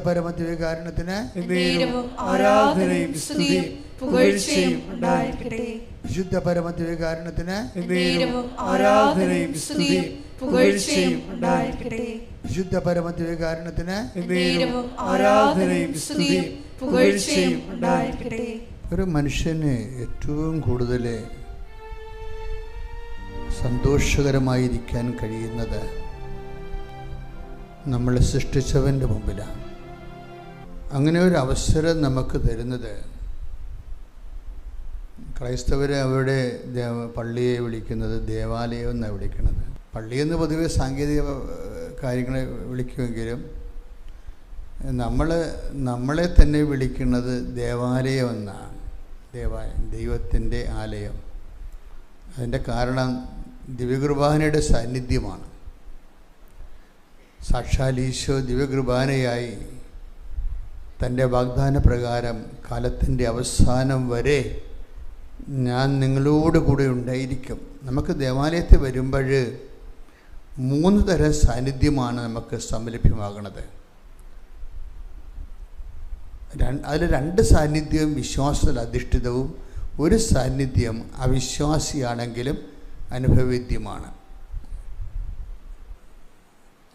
പരമദിവ്യകാരുണ്യത്തിന് ആരാധനയും സ്തുതിയും പുകഴ്ചയും ഉണ്ടായിരിക്കട്ടെ. വിശുദ്ധ പരമദിവ്യകാരുണ്യത്തിന് ആരാധനയും സ്തുതിയും പുകഴ്ചയും ഉണ്ടായിരിക്കട്ടെ. വിശുദ്ധ പരമദിവ്യകാരുണ്യത്തിന് ആരാധനയും സ്തുതിയും പുകഴ്ചയും ഉണ്ടായിരിക്കട്ടെ. ഒരു മനുഷ്യന് ഏറ്റവും കൂടുതൽ സന്തോഷകരമായിരിക്കാൻ കഴിയുന്നത് നമ്മളെ സൃഷ്ടിച്ചവൻ്റെ മുമ്പിലാണ്. അങ്ങനെ ഒരു അവസരം നമുക്ക് തരുന്നത് ക്രൈസ്തവരെ അവരുടെ പള്ളിയെ വിളിക്കുന്നത് ദേവാലയം എന്നാണ് വിളിക്കുന്നത്. പള്ളിയെന്ന് പൊതുവെ സാങ്കേതിക കാര്യങ്ങളെ വിളിക്കുമെങ്കിലും നമ്മളെ തന്നെ വിളിക്കുന്നത് ദേവാലയം എന്നാണ്. ദൈവത്തിൻ്റെ ആലയം. അതിൻ്റെ കാരണം ദിവ്യകുർബാനയുടെ സാന്നിധ്യമാണ്. സാക്ഷാൽ ഈശോ ദിവ്യകുർബാനയായി തൻ്റെ വാഗ്ദാന പ്രകാരം കാലത്തിൻ്റെ അവസാനം വരെ ഞാൻ നിങ്ങളോട് കൂടെ ഉണ്ടായിരിക്കും. നമുക്ക് ദേവാലയത്തിൽ വരുമ്പോൾ 3 തരം സാന്നിധ്യമാണ് നമുക്ക് സംലഭ്യമാകുന്നത്. അതിൽ 2 സാന്നിധ്യം വിശ്വാസത്തിൽ അധിഷ്ഠിതവും, ഒരു സാന്നിധ്യം അവിശ്വാസിയാണെങ്കിലും അനുഭവവേദ്യമാണ്.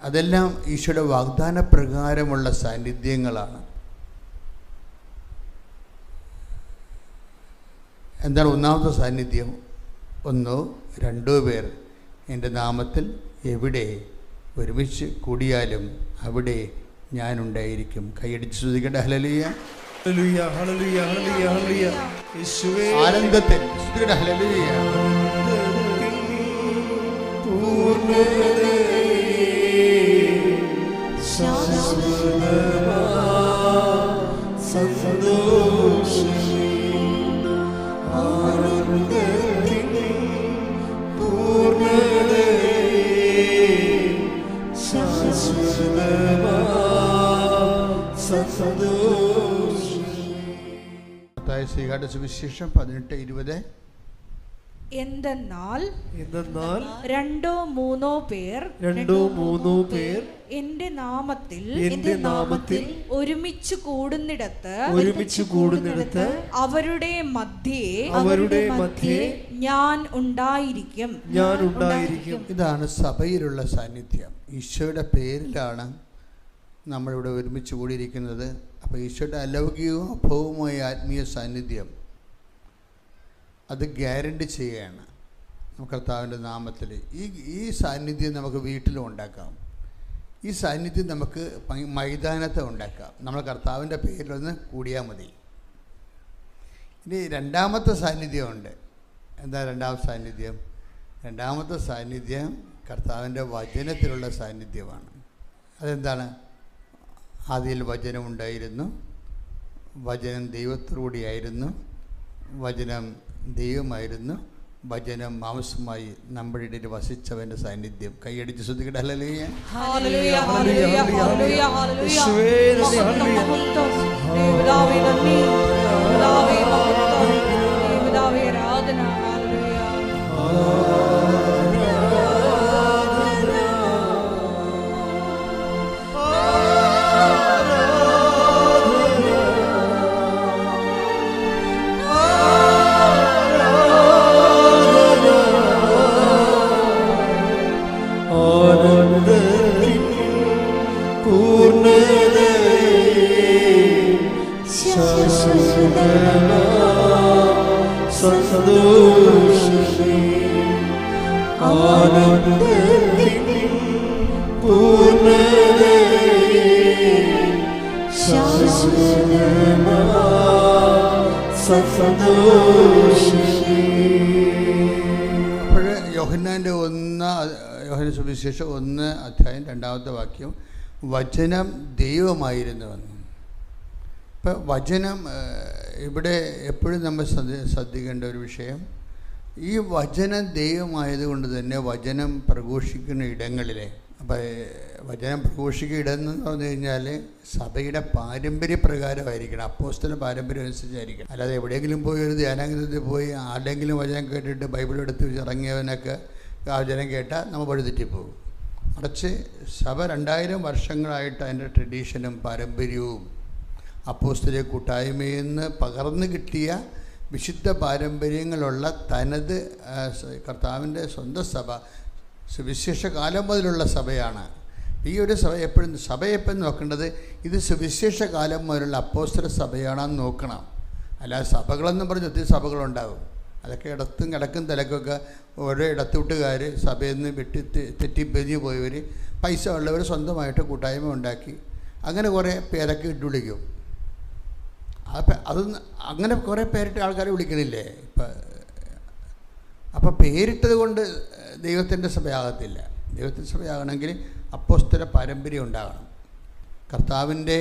അതെല്ലാം ഈശോയുടെ വാഗ്ദാന പ്രകാരമുള്ള സാന്നിധ്യങ്ങളാണ്. എന്താണ് ഒന്നാമത്തെ സാന്നിധ്യം? 1-2 പേർ എൻ്റെ നാമത്തിൽ എവിടെ ഒരുമിച്ച് കൂടിയാലും അവിടെ ഞാനുണ്ടായിരിക്കും. കൈയടിച്ച് സ്തുതിക്കട്ടെ. ഹല്ലേലൂയ ഹല്ലേലൂയ ഹല്ലേലൂയ ഹല്ലേലൂയ ഹല്ലേലൂയ. യേശുവേ ആനന്ദത്തിൽ സ്തുതിക്കട്ടെ. ഹല്ലേലൂയ. പൂർണ്ണതയേ സന്തോഷമേ ആനന്ദത്തിൻ പൂർണ്ണതയേ മത്തായി ശ്രീകാരുടെ സുവിശേഷം 18:20. എന്തെന്നാൽ 2-3 പേർ എന്റെ നാമത്തിൽ ഒരുമിച്ച് കൂടുന്നിടത്ത് അവരുടെ മധ്യേ ഞാൻ ഉണ്ടായിരിക്കും. ഇതാണ് സഭയിലുള്ള സാന്നിധ്യം. ഈശോയുടെ പേരിലാണ് നമ്മളിവിടെ ഒരുമിച്ച് കൂടിയിരിക്കുന്നത്. അപ്പോൾ ഈശോയുടെ അലൗകികവും അഭൗമമായ ആത്മീയ സാന്നിധ്യം അത് ഗ്യാരണ്ടി ചെയ്യുകയാണ് കർത്താവിൻ്റെ നാമത്തിൽ. ഈ സാന്നിധ്യം നമുക്ക് വീട്ടിലും ഉണ്ടാക്കാം. ഈ സാന്നിധ്യം നമുക്ക് മൈതാനത്ത് ഉണ്ടാക്കാം. നമ്മൾ കർത്താവിൻ്റെ പേരിലൊന്ന് കൂടിയാൽ മതി. ഇനി രണ്ടാമത്തെ സാന്നിധ്യമുണ്ട്. എന്താ രണ്ടാമത്തെ സാന്നിധ്യം? രണ്ടാമത്തെ സാന്നിധ്യം കർത്താവിൻ്റെ വചനത്തിലുള്ള സാന്നിധ്യമാണ്. അതെന്താണ്? ആദിയിൽ വചനം ഉണ്ടായിരുന്നു, വചനം ദൈവത്തോടുകൂടിയായിരുന്നു, വചനം ദൈവമായിരുന്നു, വചനം മാംസമായി നമ്മുടെ ഇടയിൽ വസിച്ചവൻ്റെ സാന്നിധ്യം. കൈയടിച്ച് ശ്രദ്ധിക്കട്ടെ. ഹല്ലേലൂയ ഹല്ലേലൂയ ഹല്ലേലൂയ ഹല്ലേലൂയ ഹല്ലേലൂയ. ആരാധന. യോഹന്നാന്റെ സുവിശേഷം 1:2 വചനം ദൈവമായിരുന്നുവെന്ന്. ഇപ്പം വചനം ഇവിടെ എപ്പോഴും നമ്മൾ ശ്രദ്ധിക്കേണ്ട ഒരു വിഷയം, ഈ വചനം ദൈവമായതുകൊണ്ട് തന്നെ വചനം പ്രഘോഷിക്കുന്ന ഇടങ്ങളിലെ, അപ്പം വചനം പ്രഘോഷിക്കുന്ന ഇടം എന്ന് പറഞ്ഞു കഴിഞ്ഞാൽ സഭയുടെ പാരമ്പര്യപ്രകാരമായിരിക്കണം, അപ്പോസ്തല പാരമ്പര്യം അനുസരിച്ചായിരിക്കണം. അല്ലാതെ എവിടെയെങ്കിലും പോയി ഒരു ധ്യാനാംഗത്തിൽ പോയി ആരുടെയെങ്കിലും വചനം കേട്ടിട്ട് ബൈബിൾ എടുത്ത് ഇറങ്ങിയവനൊക്കെ ആ വചനം കേട്ടാൽ നമ്മൾ വഴിതെറ്റിപ്പോകും. മറിച്ച് സഭ 2000 വർഷങ്ങളായിട്ട് അതിൻ്റെ ട്രഡീഷനും പാരമ്പര്യവും അപ്പോസ്തലിക കൂട്ടായ്മയിൽ നിന്ന് പകർന്നു കിട്ടിയ വിശുദ്ധ പാരമ്പര്യങ്ങളുള്ള തനത് കർത്താവിൻ്റെ സ്വന്തം സഭ സുവിശേഷ കാലം മുതലുള്ള സഭയാണ്. ഈ ഒരു സഭ എപ്പോഴും നോക്കേണ്ടത് ഇത് സുവിശേഷ കാലം മുതലുള്ള അപ്പോസ്തല സഭയാണെന്ന് നോക്കണം. അല്ലാതെ സഭകളെന്നും പറഞ്ഞ് ഒത്തിരി സഭകളുണ്ടാകും. അതൊക്കെ ഇടത്തും കിടക്കും തലക്കൊക്കെ ഓരോ ഇടത്തൂട്ടുകാർ സഭയിൽ നിന്ന് തെറ്റിപ്പിരിഞ്ഞ് പോയവർ, പൈസ ഉള്ളവർ സ്വന്തമായിട്ട് കൂട്ടായ്മ ഉണ്ടാക്കി അങ്ങനെ കുറേ പേരൊക്കെ ഇട്ട് വിളിക്കും. അത് അങ്ങനെ കുറേ പേരിട്ട് ആൾക്കാരെ വിളിക്കണില്ലേ ഇപ്പം? അപ്പോൾ പേരിട്ടത് കൊണ്ട് ദൈവത്തിൻ്റെ സഭയാകത്തില്ല. ദൈവത്തിൻ്റെ സഭയാകണമെങ്കിൽ അപ്പോസ്തല പാരമ്പര്യം ഉണ്ടാകണം. കർത്താവിൻ്റെ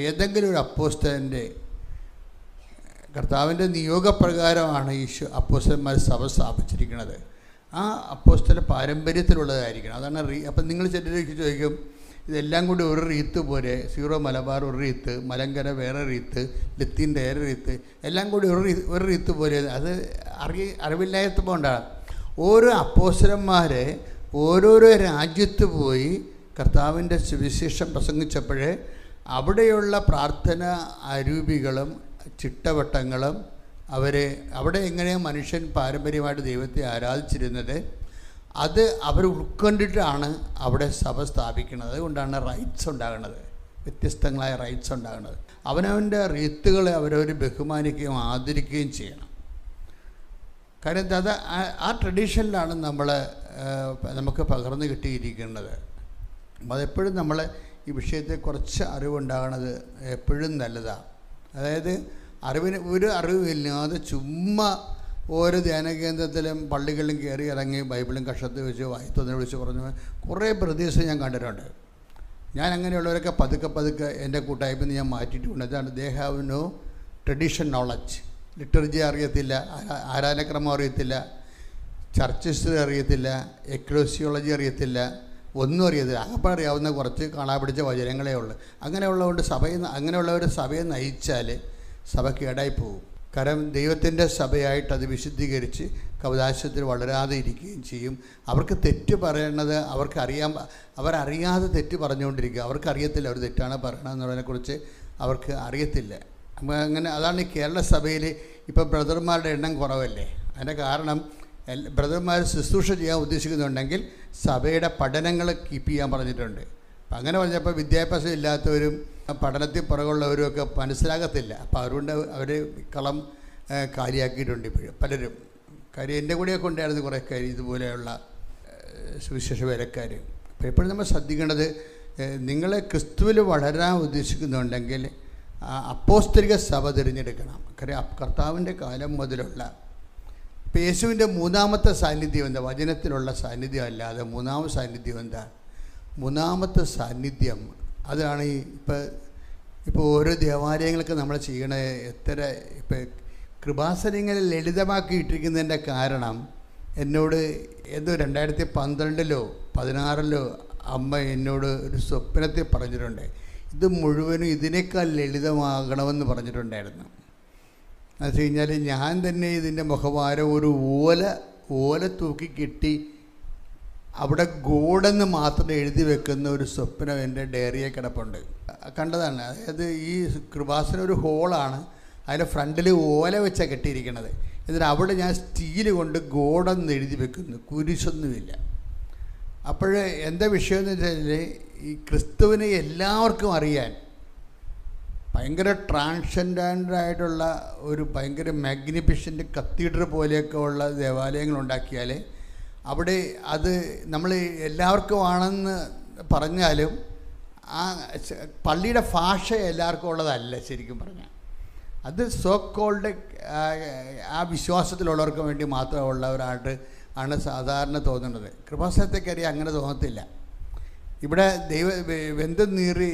ഏതെങ്കിലും ഒരു കർത്താവിൻ്റെ നിയോഗപ്രകാരമാണ് അപ്പോസ്തലന്മാർ സഭ സ്ഥാപിച്ചിരിക്കുന്നത്. ആ അപ്പോസ്തല പാരമ്പര്യത്തിലുള്ളതായിരിക്കണം. അതാണ് അപ്പം നിങ്ങൾ ചിലർക്ക് ചോദിക്കും, ഇതെല്ലാം കൂടി ഒരു റീത്ത് പോലെ, സീറോ മലബാർ ഒരു റീത്ത്, മലങ്കര വേറെ റീത്ത്, ലത്തീൻ്റെ വേറെ റീത്ത്, എല്ലാം കൂടി ഒരു റീത്ത് പോലെ. അത് അറിവില്ലായ്മ കൊണ്ടാണ്. ഓരോ അപ്പോസ്തലന്മാർ ഓരോരോ രാജ്യത്ത് പോയി കർത്താവിൻ്റെ സുവിശേഷം പ്രസംഗിച്ചപ്പോൾ അവിടെയുള്ള പ്രാർത്ഥന അരൂപികളും ചിട്ടവട്ടങ്ങളും അവിടെ എങ്ങനെയാണ് മനുഷ്യൻ പാരമ്പര്യമായിട്ട് ദൈവത്തെ ആരാധിച്ചിരുന്നത് അത് അവർ ഉൾക്കൊണ്ടിട്ടാണ് അവിടെ സഭ സ്ഥാപിക്കുന്നത്. അതുകൊണ്ടാണ് റൈറ്റ്സ് ഉണ്ടാകുന്നത്, വ്യത്യസ്തങ്ങളായ റൈറ്റ്സ് ഉണ്ടാകുന്നത്. അവനവൻ്റെ റീത്തുകളെ അവരവർ ബഹുമാനിക്കുകയും ആദരിക്കുകയും ചെയ്യണം. കാര്യം അത് ആ ട്രഡീഷനിലാണ് നമുക്ക് പകർന്നു കിട്ടിയിരിക്കുന്നത്. അതെപ്പോഴും നമ്മൾ ഈ വിഷയത്തെ കുറച്ച് അറിവുണ്ടാകുന്നത് എപ്പോഴും നല്ലതാണ്. അതായത് ഒരു അറിവില്ലാതെ ചുമ്മാ ഓരോ ധ്യാനകേന്ദ്രത്തിലും പള്ളികളിലും കയറി ഇറങ്ങി ബൈബിളും കഷത്ത് വെച്ച് വായിത്തൊന്നിനെ വിളിച്ച് പറഞ്ഞു കുറേ ബ്രദേഴ്സ് ഞാൻ കണ്ടിട്ടുണ്ട്. ഞാൻ അങ്ങനെയുള്ളവരൊക്കെ പതുക്കെ എൻ്റെ കൂട്ടായ്മയിൽ നിന്ന് ഞാൻ മാറ്റിയിട്ടുണ്ട്. അതാണ് they have no tradition knowledge. Liturgy അറിയത്തില്ല, ആരാധനക്രമം അറിയത്തില്ല, ചർച്ച് ഹിസ്റ്ററി അറിയത്തില്ല, എക്ലോസിയോളജി അറിയത്തില്ല, ഒന്നും അറിയത്തില്ല. അപ്പം അറിയാവുന്ന കുറച്ച് കാണാപിടിച്ച വചനങ്ങളേ ഉള്ളൂ. അങ്ങനെയുള്ളവർ സഭയെ നയിച്ചാൽ സഭ കേടായി പോകും. കാരണം ദൈവത്തിൻ്റെ സഭയായിട്ട് അത് വിശുദ്ധീകരിച്ച് കവദാശത്തിൽ വളരാതെ ഇരിക്കുകയും ചെയ്യും. അവർക്ക് തെറ്റ് പറയണത് അവരറിയാതെ തെറ്റ് പറഞ്ഞുകൊണ്ടിരിക്കുക. അവർക്കറിയത്തില്ല അവർ തെറ്റാണ് പറയണമെന്നുള്ളതിനെക്കുറിച്ച് അവർക്ക് അറിയത്തില്ല. അങ്ങനെ അതാണ് ഈ കേരള സഭയിൽ ഇപ്പോൾ ബ്രദർമാരുടെ എണ്ണം കുറവല്ലേ. അതിൻ്റെ കാരണം ബ്രദർമാർ ശുശ്രൂഷ ചെയ്യാൻ ഉദ്ദേശിക്കുന്നുണ്ടെങ്കിൽ സഭയുടെ പഠനങ്ങൾ കീപ്പ് ചെയ്യാൻ പറഞ്ഞിട്ടുണ്ട്. അപ്പം അങ്ങനെ പറഞ്ഞപ്പോൾ വിദ്യാഭ്യാസം ഇല്ലാത്തവരും പഠനത്തിൽ പുറകുള്ളവരും ഒക്കെ മനസ്സിലാകത്തില്ല. അപ്പോൾ അതുകൊണ്ട് അവർ കളം കാര്യമാക്കിയിട്ടുണ്ട് ഇപ്പോഴും പലരും. കാര്യം എൻ്റെ കൂടെയൊക്കെ ഉണ്ടായിരുന്നു കുറേ കാര്യം ഇതുപോലെയുള്ള സുവിശേഷ വേലക്കാർ. അപ്പോൾ എപ്പോഴും നമ്മൾ ശ്രദ്ധിക്കേണ്ടത്, നിങ്ങൾ ക്രിസ്തുവിൽ വളരാൻ ഉദ്ദേശിക്കുന്നുണ്ടെങ്കിൽ അപ്പോസ്തലിക സഭ തിരഞ്ഞെടുക്കണം. കാര്യം കർത്താവിൻ്റെ കാലം മുതലുള്ള ഇപ്പോൾ യേശുവിൻ്റെ മൂന്നാമത്തെ സാന്നിധ്യം എന്താ? വചനത്തിലുള്ള സാന്നിധ്യം അല്ലാതെ മൂന്നാമത്തെ സാന്നിധ്യം എന്താ? മൂന്നാമത്തെ സാന്നിധ്യം അതാണ് ഇപ്പോൾ ഓരോ ദേവാലയങ്ങളൊക്കെ നമ്മൾ ചെയ്യണ ഇപ്പോൾ കൃപാസനങ്ങളിൽ ലളിതമാക്കി ഇട്ടിരിക്കുന്നതിൻ്റെ കാരണം എന്നോട് എന്തോ 2012-ലോ 2016-ലോ അമ്മ എന്നോട് ഒരു സ്വപ്നത്തിൽ പറഞ്ഞിട്ടുണ്ട്. ഇത് മുഴുവനും ഇതിനേക്കാൾ ലളിതമാകണമെന്ന് പറഞ്ഞിട്ടുണ്ടായിരുന്നു. എന്ന് വെച്ച് കഴിഞ്ഞാൽ ഞാൻ തന്നെ ഇതിൻ്റെ മുഖവാരം ഒരു ഓല തൂക്കി കെട്ടി അവിടെ ഗോഡെന്ന് മാത്രം എഴുതി വെക്കുന്ന ഒരു സ്വപ്നം എൻ്റെ ഡയറിയെ കിടപ്പുണ്ട്. കണ്ടതാണ്. അതായത് ഈ കൃപാസനം ഒരു ഹോളാണ്, അതിൻ്റെ ഫ്രണ്ടിൽ ഓല വെച്ചാണ് കെട്ടിയിരിക്കണത്. എന്നിട്ട് അവിടെ ഞാൻ സ്റ്റീൽ കൊണ്ട് ഗോഡെന്ന് എഴുതി വെക്കുന്നു, കുരിശൊന്നുമില്ല. അപ്പോൾ എന്താ വിഷയമെന്ന് വെച്ചാൽ ഈ ക്രിസ്തുവിനെ എല്ലാവർക്കും അറിയാൻ ഭയങ്കര ട്രാൻസെൻഡൻ്റായിട്ടുള്ള ഒരു ഭയങ്കര മാഗ്നിഫിഷ്യൻ്റ് കത്തീഡ്രൽ പോലെയൊക്കെ ഉള്ള ദേവാലയങ്ങളുണ്ടാക്കിയാൽ അവിടെ അത് നമ്മൾ എല്ലാവർക്കും ആണെന്ന് പറഞ്ഞാലും ആ പള്ളിയുടെ ഭാഷ എല്ലാവർക്കും ഉള്ളതല്ല. ശരിക്കും പറഞ്ഞാൽ അത് സോ കോൾഡ് ആ വിശ്വാസത്തിലുള്ളവർക്ക് വേണ്ടി മാത്രമുള്ളവരായിട്ട് ആണ് സാധാരണ തോന്നുന്നത്. കൃപാസനത്തെക്കറിയാൻ അങ്ങനെ തോന്നത്തില്ല. ഇവിടെ വെന്തും നീറി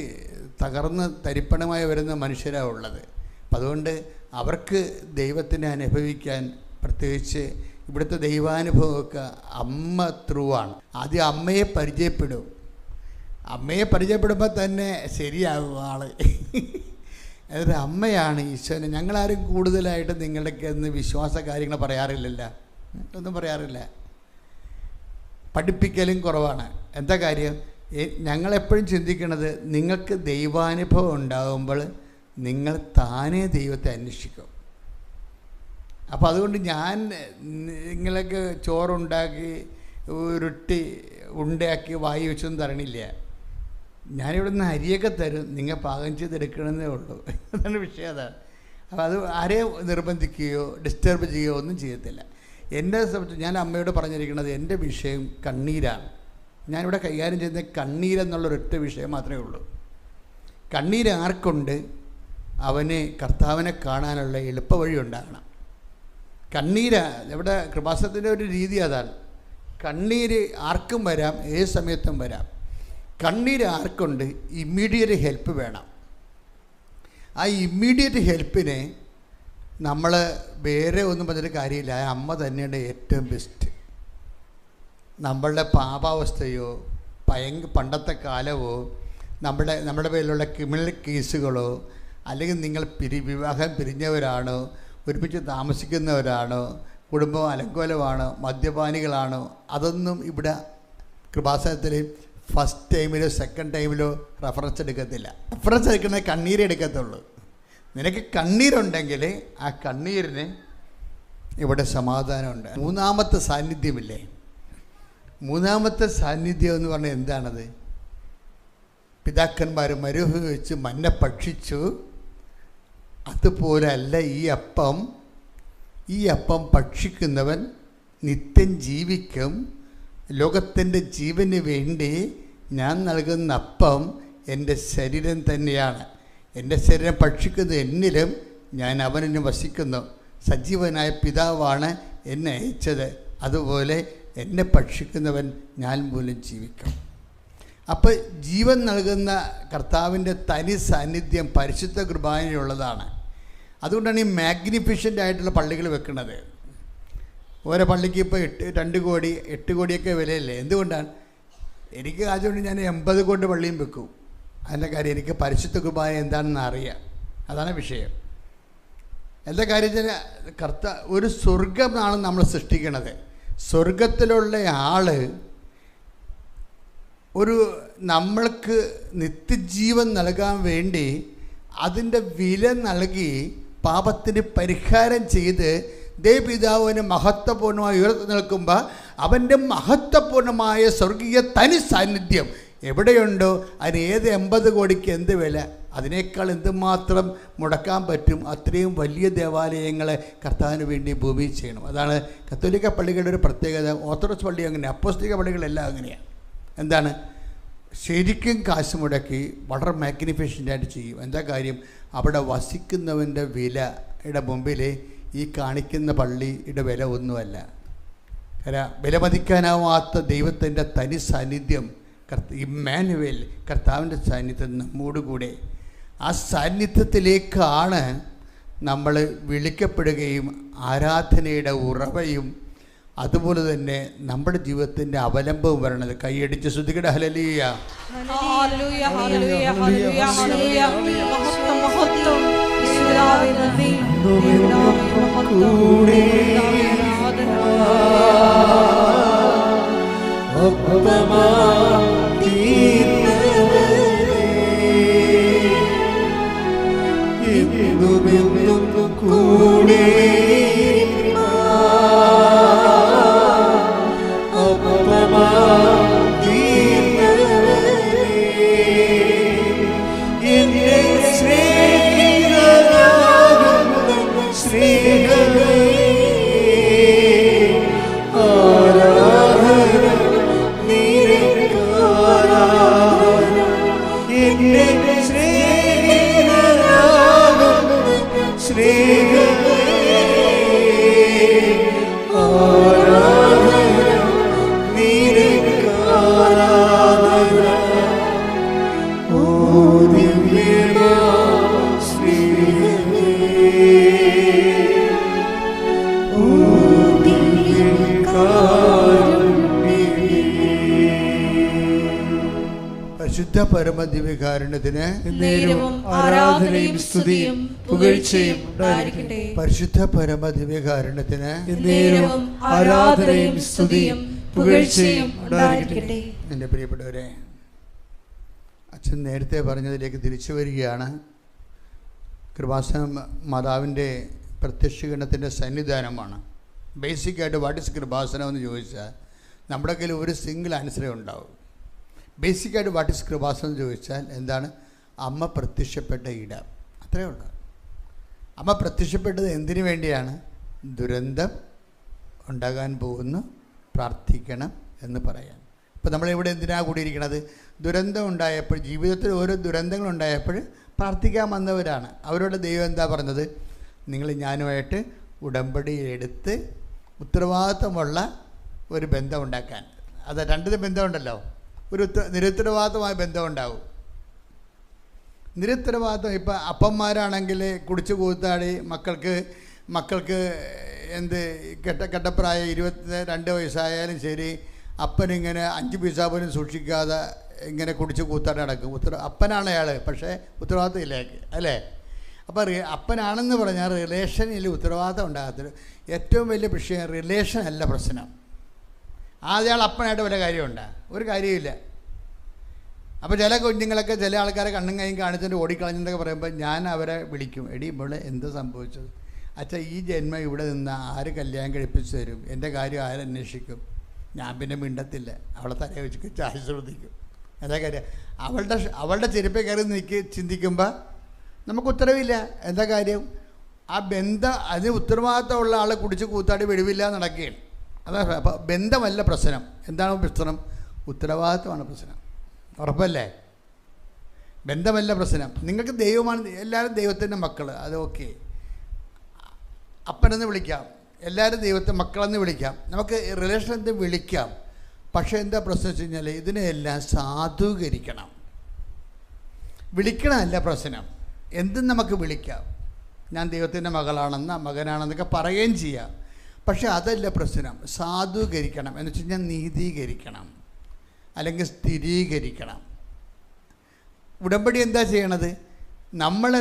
തകർന്ന് തരിപ്പണമായി വരുന്ന പരിശുദ്ധരാണ് ഉള്ളത്. അപ്പം അതുകൊണ്ട് അവർക്ക് ദൈവത്തിനെ അനുഭവിക്കാൻ, പ്രത്യേകിച്ച് ഇവിടുത്തെ ദൈവാനുഭവമൊക്കെ അമ്മ ത്രൂ ആണ്. ആദ്യം അമ്മയെ പരിചയപ്പെടും. അമ്മയെ പരിചയപ്പെടുമ്പോൾ തന്നെ ശരിയാകും ആള്. അതായത് അമ്മയാണ് ഈശോനെ. ഞങ്ങളാരും കൂടുതലായിട്ട് നിങ്ങളുടെയൊക്കെ ഒന്ന് വിശ്വാസ കാര്യങ്ങൾ പറയാറില്ലല്ലോ, ഒന്നും പറയാറില്ല. പഠിപ്പിക്കലും കുറവാണ്. എന്താ കാര്യം? ഞങ്ങളെപ്പോഴും ചിന്തിക്കുന്നത് നിങ്ങൾക്ക് ദൈവാനുഭവം ഉണ്ടാകുമ്പോൾ നിങ്ങൾ താനേ ദൈവത്തെ അന്വേഷിക്കും. അപ്പോൾ അതുകൊണ്ട് ഞാൻ നിങ്ങൾക്ക് ചോറുണ്ടാക്കി ഉരുട്ടി ഉണ്ടാക്കി വായി വെച്ചൊന്നും തരണില്ല. ഞാനിവിടെ നിന്ന് അരിയൊക്കെ തരും, നിങ്ങൾ പാകം ചെയ്തെടുക്കണമെന്നേ ഉള്ളൂ. അതാണ് വിഷയം. അതാണ്. അപ്പോൾ അത് ആരെയും നിർബന്ധിക്കുകയോ ഡിസ്റ്റർബ് ചെയ്യുകയോ ഒന്നും ചെയ്യത്തില്ല. എൻ്റെ സംബന്ധിച്ച് ഞാൻ അമ്മയോട് പറഞ്ഞിരിക്കുന്നത് എൻ്റെ വിഷയം കണ്ണീരാണ്. ഞാനിവിടെ കൈകാര്യം ചെയ്യുന്ന കണ്ണീരെന്നുള്ളൊരൊറ്റ വിഷയം മാത്രമേ ഉള്ളൂ. കണ്ണീര് ആർക്കുണ്ട്? അവന് കർത്താവിനെ കാണാനുള്ള എളുപ്പവഴി ഉണ്ടാകണം. കണ്ണീര് ഇവിടെ കൃപാസനത്തിൻ്റെ ഒരു രീതി അതാണ്. കണ്ണീര് ആർക്കും വരാം, ഏത് സമയത്തും വരാം. കണ്ണീര് ആർക്കുണ്ട്? ഇമ്മീഡിയറ്റ് ഹെൽപ്പ് വേണം. ആ ഇമ്മീഡിയറ്റ് ഹെൽപ്പിനെ നമ്മൾ വേറെ ഒന്നും പറഞ്ഞിട്ട് കാര്യമില്ല. ആ അമ്മ തന്നെയാണ് ഏറ്റവും ബെസ്റ്റ്. നമ്മളുടെ പാപാവസ്ഥയോ പണ്ടത്തെ കാലമോ നമ്മുടെ പേരിലുള്ള ക്രിമിനൽ കേസുകളോ അല്ലെങ്കിൽ നിങ്ങൾ വിവാഹം പിരിഞ്ഞവരാണോ, ഒരുമിച്ച് താമസിക്കുന്നവരാണോ, കുടുംബം അലങ്കോലമാണോ, മദ്യപാനികളാണോ, അതൊന്നും ഇവിടെ കൃപാസനത്തിൽ ഫസ്റ്റ് ടൈമിലോ സെക്കൻഡ് ടൈമിലോ റെഫറൻസ് എടുക്കത്തില്ല. റെഫറൻസ് എടുക്കുന്നത് കണ്ണീരെ എടുക്കത്തുള്ളൂ. നിനക്ക് കണ്ണീരുണ്ടെങ്കിൽ ആ കണ്ണീരിന് ഇവിടെ സമാധാനമുണ്ട്. മൂന്നാമത്തെ സാന്നിധ്യമില്ലേ? മൂന്നാമത്തെ സാന്നിധ്യം എന്ന് പറഞ്ഞാൽ എന്താണത്? പിതാക്കന്മാർ മരുഭൂമി വെച്ച് മന്ന ഭക്ഷിച്ചു, അതുപോലല്ല ഈ അപ്പം ഭക്ഷിക്കുന്നവൻ നിത്യം ജീവിക്കും. ലോകത്തിൻ്റെ ജീവന് വേണ്ടി ഞാൻ നൽകുന്ന അപ്പം എൻ്റെ ശരീരം തന്നെയാണ്. എൻ്റെ ശരീരം ഭക്ഷിക്കുന്നത് എന്നിലും ഞാൻ അവനിലും വസിക്കുന്നു. സജീവനായ പിതാവാണ് എന്നെ അയച്ചത്. അതുപോലെ എന്നെ ഭക്ഷിക്കുന്നവൻ ഞാൻ മൂലം ജീവിക്കും. അപ്പോൾ ജീവൻ നൽകുന്ന കർത്താവിൻ്റെ തനി സാന്നിധ്യം പരിശുദ്ധ കുർബാനയിലുള്ളതാണ്. അതുകൊണ്ടാണ് ഈ മാഗ്നിഫിഷ്യൻ്റ് ആയിട്ടുള്ള പള്ളികൾ വെക്കുന്നത്. ഓരോ പള്ളിക്ക് ഇപ്പോൾ 2 കോടി 8 കോടിയൊക്കെ വിലയല്ലേ. എന്തുകൊണ്ടാണ്? എനിക്ക് അതുകൊണ്ട് ഞാൻ 80 കോടി പള്ളിയും വെക്കും. അതിൻ്റെ കാര്യം എനിക്ക് പരിശുദ്ധ കുർബാന എന്താണെന്ന് അറിയാം. അതാണ് വിഷയം. എന്താ കാര്യം വെച്ചാൽ ഒരു സ്വർഗമാണ് നമ്മൾ സൃഷ്ടിക്കണത്. സ്വർഗത്തിലുള്ള ആൾ നമ്മൾക്ക് നിത്യജീവൻ നൽകാൻ വേണ്ടി അതിൻ്റെ വില നൽകി പാപത്തിന് പരിഹാരം ചെയ്ത് ദേവപിതാവിന് മഹത്വപൂർണ്ണമായി ഉയർത്തി നിൽക്കുമ്പോൾ അവൻ്റെ മഹത്വപൂർണ്ണമായ സ്വർഗീയ തനി സാന്നിധ്യം എവിടെയുണ്ടോ അതിന് ഏത് 80 കോടിക്ക് എന്ത് വില? അതിനേക്കാൾ എന്തുമാത്രം മുടക്കാൻ പറ്റും? അത്രയും വലിയ ദേവാലയങ്ങളെ കർത്താവിന് വേണ്ടി ഭൂമിയിൽ ചെയ്യണം. അതാണ് കത്തോലിക്ക പള്ളികളുടെ ഒരു പ്രത്യേകത. ഓർത്തഡോക്സ് പള്ളി അങ്ങനെ, അപ്പോസ്തലിക പള്ളികളെല്ലാം അങ്ങനെയാണ്. എന്താണ്? ശരിക്കും കാശ് മുടക്കി വളരെ മാഗ്നിഫിഷ്യൻ്റായിട്ട് ചെയ്യും. എന്താ കാര്യം? അവിടെ വസിക്കുന്നവൻ്റെ വിലയുടെ മുമ്പിൽ ഈ കാണിക്കുന്ന പള്ളിയുടെ വില ഒന്നുമല്ല. വിലമതിക്കാനാവാത്ത ദൈവത്തിൻ്റെ തനി സാന്നിധ്യം ഇമ്മാനുവേൽ, കർത്താവിൻ്റെ സാന്നിധ്യം നമ്മോടുകൂടെ. ആ സാന്നിധ്യത്തിലേക്കാണ് നമ്മൾ വിളിക്കപ്പെടുകയും ആരാധനയുടെ ഉറവയും അതുപോലെ തന്നെ നമ്മുടെ ജീവിതത്തിൻ്റെ അവലംബവും വരണത്. കൈയടിച്ച് ശ്രുതികട ഹല്ലേലൂയ. പരിശുദ്ധ പരമദിവ്യകാരുണ്യത്തിന് ആരാധനയും സ്തുതിയും പുകഴ്ചയും ഉണ്ടായിരിക്കട്ടെ. പരിശുദ്ധ പരമദിവ്യകാരുണ്യത്തിന് ആരാധനയും സ്തുതിയും പുകഴ്ചയും ഉണ്ടായിരിക്കട്ടെ. എൻ്റെ പ്രിയപ്പെട്ടവരെ, അച്ഛൻ നേരത്തെ പറഞ്ഞതിലേക്ക് തിരിച്ചു വരികയാണ്. കൃപാസന മാതാവിൻ്റെ പ്രത്യക്ഷീകരണത്തിൻ്റെ സന്നിധാനമാണ്. ബേസിക്കായിട്ട് വാട്ട് ഈസ് കൃപാസനം എന്ന് ചോദിച്ചാൽ നമ്മുടെ കയ്യിൽ ഒരു സിംഗിൾ ആൻസറേ ഉണ്ടാവും. ബേസിക്കായിട്ട് വാട്ട് ഈസ് കൃപാസനം എന്ന് ചോദിച്ചാൽ എന്താണ്? അമ്മ പ്രത്യക്ഷപ്പെട്ട ഇടം, അത്രയേ ഉള്ളൂ. അമ്മ പ്രത്യക്ഷപ്പെട്ടത് എന്തിനു വേണ്ടിയാണ്? ദുരന്തം ഉണ്ടാകാൻ പോകുന്നു, പ്രാർത്ഥിക്കണം എന്ന് പറയാൻ. ഇപ്പോൾ നമ്മളിവിടെ എന്തിനാണ് കൂടിയിരിക്കണത്? ദുരന്തം ഉണ്ടായപ്പോൾ, ജീവിതത്തിൽ ഓരോ ദുരന്തങ്ങളുണ്ടായപ്പോൾ പ്രാർത്ഥിക്കാൻ വന്നവരാണ്. അവരോട് ദൈവം എന്താ പറഞ്ഞത്? നിങ്ങൾ ഞാനുമായിട്ട് ഉടമ്പടി എടുത്ത് ഉത്തരവാദിത്തമുള്ള ഒരു ബന്ധം ഉണ്ടാക്കാൻ. അത് രണ്ടിന് ബന്ധമുണ്ടല്ലോ. ഒരു നിരുത്തരവാദിത്തമായ ബന്ധം ഉണ്ടാവും. നിരുത്തരവാദിത്തം ഇപ്പം അപ്പന്മാരാണെങ്കിൽ കുടിച്ചു കൂത്താടി മക്കൾക്ക് എന്ത് കെട്ടപ്രായം 22 വയസ്സായാലും ശരി, അപ്പനിങ്ങനെ 5 പൈസ പോലും സൂക്ഷിക്കാതെ ഇങ്ങനെ കുടിച്ച് കൂത്താടി നടക്കും. അപ്പനാണ് അയാൾ, പക്ഷേ ഉത്തരവാദിത്തം ഇല്ല അല്ലേ? അപ്പോൾ അപ്പനാണെന്ന് പറഞ്ഞാൽ റിലേഷനിൽ ഉത്തരവാദിത്തം ഉണ്ടാകത്തില്ല. ഏറ്റവും വലിയ വിഷയം റിലേഷൻ അല്ല പ്രശ്നം. ആദ്യം അപ്പനായിട്ട് വല്ല കാര്യമുണ്ടോ? ഒരു കാര്യമില്ല. അപ്പോൾ ചില കുഞ്ഞുങ്ങളൊക്കെ ചില ആൾക്കാരെ കണ്ണും കൈയും കാണിച്ചിട്ട് ഓടിക്കളഞ്ഞെന്നൊക്കെ പറയുമ്പോൾ ഞാൻ അവരെ വിളിക്കും. എടി ഇവിടെ എന്ത് സംഭവിച്ചത്? അച്ഛാ, ഈ ജന്മം ഇവിടെ നിന്ന് ആര് കല്യാണം കഴിപ്പിച്ച് തരും? എൻ്റെ കാര്യം ആരന്വേഷിക്കും? ഞാൻ പിന്നെ മിണ്ടത്തില്ല. അവളെ തലയെ വെച്ച് ആശ്രവദിക്കും. എന്താ കാര്യം? അവളുടെ ചെരുപ്പേ കയറി ചിന്തിക്കുമ്പോൾ നമുക്ക് ഉത്തരവില്ല. എന്താ കാര്യം? ആ ബന്ധം, അതിന് ഉത്തരവാദിത്തമുള്ള ആളെ കുടിച്ച് കൂത്താടി വെടിവില്ല നടക്കുകയാണ്. അതാ. അപ്പോൾ ബന്ധമല്ല പ്രശ്നം. എന്താണ് പ്രശ്നം? ഉത്തരവാദിത്തമാണ് പ്രശ്നം. ഉറപ്പല്ലേ? ബന്ധമല്ല പ്രശ്നം. നിങ്ങൾക്ക് ദൈവമാണ്. എല്ലാവരും ദൈവത്തിൻ്റെ മക്കൾ, അത് ഓക്കെ. അപ്പനെന്ന് വിളിക്കാം, എല്ലാവരും ദൈവത്തെ മക്കളെന്ന് വിളിക്കാം, നമുക്ക് റിലേഷൻ എന്ത് വിളിക്കാം. പക്ഷേ എന്താ പ്രശ്നം വെച്ച് കഴിഞ്ഞാൽ ഇതിനെല്ലാം സാധൂകരിക്കണം. വിളിക്കണമല്ല പ്രശ്നം. എന്തും നമുക്ക് വിളിക്കാം. ഞാൻ ദൈവത്തിൻ്റെ മകളാണെന്ന്, മകനാണെന്നൊക്കെ പറയുകയും ചെയ്യാം. പക്ഷേ അതല്ല പ്രശ്നം. സാധൂകരിക്കണം എന്ന് വെച്ച് കഴിഞ്ഞാൽ നീതീകരിക്കണം, അല്ലെങ്കിൽ സ്ഥിരീകരിക്കണം. ഉടമ്പടി എന്താ ചെയ്യണത്? നമ്മൾ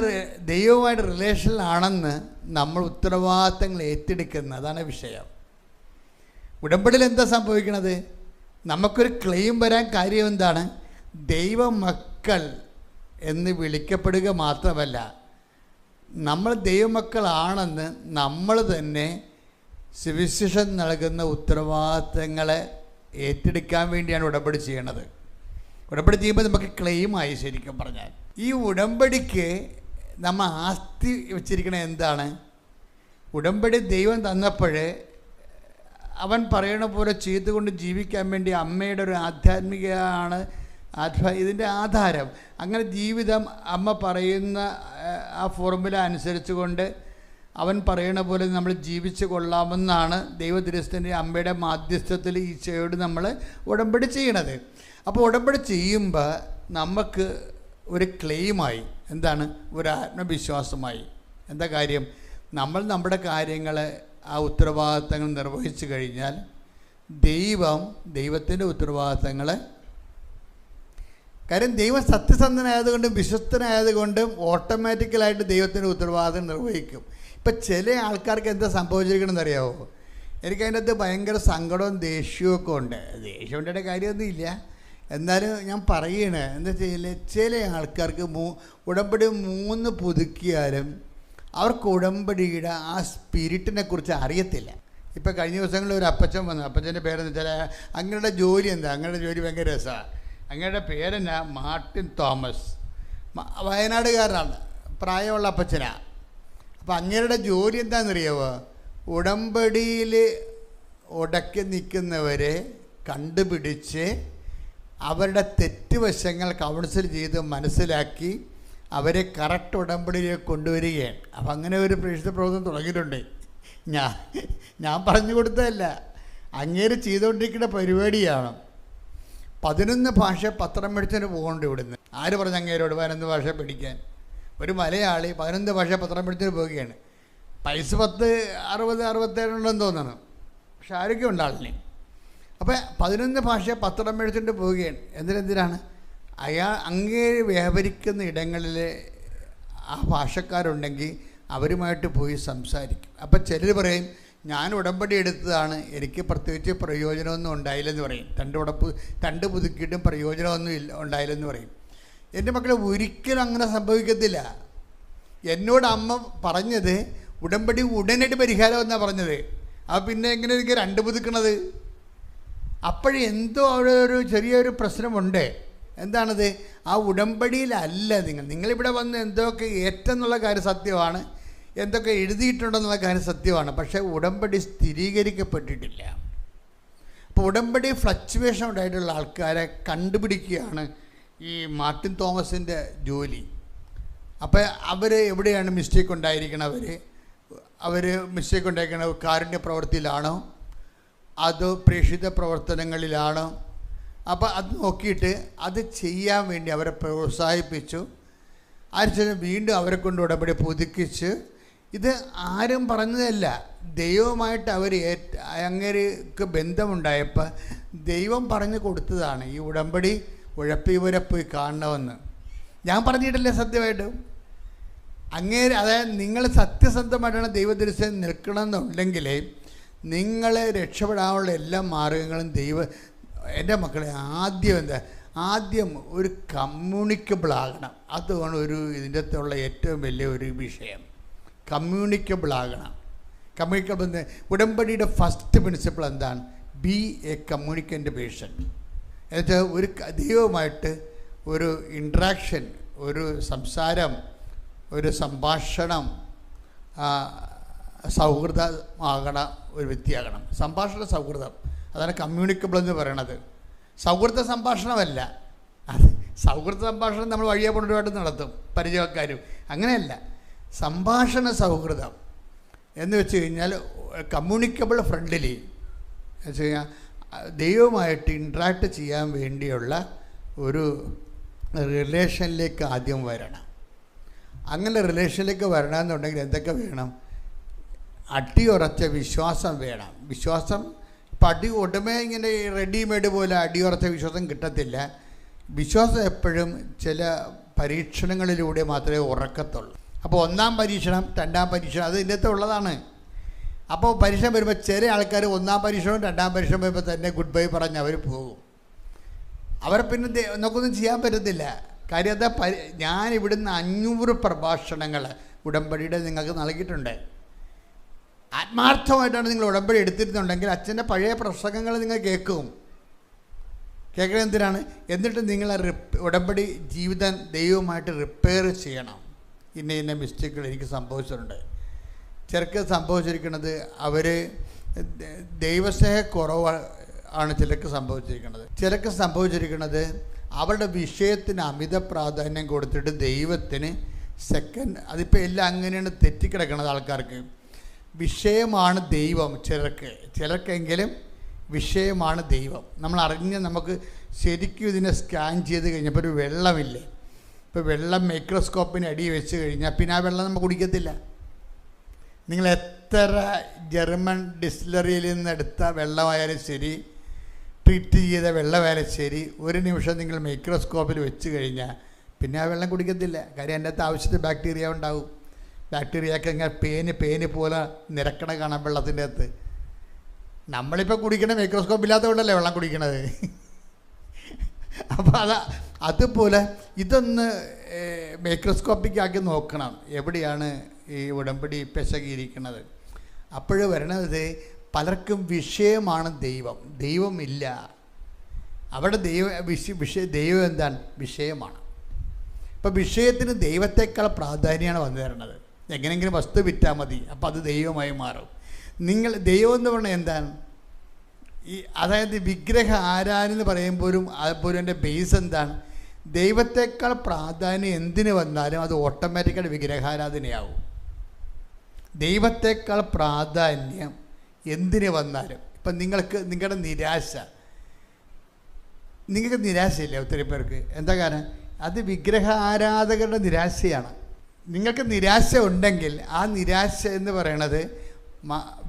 ദൈവവുമായിട്ട് റിലേഷനിലാണെന്ന് നമ്മൾ ഉത്തരവാദിത്തങ്ങൾ ഏറ്റെടുക്കുന്നത്, അതാണ് വിഷയം. ഉടമ്പടിയിൽ എന്താ സംഭവിക്കണത്? നമുക്കൊരു ക്ലെയിം വരാൻ കാര്യം എന്താണ്? ദൈവമക്കൾ എന്ന് വിളിക്കപ്പെടുക മാത്രമല്ല, നമ്മൾ ദൈവമക്കളാണെന്ന് നമ്മൾ തന്നെ സുവിശേഷം നൽകുന്ന ഉത്തരവാദിത്തങ്ങളെ ഏറ്റെടുക്കാൻ വേണ്ടിയാണ് ഉടമ്പടി ചെയ്യണത്. ഉടമ്പടി ചെയ്യുമ്പോൾ നമുക്ക് ക്ലെയിമായി. ശരിക്കും പറഞ്ഞാൽ ഈ ഉടമ്പടിക്ക് നമ്മൾ ആസ്തി വെച്ചിരിക്കണത് എന്താണ്? ഉടമ്പടി ദൈവം തന്നപ്പോഴേ അവൻ പറയണ പോലെ ചെയ്തുകൊണ്ട് ജീവിക്കാൻ വേണ്ടി അമ്മയുടെ ഒരു ആധ്യാത്മികമാണ് ഇതിൻ്റെ ആധാരം. അങ്ങനെ ജീവിതം അമ്മ പറയുന്ന ആ ഫോർമുല അനുസരിച്ച് കൊണ്ട് അവൻ പറയണ പോലെ നമ്മൾ ജീവിച്ച് കൊള്ളാമെന്നാണ് ദൈവതിരസ്ഥൻ്റെ അമ്മയുടെ മാധ്യസ്ഥത്തിൽ ഈശോയോട് നമ്മൾ ഉടമ്പടി ചെയ്യണത്. അപ്പോൾ ഉടമ്പടി ചെയ്യുമ്പോൾ നമുക്ക് ഒരു ക്ലെയിമായി. എന്താണ്? ഒരു ആത്മവിശ്വാസമായി. എന്താ കാര്യം? നമ്മൾ നമ്മുടെ കാര്യങ്ങൾ, ആ ഉത്തരവാദിത്തങ്ങൾ നിർവഹിച്ചു കഴിഞ്ഞാൽ ദൈവത്തിൻ്റെ ഉത്തരവാദിത്തങ്ങൾ, കാര്യം ദൈവം സത്യസന്ധനായതുകൊണ്ടും വിശ്വസ്തനായതുകൊണ്ടും ഓട്ടോമാറ്റിക്കലായിട്ട് ദൈവത്തിൻ്റെ ഉത്തരവാദിത്തം നിർവഹിക്കും. ഇപ്പം ചില ആൾക്കാർക്ക് എന്താ സംഭവിച്ചിരിക്കണമെന്ന് അറിയാമോ? എനിക്കതിൻ്റെ അകത്ത് ഭയങ്കര സങ്കടവും ദേഷ്യവും ഉണ്ട്. ദേഷ്യം ഉണ്ടായ കാര്യമൊന്നും ഇല്ല, എന്നാലും ഞാൻ പറയണേ എന്താ ചെയ്യില്ലേ, ചില ആൾക്കാർക്ക് ഉടമ്പടി 3 പുതുക്കിയാലും അവർക്ക് ഉടമ്പടിയുടെ ആ സ്പിരിറ്റിനെ കുറിച്ച് അറിയത്തില്ല. ഇപ്പം കഴിഞ്ഞ ദിവസങ്ങളിൽ ഒരു അപ്പച്ചൻ വന്നു. അപ്പച്ചൻ്റെ പേരെന്ന് വെച്ചാൽ അങ്ങയുടെ ജോലി എന്താ? അങ്ങയുടെ ജോലി ഭയങ്കര രസമാണ്. അങ്ങയുടെ പേരെന്നാ? Martin Thomas. വയനാടുകാരനാണ്, പ്രായമുള്ള അപ്പച്ചനാണ്. അപ്പം അങ്ങയുടെ ജോലി എന്താണെന്നറിയാമോ? ഉടമ്പടിയിൽ ഉടക്കി നിൽക്കുന്നവരെ കണ്ടുപിടിച്ച് അവരുടെ തെറ്റുവശങ്ങൾ കൗൺസിൽ ചെയ്ത് മനസ്സിലാക്കി അവരെ കറക്റ്റ് ഉടമ്പടിയിലേക്ക് കൊണ്ടുവരികയാണ്. അപ്പം അങ്ങനെ ഒരു പ്രേക്ഷിത പ്രവർത്തനം തുടങ്ങിയിട്ടുണ്ട്. ഞാൻ പറഞ്ഞു കൊടുത്തതല്ല, അങ്ങേര് ചെയ്തുകൊണ്ടിരിക്കുന്ന പരിപാടിയാണ്. 11 ഭാഷ പത്രം മേടിച്ചിട്ട് പോകണ്ട ഇവിടുന്ന്. ആര് പറഞ്ഞു അങ്ങേരോട് 11 ഭാഷ പഠിക്കാൻ? ഒരു മലയാളി 11 ഭാഷ പത്രം മേടിച്ചിട്ട് പോവുകയാണ്. പൈസ 10, 60, 67 ഉണ്ടെന്ന് തോന്നുന്നു. പക്ഷെ ആരൊക്കെ ഉണ്ടാളിനെ. അപ്പോൾ 11 ഭാഷ പത്രം മേടിച്ചിട്ട് പോവുകയാണ്. എന്തിനാണ്? അങ്ങേ വ്യാപരിക്കുന്ന ഇടങ്ങളിൽ ആ ഭാഷക്കാരുണ്ടെങ്കിൽ അവരുമായിട്ട് പോയി സംസാരിക്കും. അപ്പം ചിലർ പറയും ഞാൻ ഉടമ്പടി എടുത്തതാണ്, എനിക്ക് പ്രത്യേകിച്ച് പ്രയോജനമൊന്നും ഉണ്ടായില്ലെന്ന് പറയും. തണ്ട് പുതുക്കിയിട്ടും പ്രയോജനമൊന്നും ഉണ്ടായില്ലെന്ന് പറയും. എൻ്റെ മക്കളെ ഒരിക്കലും അങ്ങനെ സംഭവിക്കത്തില്ല. എന്നോട് അമ്മ പറഞ്ഞത് ഉടമ്പടി ഉടനടി പരിഹാരം എന്നാണ് പറഞ്ഞത്. അപ്പോൾ പിന്നെ എങ്ങനെ എനിക്ക് രണ്ട് പുതുക്കണത്? അപ്പോഴെന്തോ അവിടെ ഒരു ചെറിയൊരു പ്രശ്നമുണ്ട്. എന്താണത്? ആ ഉടമ്പടിയിലല്ല നിങ്ങളിവിടെ വന്ന് എന്തൊക്കെ ഏറ്റെന്നുള്ള കാര്യം സത്യമാണ്, എന്തൊക്കെ എഴുതിയിട്ടുണ്ടെന്നുള്ള കാര്യം സത്യമാണ്. പക്ഷേ ഉടമ്പടി സ്ഥിരീകരിക്കപ്പെട്ടിട്ടില്ല. അപ്പോൾ ഉടമ്പടി ഫ്ലക്ച്വേഷൻ ഉണ്ടായിട്ടുള്ള ആൾക്കാരെ കണ്ടുപിടിക്കുകയാണ് ഈ മാർട്ടിൻ തോമസിൻ്റെ ജോലി. അപ്പോൾ അവർ എവിടെയാണ് മിസ്റ്റേക്ക് ഉണ്ടായിരിക്കണവർ? അവർ മിസ്റ്റേക്ക് ഉണ്ടായിരിക്കണ കാരുണ്യ പ്രവൃത്തിയിലാണോ അതോ പ്രേക്ഷിത പ്രവർത്തനങ്ങളിലാണോ? അപ്പോൾ അത് നോക്കിയിട്ട് അത് ചെയ്യാൻ വേണ്ടി അവരെ പ്രോത്സാഹിപ്പിച്ചു. അതിനുശേഷം വീണ്ടും അവരെ കൊണ്ട് ഉടമ്പടി പുതുക്കിച്ച്, ഇത് ആരും പറഞ്ഞതല്ല, ദൈവമായിട്ട് അവർ അങ്ങേർക്ക് ബന്ധമുണ്ടായപ്പോൾ ദൈവം പറഞ്ഞു കൊടുത്തതാണ്. ഈ ഉടമ്പടി ഉഴപ്പിവരെ പോയി കാണണമെന്ന് ഞാൻ പറഞ്ഞിട്ടില്ല. സത്യമായിട്ടും അതായത് നിങ്ങൾ സത്യസന്ധമായിട്ടാണ് ദൈവദർശനം നിൽക്കണമെന്നുണ്ടെങ്കിൽ നിങ്ങളെ രക്ഷപ്പെടാനുള്ള എല്ലാ മാർഗങ്ങളും എൻ്റെ മക്കളെ ആദ്യം ഒരു കമ്മ്യൂണിക്കബിൾ ആകണം. അതാണ് ഇതിൻ്റെ അകത്തുള്ള ഏറ്റവും വലിയ ഒരു വിഷയം. കമ്മ്യൂണിക്കബിൾ ആകണം. കമ്മ്യൂണിക്കബിൾ ഉടമ്പടിയുടെ ഫസ്റ്റ് പ്രിൻസിപ്പിൾ എന്താണ്? Be a communicant person. എന്നുവെച്ചാൽ ഒരു ദൈവമായിട്ട് ഒരു ഇൻട്രാക്ഷൻ, ഒരു സംസാരം, ഒരു സംഭാഷണം, സൗഹൃദമാകണ ഒരു വ്യക്തിയാകണം. സംഭാഷണ സൗഹൃദം, അതാണ് കമ്മ്യൂണിക്കബിൾ എന്ന് പറയണത്. സൗഹൃദ സംഭാഷണമല്ല. അത് സൗഹൃദ സംഭാഷണം നമ്മൾ വഴിയെ കൊണ്ടുപോയിട്ട് നടത്തും പരിചയക്കാരും. അങ്ങനെയല്ല, സംഭാഷണ സൗഹൃദം എന്ന് വെച്ച് കഴിഞ്ഞാൽ കമ്മ്യൂണിക്കബിൾ ഫ്രണ്ട്ലി എന്ന് വെച്ച് കഴിഞ്ഞാൽ ദൈവമായിട്ട് ഇൻട്രാക്ട് ചെയ്യാൻ വേണ്ടിയുള്ള ഒരു റിലേഷനിലേക്ക് ആദ്യം വരണം. അങ്ങനെ റിലേഷനിലേക്ക് വരണമെന്നുണ്ടെങ്കിൽ എന്തൊക്കെ വേണം? അടിയുറച്ച വിശ്വാസം വേണം. വിശ്വാസം ഇപ്പം ഉടമേ ഇങ്ങനെ റെഡിമെയ്ഡ് പോലെ അടിയുറച്ച വിശ്വാസം കിട്ടത്തില്ല. വിശ്വാസം എപ്പോഴും ചില പരീക്ഷണങ്ങളിലൂടെ മാത്രമേ ഉറക്കത്തുള്ളൂ. അപ്പോൾ ഒന്നാം പരീക്ഷണം, രണ്ടാം പരീക്ഷണം അത് ഇതിൻ്റെ ഉള്ളതാണ്. അപ്പോൾ പരീക്ഷണം വരുമ്പോൾ ചില ആൾക്കാർ ഒന്നാം പരീക്ഷണവും രണ്ടാം പരീക്ഷണം വരുമ്പോൾ തന്നെ ഗുഡ് ബൈ പറഞ്ഞ് അവർ പോകും. അവരെ പിന്നെ നമുക്കൊന്നും ചെയ്യാൻ പറ്റത്തില്ല. കാര്യം എന്താ? ഞാൻ ഇവിടുന്ന് 500 പ്രഭാഷണങ്ങൾ ഉടമ്പടിയുടെ നിങ്ങൾക്ക് നൽകിയിട്ടുണ്ട്. ആത്മാർത്ഥമായിട്ടാണ് നിങ്ങൾ ഉടമ്പടി എടുത്തിരുന്നുണ്ടെങ്കിൽ അച്ഛൻ്റെ പഴയ പ്രസംഗങ്ങൾ നിങ്ങൾ കേൾക്കും. കേൾക്കണം എന്തിനാണ്? എന്നിട്ട് നിങ്ങൾ ഉടമ്പടി ജീവിതം ദൈവമായിട്ട് റിപ്പയർ ചെയ്യണം. ഇന്ന മിസ്റ്റേക്കുകൾ എനിക്ക് സംഭവിച്ചിട്ടുണ്ട്. ചിലർക്ക് സംഭവിച്ചിരിക്കുന്നത് അവർ ദൈവസ്നേഹക്കുറവ് ആണ് ചിലർക്ക് സംഭവിച്ചിരിക്കുന്നത്. ചിലർക്ക് സംഭവിച്ചിരിക്കുന്നത് അവരുടെ വിഷയത്തിന് അമിത പ്രാധാന്യം കൊടുത്തിട്ട് ദൈവത്തിന് സെക്കൻഡ്. അതിപ്പോൾ എല്ലാം അങ്ങനെയാണ് തെറ്റിക്കിടക്കുന്നത് ആൾക്കാർക്ക്. വിഷയമാണ് ദൈവം ചിലർക്കെങ്കിലും വിഷയമാണ് ദൈവം. നമ്മൾ അറിഞ്ഞ് നമുക്ക് ശരിക്കും ഇതിനെ സ്കാൻ ചെയ്ത് കഴിഞ്ഞപ്പോൾ ഒരു വെള്ളമില്ലേ, ഇപ്പോൾ വെള്ളം മൈക്രോസ്കോപ്പിന് അടി വെച്ച് കഴിഞ്ഞാൽ പിന്നെ ആ വെള്ളം നമ്മൾ കുടിക്കത്തില്ല. നിങ്ങൾ എത്ര ജർമ്മൻ ഡിസ്റ്റിലറിയിൽ നിന്നെടുത്ത വെള്ളമായാലും ശരി, ട്രീറ്റ് ചെയ്ത വെള്ളമായാലും ശരി, ഒരു നിമിഷം നിങ്ങൾ മൈക്രോസ്കോപ്പിൽ വെച്ച് കഴിഞ്ഞാൽ പിന്നെ ആ വെള്ളം കുടിക്കത്തില്ല. കാര്യം അതിൻ്റെ അകത്ത് ആവശ്യത്തിന് ബാക്ടീരിയ ഉണ്ടാവും. ബാക്ടീരിയയൊക്കെ ഇങ്ങനെ പേന് പോലെ നിരക്കണ കാണാം വെള്ളത്തിൻ്റെ അകത്ത്. നമ്മളിപ്പോൾ കുടിക്കണ മൈക്രോസ്കോപ്പ് ഇല്ലാത്തതുകൊണ്ടല്ലേ വെള്ളം കുടിക്കണത്. അപ്പോൾ അതുപോലെ ഇതൊന്ന് മൈക്രോസ്കോപ്പിക്കാക്കി നോക്കണം എവിടെയാണ് ഈ ഉടമ്പടി പെശകിയിരിക്കുന്നത്. അപ്പോൾ വരണത് പലർക്കും വിഷയമാണ് ദൈവം. ദൈവമില്ല അവിടെ. ദൈവം എന്താണ്? വിഷയമാണ്. ഇപ്പോൾ വിഷയത്തിന് ദൈവത്തെക്കാൾ പ്രാധാന്യമാണ് വന്നു തരുന്നത്. എങ്ങനെയെങ്കിലും വസ്തു വിറ്റാൽ മതി, അപ്പോൾ അത് ദൈവമായി മാറും. ദൈവം എന്ന് പറഞ്ഞാൽ എന്താണ്? അതായത് വിഗ്രഹ ആരാധന എന്ന് പറയുമ്പോഴും അതുപോലെ എൻ്റെ ബേസ് എന്താണ്? ദൈവത്തെക്കാൾ പ്രാധാന്യം എന്തിന് വന്നാലും അത് ഓട്ടോമാറ്റിക്കായിട്ട് വിഗ്രഹാരാധനയാവും. ദൈവത്തെക്കാൾ പ്രാധാന്യം എന്തിന് വന്നാലും. ഇപ്പം നിങ്ങളുടെ നിങ്ങൾക്ക് നിരാശയില്ലേ? ഒത്തിരി പേർക്ക് എന്താ കാരണം? അത് വിഗ്രഹ ആരാധകരുടെ നിരാശയാണ്. നിങ്ങൾക്ക് നിരാശ ഉണ്ടെങ്കിൽ ആ നിരാശ എന്ന് പറയണത്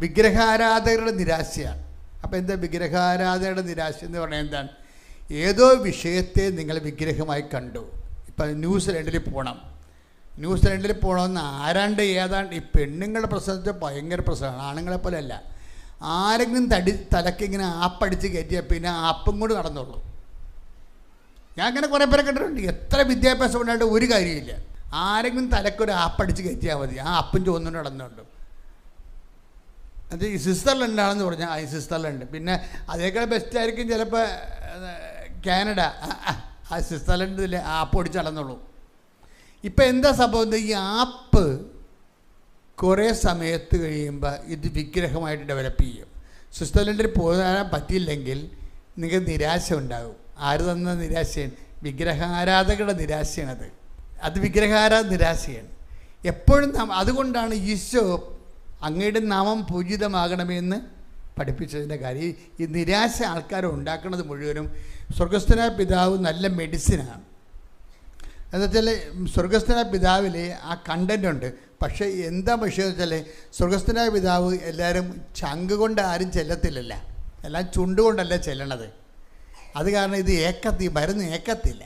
വിഗ്രഹാരാധകരുടെ നിരാശയാണ്. അപ്പോൾ എന്താ വിഗ്രഹാരാധകരുടെ നിരാശ എന്ന് പറഞ്ഞാൽ എന്താണ്? ഏതോ വിഷയത്തെ നിങ്ങൾ വിഗ്രഹമായി കണ്ടു. ഇപ്പം ന്യൂസിലൻഡിൽ പോകണം, ന്യൂസിലൻഡിൽ പോകണമെന്ന് ആരാണ്ട് ഏതാണ്ട് ഈ പെണ്ണുങ്ങളുടെ പ്രശ്നത്തിൽ ഭയങ്കര പ്രശ്നമാണ്, ആണുങ്ങളെ പോലെ അല്ല. ആരെങ്കിലും തലക്കിങ്ങനെ ആപ്പടിച്ച് കയറ്റിയാൽ പിന്നെ ആപ്പും കൂടി നടന്നുള്ളൂ. ഞാൻ അങ്ങനെ കുറേ പേരെ കണ്ടിട്ടുണ്ട്. എത്ര വിദ്യാഭ്യാസം ഉണ്ടായിട്ട് ഒരു കാര്യമില്ല. ആരെങ്കിലും തലക്കൊരു ആപ്പടിച്ച് കയറ്റിയാൽ മതി, ആ അപ്പും ചോന്നുകൊണ്ട് നടന്നുണ്ട്. അത് ഈ സ്വിറ്റ്സർലൻഡാണെന്ന് പറഞ്ഞാൽ ഈ സ്വിറ്റ്സർലൻഡ്. പിന്നെ അതേക്കാൾ ബെസ്റ്റായിരിക്കും ചിലപ്പോൾ കാനഡ. ആ സ്വിറ്റ്സർലൻഡിൽ ആപ്പ് ഓടിച്ച് നടന്നുള്ളൂ. ഇപ്പം എന്താ സംഭവം? ഈ ആപ്പ് കുറേ സമയത്ത് കഴിയുമ്പോൾ ഇത് വിഗ്രഹമായിട്ട് ഡെവലപ്പ് ചെയ്യും. സ്വിറ്റ്സർലൻഡിൽ പോകാൻ പറ്റിയില്ലെങ്കിൽ നിങ്ങൾക്ക് നിരാശ ഉണ്ടാകും. ആര് തന്ന നിരാശയാണ്? വിഗ്രഹാരാധകരുടെ നിരാശയാണത്. അത് നിരാശയാണ് എപ്പോഴും. അതുകൊണ്ടാണ് ഈശോ അങ്ങയുടെ നാമം പൂജിതമാകണമെന്ന് പഠിപ്പിച്ചതിൻ്റെ കാര്യം. ഈ നിരാശ ആൾക്കാർ ഉണ്ടാക്കുന്നത് മുഴുവനും സ്വർഗസ്ഥനായ പിതാവ് നല്ല മെഡിസിനാണ്. എന്നുവെച്ചാൽ സ്വർഗസ്ഥനായ പിതാവിൽ ആ കണ്ടൻ്റ് ഉണ്ട്. പക്ഷേ എന്താ വിഷയം വെച്ചാൽ സ്വർഗസ്ഥനായ പിതാവ് എല്ലാവരും ചങ്ക് കൊണ്ട് ആരും ചെല്ലത്തില്ലല്ല, എല്ലാം ചുണ്ടുകൊണ്ടല്ല ചെല്ലണത്. അത് കാരണം ഇത് മരുന്ന് ഏക്കത്തില്ല.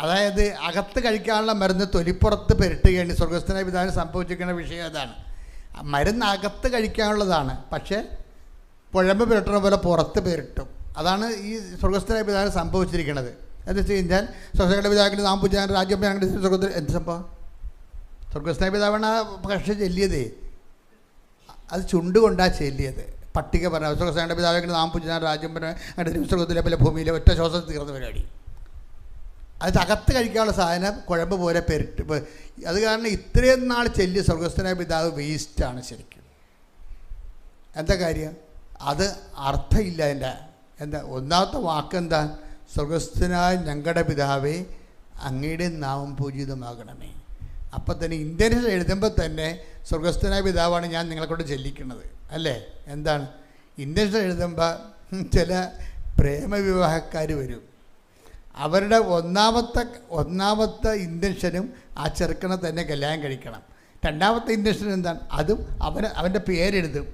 അതായത് അകത്ത് കഴിക്കാനുള്ള മരുന്ന് തൊലിപ്പുറത്ത് പെരട്ടുകയാണ് സ്വർഗസ്ഥനായ പിതാവിന് സംഭവിച്ചിരിക്കുന്ന വിഷയം. അതാണ് മരുന്ന് അകത്ത് കഴിക്കാനുള്ളതാണ്, പക്ഷേ കുഴമ്പ് പെരട്ടുന്ന പോലെ പുറത്ത് പെരട്ടും. അതാണ് ഈ സ്വർഗസ്ഥനായ പിതാവിന് സംഭവിച്ചിരിക്കുന്നത്. എന്ന് വെച്ച് കഴിഞ്ഞാൽ സ്വർഗസ്ഥനായ പിതാവിൻ്റെ നാം പൂജാൻ രാജ്യം സ്വർഗത്തിൽ എന്ത് സംഭവം? സ്വർഗസ്ഥനായ പിതാവാണ് ആ കക്ഷി ചെല്ലിയതേ, അത് ചുണ്ടുകൊണ്ടാണ് ചെല്ലിയത്. പട്ടിക പറഞ്ഞ സ്വർഗസ്ഥനായ പിതാവിൻ്റെ നാം പൂജാൻ രാജ്യം സ്വർഗത്തിലെ പല ഭൂമിയിലെ ഒറ്റ ശ്വാസം തീർന്ന പരിപാടി. അത് അകത്ത് കഴിക്കാനുള്ള സാധനം കുഴമ്പ് പോലെ പെരട്ട്. അത് കാരണം ഇത്രയും നാൾ ചെല്ലി സ്വർഗസ്ഥനായ പിതാവ് വേസ്റ്റാണ് ശരിക്കും. എന്താ കാര്യം? അത് അർത്ഥമില്ല. എന്താ ഒന്നാമത്തെ വാക്കെന്താ? സ്വർഗസ്ഥനായ ഞങ്ങളുടെ പിതാവേ അങ്ങയുടെ നാമം പൂജിതമാകണമേ. അപ്പം തന്നെ ഇന്ത്യയിൽ എഴുതുമ്പോൾ തന്നെ സ്വർഗസ്ഥനായ പിതാവാണ് ഞാൻ നിങ്ങളെ കൊണ്ട് ചെല്ലിക്കുന്നത് അല്ലേ? എന്താണ് ഇന്ത്യയിൽ എഴുതുമ്പോൾ ചില പ്രേമവിവാഹക്കാർ വരും. അവരുടെ ഒന്നാമത്തെ ഇൻറ്റൻഷനും ആ ചെറുക്കനെ തന്നെ കല്യാണം കഴിക്കണം. രണ്ടാമത്തെ ഇൻറ്റൻഷൻ എന്താണ്? അതും അവൻ്റെ പേരെഴുതും,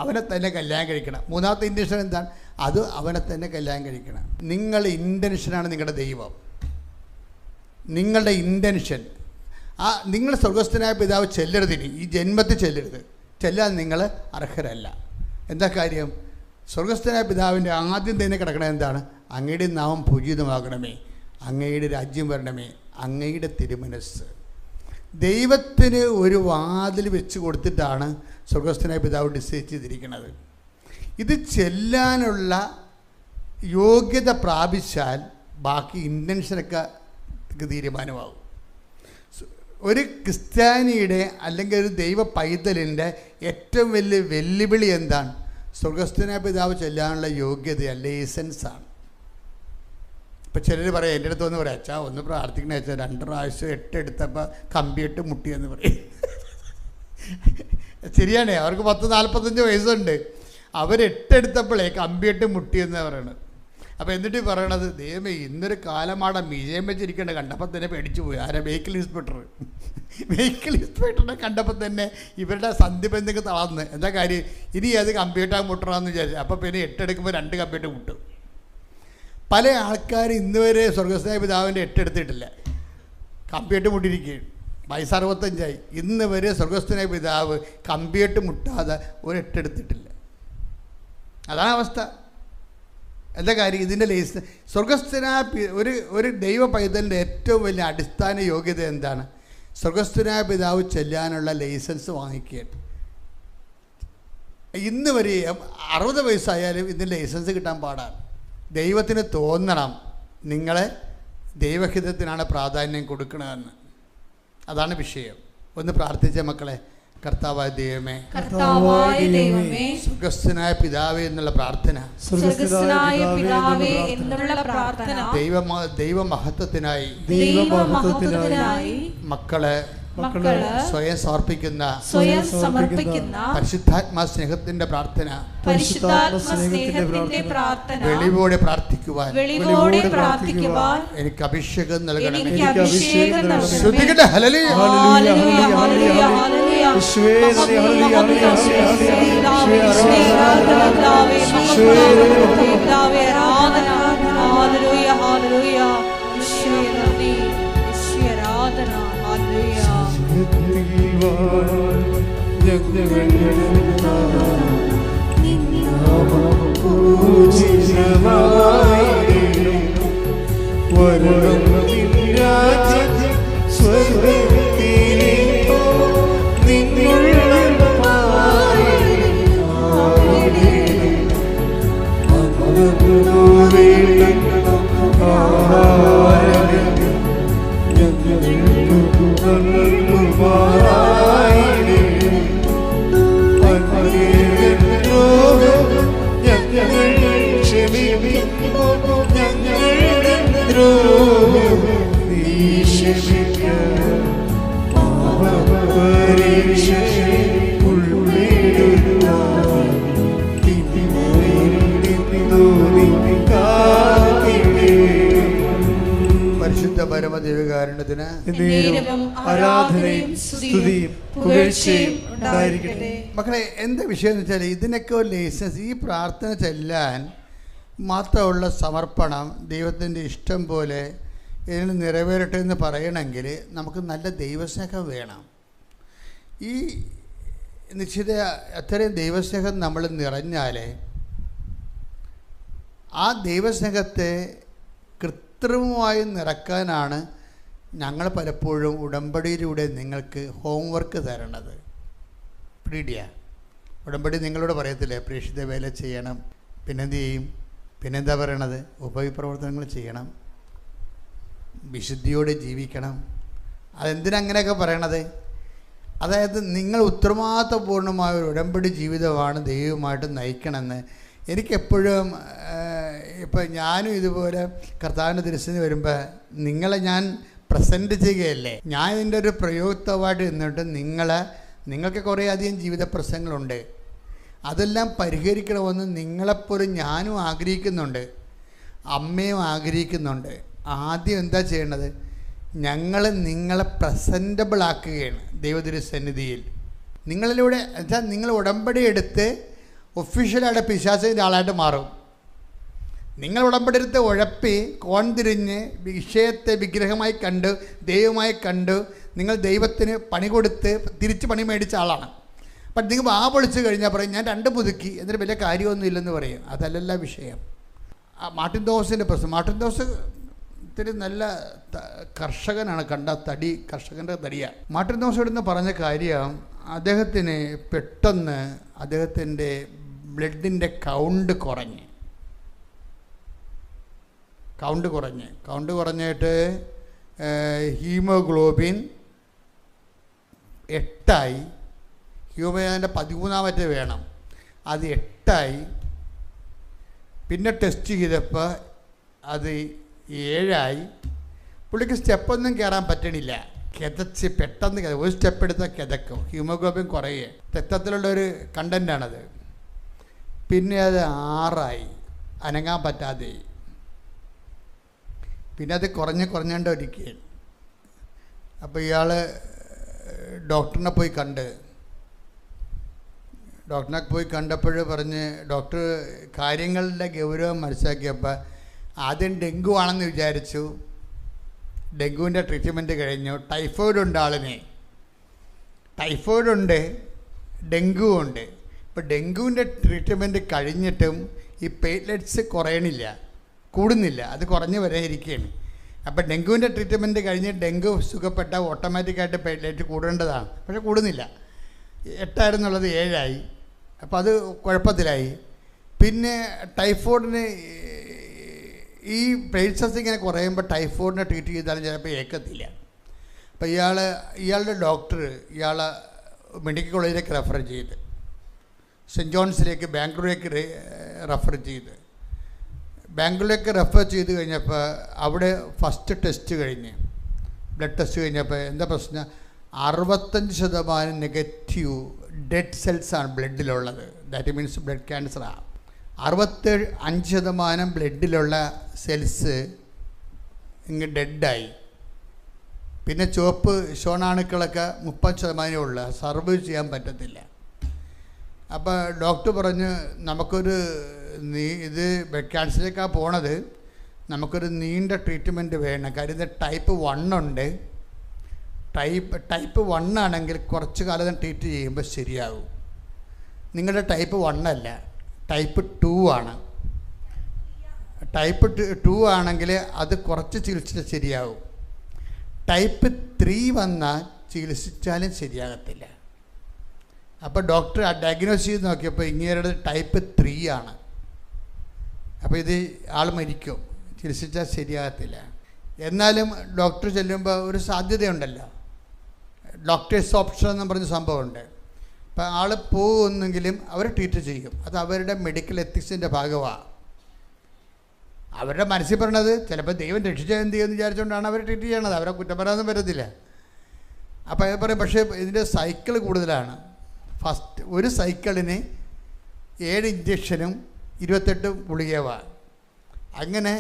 അവനെ തന്നെ കല്യാണം കഴിക്കണം. മൂന്നാമത്തെ ഇൻറ്റൻഷൻ എന്താണ്? അത് അവനെ തന്നെ കല്യാണം കഴിക്കണം. നിങ്ങളുടെ ഇൻറ്റൻഷനാണ് നിങ്ങളുടെ ദൈവം. നിങ്ങളുടെ ഇൻറ്റൻഷൻ നിങ്ങൾ സ്വർഗസ്ഥനായ പിതാവ് ചെല്ലരുതിനി, ഈ ജന്മത്തിൽ ചെല്ലാൻ നിങ്ങൾ അർഹരല്ല. എന്താ കാര്യം? സ്വർഗസ്ഥനായ പിതാവിൻ്റെ ആദ്യം തന്നെ കിടക്കണത് എന്താണ്? അങ്ങയുടെ നാമം പൂജിതമാകണമേ, അങ്ങയുടെ രാജ്യം വരണമേ, അങ്ങയുടെ തിരുമനസ്സ്. ദൈവത്തിന് ഒരു വാതിൽ വെച്ച് കൊടുത്തിട്ടാണ് സ്വർഗസ്ഥനായ പിതാവ് ഡിസൈഡ് ചെയ്തിരിക്കുന്നത്. ഇത് ചെല്ലാനുള്ള യോഗ്യത പ്രാപിച്ചാൽ ബാക്കി ഇൻറ്റൻഷനൊക്കെ തീരുമാനമാകും. ഒരു ക്രിസ്ത്യാനിയുടെ അല്ലെങ്കിൽ ഒരു ദൈവ പൈതലിൻ്റെ ഏറ്റവും വലിയ വെല്ലുവിളി എന്താണ്? സ്വർഗസ്ഥനായ പിതാവ് ചെല്ലാനുള്ള യോഗ്യതയല്ല, ലൈസൻസാണ്. ഇപ്പം ചിലർ പറയാം, എൻ്റെ അടുത്ത് ഒന്ന് പറയാം, അച്ഛാ ഒന്ന് പ്രാർത്ഥിക്കണേ അച്ഛാ, 2 പ്രാവശ്യം 8 എടുത്തപ്പോൾ കമ്പിയിട്ട് മുട്ടിയെന്ന് പറയും. ശരിയാണേ, അവർക്ക് 40-45 വയസ്സുണ്ട്. അവർ 8 എടുത്തപ്പോഴേ കമ്പിയിട്ട് മുട്ടിയെന്നാണ് പറയണത്. അപ്പോൾ എന്നിട്ട് പറയണത്, ദൈവമേ ഇന്നൊരു കാലമാടെ മീശയും വെച്ചിരിക്കേണ്ട കണ്ടപ്പോൾ തന്നെ പേടിച്ചു പോയി. ആരാ? വെഹിക്കിൾ ഇൻസ്പെക്ടറിനെ കണ്ടപ്പോൾ തന്നെ ഇവരുടെ സന്ധിബന്ധങ്ങൾ തളർന്ന്. എന്താ കാര്യം? ഇനി അത് കമ്പ്യൂട്ടർ മുട്ടണമെന്ന് വിചാരിച്ചു. അപ്പോൾ പിന്നെ 8 എടുക്കുമ്പോൾ 2 കമ്പ്യൂട്ടർ മുട്ടും. പല ആൾക്കാർ ഇന്ന് വരെ സ്വർഗസ്ഥനായ പിതാവിൻ്റെ 8 എടുത്തിട്ടില്ല, കമ്പ്യൂട്ടർ മുട്ടിയിരിക്കുകയാണ്. വയസ്സ് 65ആയി, ഇന്ന് വരെ സ്വർഗസ്ഥനായ പിതാവ് കമ്പ്യൂട്ടർ മുട്ടാതെ ഒരു 8 എടുത്തിട്ടില്ല. അതാണ് അവസ്ഥ. എന്താ കാര്യം? ഇതിൻ്റെ ലൈസൻസ് സ്വർഗസ്ഥനായ ഒരു ദൈവ പൈതലിൻ്റെ ഏറ്റവും വലിയ അടിസ്ഥാന യോഗ്യത എന്താണ്? സ്വർഗസ്ഥനായ പിതാവ് ചെല്ലാനുള്ള ലൈസൻസ് വാങ്ങിക്കുകയാണ്. ഇന്ന് വരെ 60 വയസ്സായാലും ഇതിൻ്റെ ലൈസൻസ് കിട്ടാൻ പാടാണ്. ദൈവത്തിന് തോന്നണം നിങ്ങളെ ദൈവഹിതത്തിനാണ് പ്രാധാന്യം കൊടുക്കണമെന്ന്. അതാണ് വിഷയം. ഒന്ന് പ്രാർത്ഥിച്ച മക്കളെ. കർത്താവായ ദൈവമേ, സ്വർഗസ്ഥനായ പിതാവേ എന്നുള്ള പ്രാർത്ഥന ദൈവമഹത്വത്തിനായി മക്കളെ സ്വയം സമർപ്പിക്കുന്ന പരിശുദ്ധാത്മാ സ്നേഹത്തിന്റെ പ്രാർത്ഥന വെളിവോടെ പ്രാർത്ഥിക്കുവാൻ എനിക്ക് അഭിഷേകം നൽകണം. ശ്രദ്ധിക്കട്ടെ. ഹല്ലേലൂയ. പരിശുദ്ധ പരമദിവ്യകാരുണ്യത്തിന് ആരാധനയും സ്തുതിയും പുകഴ്ചയും ഉണ്ടായിരിക്കട്ടെ. മക്കളെ, എന്താ വിഷയം എന്ന് വെച്ചാൽ ഇതിനൊക്കെ ഒരു ലൈസൻസ്, ഈ പ്രാർത്ഥന ചെല്ലാൻ മാത്രമുള്ള സമർപ്പണം, ദൈവത്തിൻ്റെ ഇഷ്ടം പോലെ ഇതിന് നിറവേറട്ടെ എന്ന് പറയണമെങ്കിൽ നമുക്ക് നല്ല ദൈവസ്നേഹം വേണം. ഈ നിശ്ചിത അത്രയും ദൈവസ്നേഹം നമ്മൾ നിറഞ്ഞാൽ ആ ദൈവസ്നേഹത്തെ കൃത്രിമമായി നിറക്കാനാണ് ഞങ്ങൾ പലപ്പോഴും ഉടമ്പടിയിലൂടെ നിങ്ങൾക്ക് ഹോംവർക്ക് തരണത്. പിടിയ ഉടമ്പടി നിങ്ങളോട് പറയത്തില്ലേ, പ്രേക്ഷിത വേല ചെയ്യണം, പിന്നെന്ത് ചെയ്യും, പിന്നെന്താ പറയണത്, ഉപവിപ്രവർത്തനങ്ങൾ ചെയ്യണം, വിശുദ്ധിയോടെ ജീവിക്കണം. അതെന്തിനങ്ങനെയൊക്കെ പറയണത്? അതായത് നിങ്ങൾ ഉത്തരവാദിത്വപൂർണ്ണമായ ഒരു ഉടമ്പടി ജീവിതമാണ് ദൈവമായിട്ട് നയിക്കണമെന്ന് എനിക്കെപ്പോഴും. ഇപ്പം ഞാനും ഇതുപോലെ കർത്താവിൻ്റെ തിരുസന്നിധി വരുമ്പോൾ നിങ്ങളെ ഞാൻ പ്രസൻറ്റ് ചെയ്യുകയല്ലേ, ഞാൻ ഇതിൻ്റെ ഒരു പ്രയോക്തമായിട്ട് നിന്നിട്ട് നിങ്ങൾക്ക് കുറേ അധികം ജീവിത പ്രശ്നങ്ങളുണ്ട്, അതെല്ലാം പരിഹരിക്കണമെന്ന് നിങ്ങളെപ്പോലും ഞാനും ആഗ്രഹിക്കുന്നുണ്ട്, അമ്മയും ആഗ്രഹിക്കുന്നുണ്ട്. ആദ്യം എന്താ ചെയ്യേണ്ടത്? ഞങ്ങൾ നിങ്ങളെ പ്രസൻറ്റബിൾ ആക്കുകയാണ് ദൈവതിരുസന്നിധിയിൽ. നിങ്ങളിലൂടെ വെച്ചാൽ നിങ്ങൾ ഉടമ്പടി എടുത്ത് ഒഫീഷ്യലായിട്ട് പിശാചിൻ്റെ ആളായിട്ട് മാറും. നിങ്ങൾ ഉടമ്പടി എടുത്ത് ഉഴപ്പി കോൺതിരിഞ്ഞ് വിഷയത്തെ വിഗ്രഹമായി കണ്ട് ദൈവമായി കണ്ട് നിങ്ങൾ ദൈവത്തിന് പണി കൊടുത്ത് തിരിച്ച് പണി മേടിച്ച ആളാണ്. അപ്പം നിങ്ങൾ വാ പൊളിച്ച് കഴിഞ്ഞാൽ പറയും ഞാൻ 2 പുതുക്കി, എന്നിട്ട് വലിയ കാര്യമൊന്നും ഇല്ലെന്ന് പറയും. അതല്ലല്ല വിഷയം. മാർട്ടിൻ തോമസിൻ്റെ പ്രശ്നം, മാർട്ടിൻ തോമസ് ഇത്തിരി നല്ല കർഷകനാണ്, കണ്ട തടി കർഷകൻ്റെ തടിയാണ്. മാർട്ടിൻ തോമസ് ഇവിടുന്ന് പറഞ്ഞ കാര്യം, അദ്ദേഹത്തിന് പെട്ടെന്ന് അദ്ദേഹത്തിൻ്റെ ബ്ലഡിൻ്റെ കൗണ്ട് കുറഞ്ഞിട്ട് ഹീമോഗ്ലോബിൻ 8 ഹ്യൂമൻ്റെ 13 വേണം, അത് 8. പിന്നെ ടെസ്റ്റ് ചെയ്തപ്പോൾ അത് 7. പുള്ളിക്ക് സ്റ്റെപ്പൊന്നും കയറാൻ പറ്റണില്ല, കിതച്ച് പെട്ടെന്ന് ഒരു സ്റ്റെപ്പ് എടുത്താൽ കിതക്കും, ഹ്യൂമോഗ്ലോബിൻ കുറയേ, രക്തത്തിലുള്ളൊരു കണ്ടൻ്റാണത്. പിന്നെ അത് 6, അനങ്ങാൻ പറ്റാതെ. പിന്നെ അത് കുറഞ്ഞുകൊണ്ടിരിക്കുകയാണ്. അപ്പോൾ ഇയാൾ ഡോക്ടറിനെ പോയി കണ്ടപ്പോൾ പറഞ്ഞ്, ഡോക്ടർ കാര്യങ്ങളുടെ ഗൗരവം മനസ്സിലാക്കിയപ്പോൾ ആദ്യം ഡെങ്കു ആണെന്ന് വിചാരിച്ചു. ഡെങ്കുവിൻ്റെ ട്രീറ്റ്മെൻറ്റ് കഴിഞ്ഞു. ടൈഫോയിഡ് ആളിന്, ടൈഫോയിഡ് ഡെങ്കു ഉണ്ട്. ഇപ്പോൾ ഡെങ്കുവിൻ്റെ ട്രീറ്റ്മെൻറ്റ് കഴിഞ്ഞിട്ടും ഈ പ്ലേറ്റ്ലെറ്റ്സ് കൂടുന്നില്ല, അത് കുറഞ്ഞ് വരെ ഇരിക്കുകയാണ്. അപ്പോൾ ഡെങ്കുവിൻ്റെ ട്രീറ്റ്മെൻറ്റ് കഴിഞ്ഞ് ഡെങ്കു സുഖപ്പെട്ട ഓട്ടോമാറ്റിക്കായിട്ട് പ്ലേറ്റ്ലെറ്റ് കൂടേണ്ടതാണ്, പക്ഷേ കൂടുന്നില്ല. 8 എന്നുള്ളത് 7. അപ്പോൾ അത് കുഴപ്പത്തിലായി. പിന്നെ ടൈഫോയിഡിന് ഈ പ്ലേറ്റ്ലെറ്റ്സ് ഇങ്ങനെ കുറയുമ്പോൾ ടൈഫോയിഡിനെ ട്രീറ്റ് ചെയ്താലും ചിലപ്പോൾ ഏക്കത്തില്ല. അപ്പോൾ ഇയാളുടെ ഡോക്ടർ ഇയാളെ മെഡിക്കൽ കോളേജിലേക്ക് റെഫർ ചെയ്ത്, സെൻറ്റ് ജോൺസിലേക്ക് ബാംഗ്ലൂരിലേക്ക് റെഫർ ചെയ്ത് കഴിഞ്ഞപ്പോൾ അവിടെ ഫസ്റ്റ് ടെസ്റ്റ് കഴിഞ്ഞ് ബ്ലഡ് ടെസ്റ്റ് കഴിഞ്ഞപ്പോൾ എന്താ പ്രശ്നം, 65% നെഗറ്റീവ് ഡെഡ് സെൽസാണ് ബ്ലഡിലുള്ളത്. ദാറ്റ് മീൻസ് ബ്ലഡ് ക്യാൻസറാണ്. 65% ബ്ലഡിലുള്ള സെൽസ് ഇങ്ങ് ഡെഡായി. പിന്നെ ചുവപ്പ് ശോണാണുക്കളൊക്കെ 30% ഉള്ള, സർവൈവ് ചെയ്യാൻ പറ്റത്തില്ല. അപ്പോൾ ഡോക്ടർ പറഞ്ഞു, നമുക്കൊരു ഇത് ബ്ലഡ് ക്യാൻസറിലേക്കാണ് പോണത്, നമുക്കൊരു നീണ്ട ട്രീറ്റ്മെൻറ്റ് വേണം. കാര്യം ഇത് ടൈപ്പ് 1 ഉണ്ട്, ടൈപ്പ് 1 ആണെങ്കിൽ കുറച്ച് കാലം ട്രീറ്റ് ചെയ്യുമ്പോൾ ശരിയാകും. നിങ്ങളുടെ ടൈപ്പ് 1 അല്ല, ടൈപ്പ് 2 ആണ്. ടൈപ്പ് 2 ആണെങ്കിൽ അത് കുറച്ച് ചികിത്സിച്ചാൽ ശരിയാകും. ടൈപ്പ് 3 വന്നാൽ ചികിത്സിച്ചാലും ശരിയാകത്തില്ല. അപ്പോൾ ഡോക്ടർ ഡയഗ്നോസ് ചെയ്ത് നോക്കിയപ്പോൾ ഇങ്ങേരുടെ ടൈപ്പ് 3 ആണ്. അപ്പോൾ ഇത് ആൾ മരിക്കും, ചികിത്സിച്ചാൽ ശരിയാകത്തില്ല. എന്നാലും ഡോക്ടർ ചെല്ലുമ്പോൾ ഒരു സാധ്യതയുണ്ടല്ലോ, ഡോക്ടേഴ്സ് ഓപ്ഷൻ എന്ന് പറഞ്ഞ സംഭവമുണ്ട്. അപ്പോൾ ആൾ പോകുന്നെങ്കിലും അവർ ട്രീറ്റ് ചെയ്യും. അത് അവരുടെ മെഡിക്കൽ എത്തിക്സിൻ്റെ ഭാഗമാണ്. അവരുടെ മനസ്സിൽ പറയണത് ചിലപ്പോൾ ദൈവം രക്ഷിച്ചാൽ എന്ത് ചെയ്യുമെന്ന് വിചാരിച്ചുകൊണ്ടാണ് അവർ ട്രീറ്റ് ചെയ്യണത്. അവരെ കുറ്റം പറയാനൊന്നും പറ്റത്തില്ല. അപ്പോൾ അത് പറയും. പക്ഷേ ഇതിൻ്റെ സൈക്കിൾ കൂടുതലാണ്. ഫസ്റ്റ് ഒരു സൈക്കിളിന് 7 ഇഞ്ചക്ഷനും 28 ഗുളികയുമാണ്. അങ്ങനെ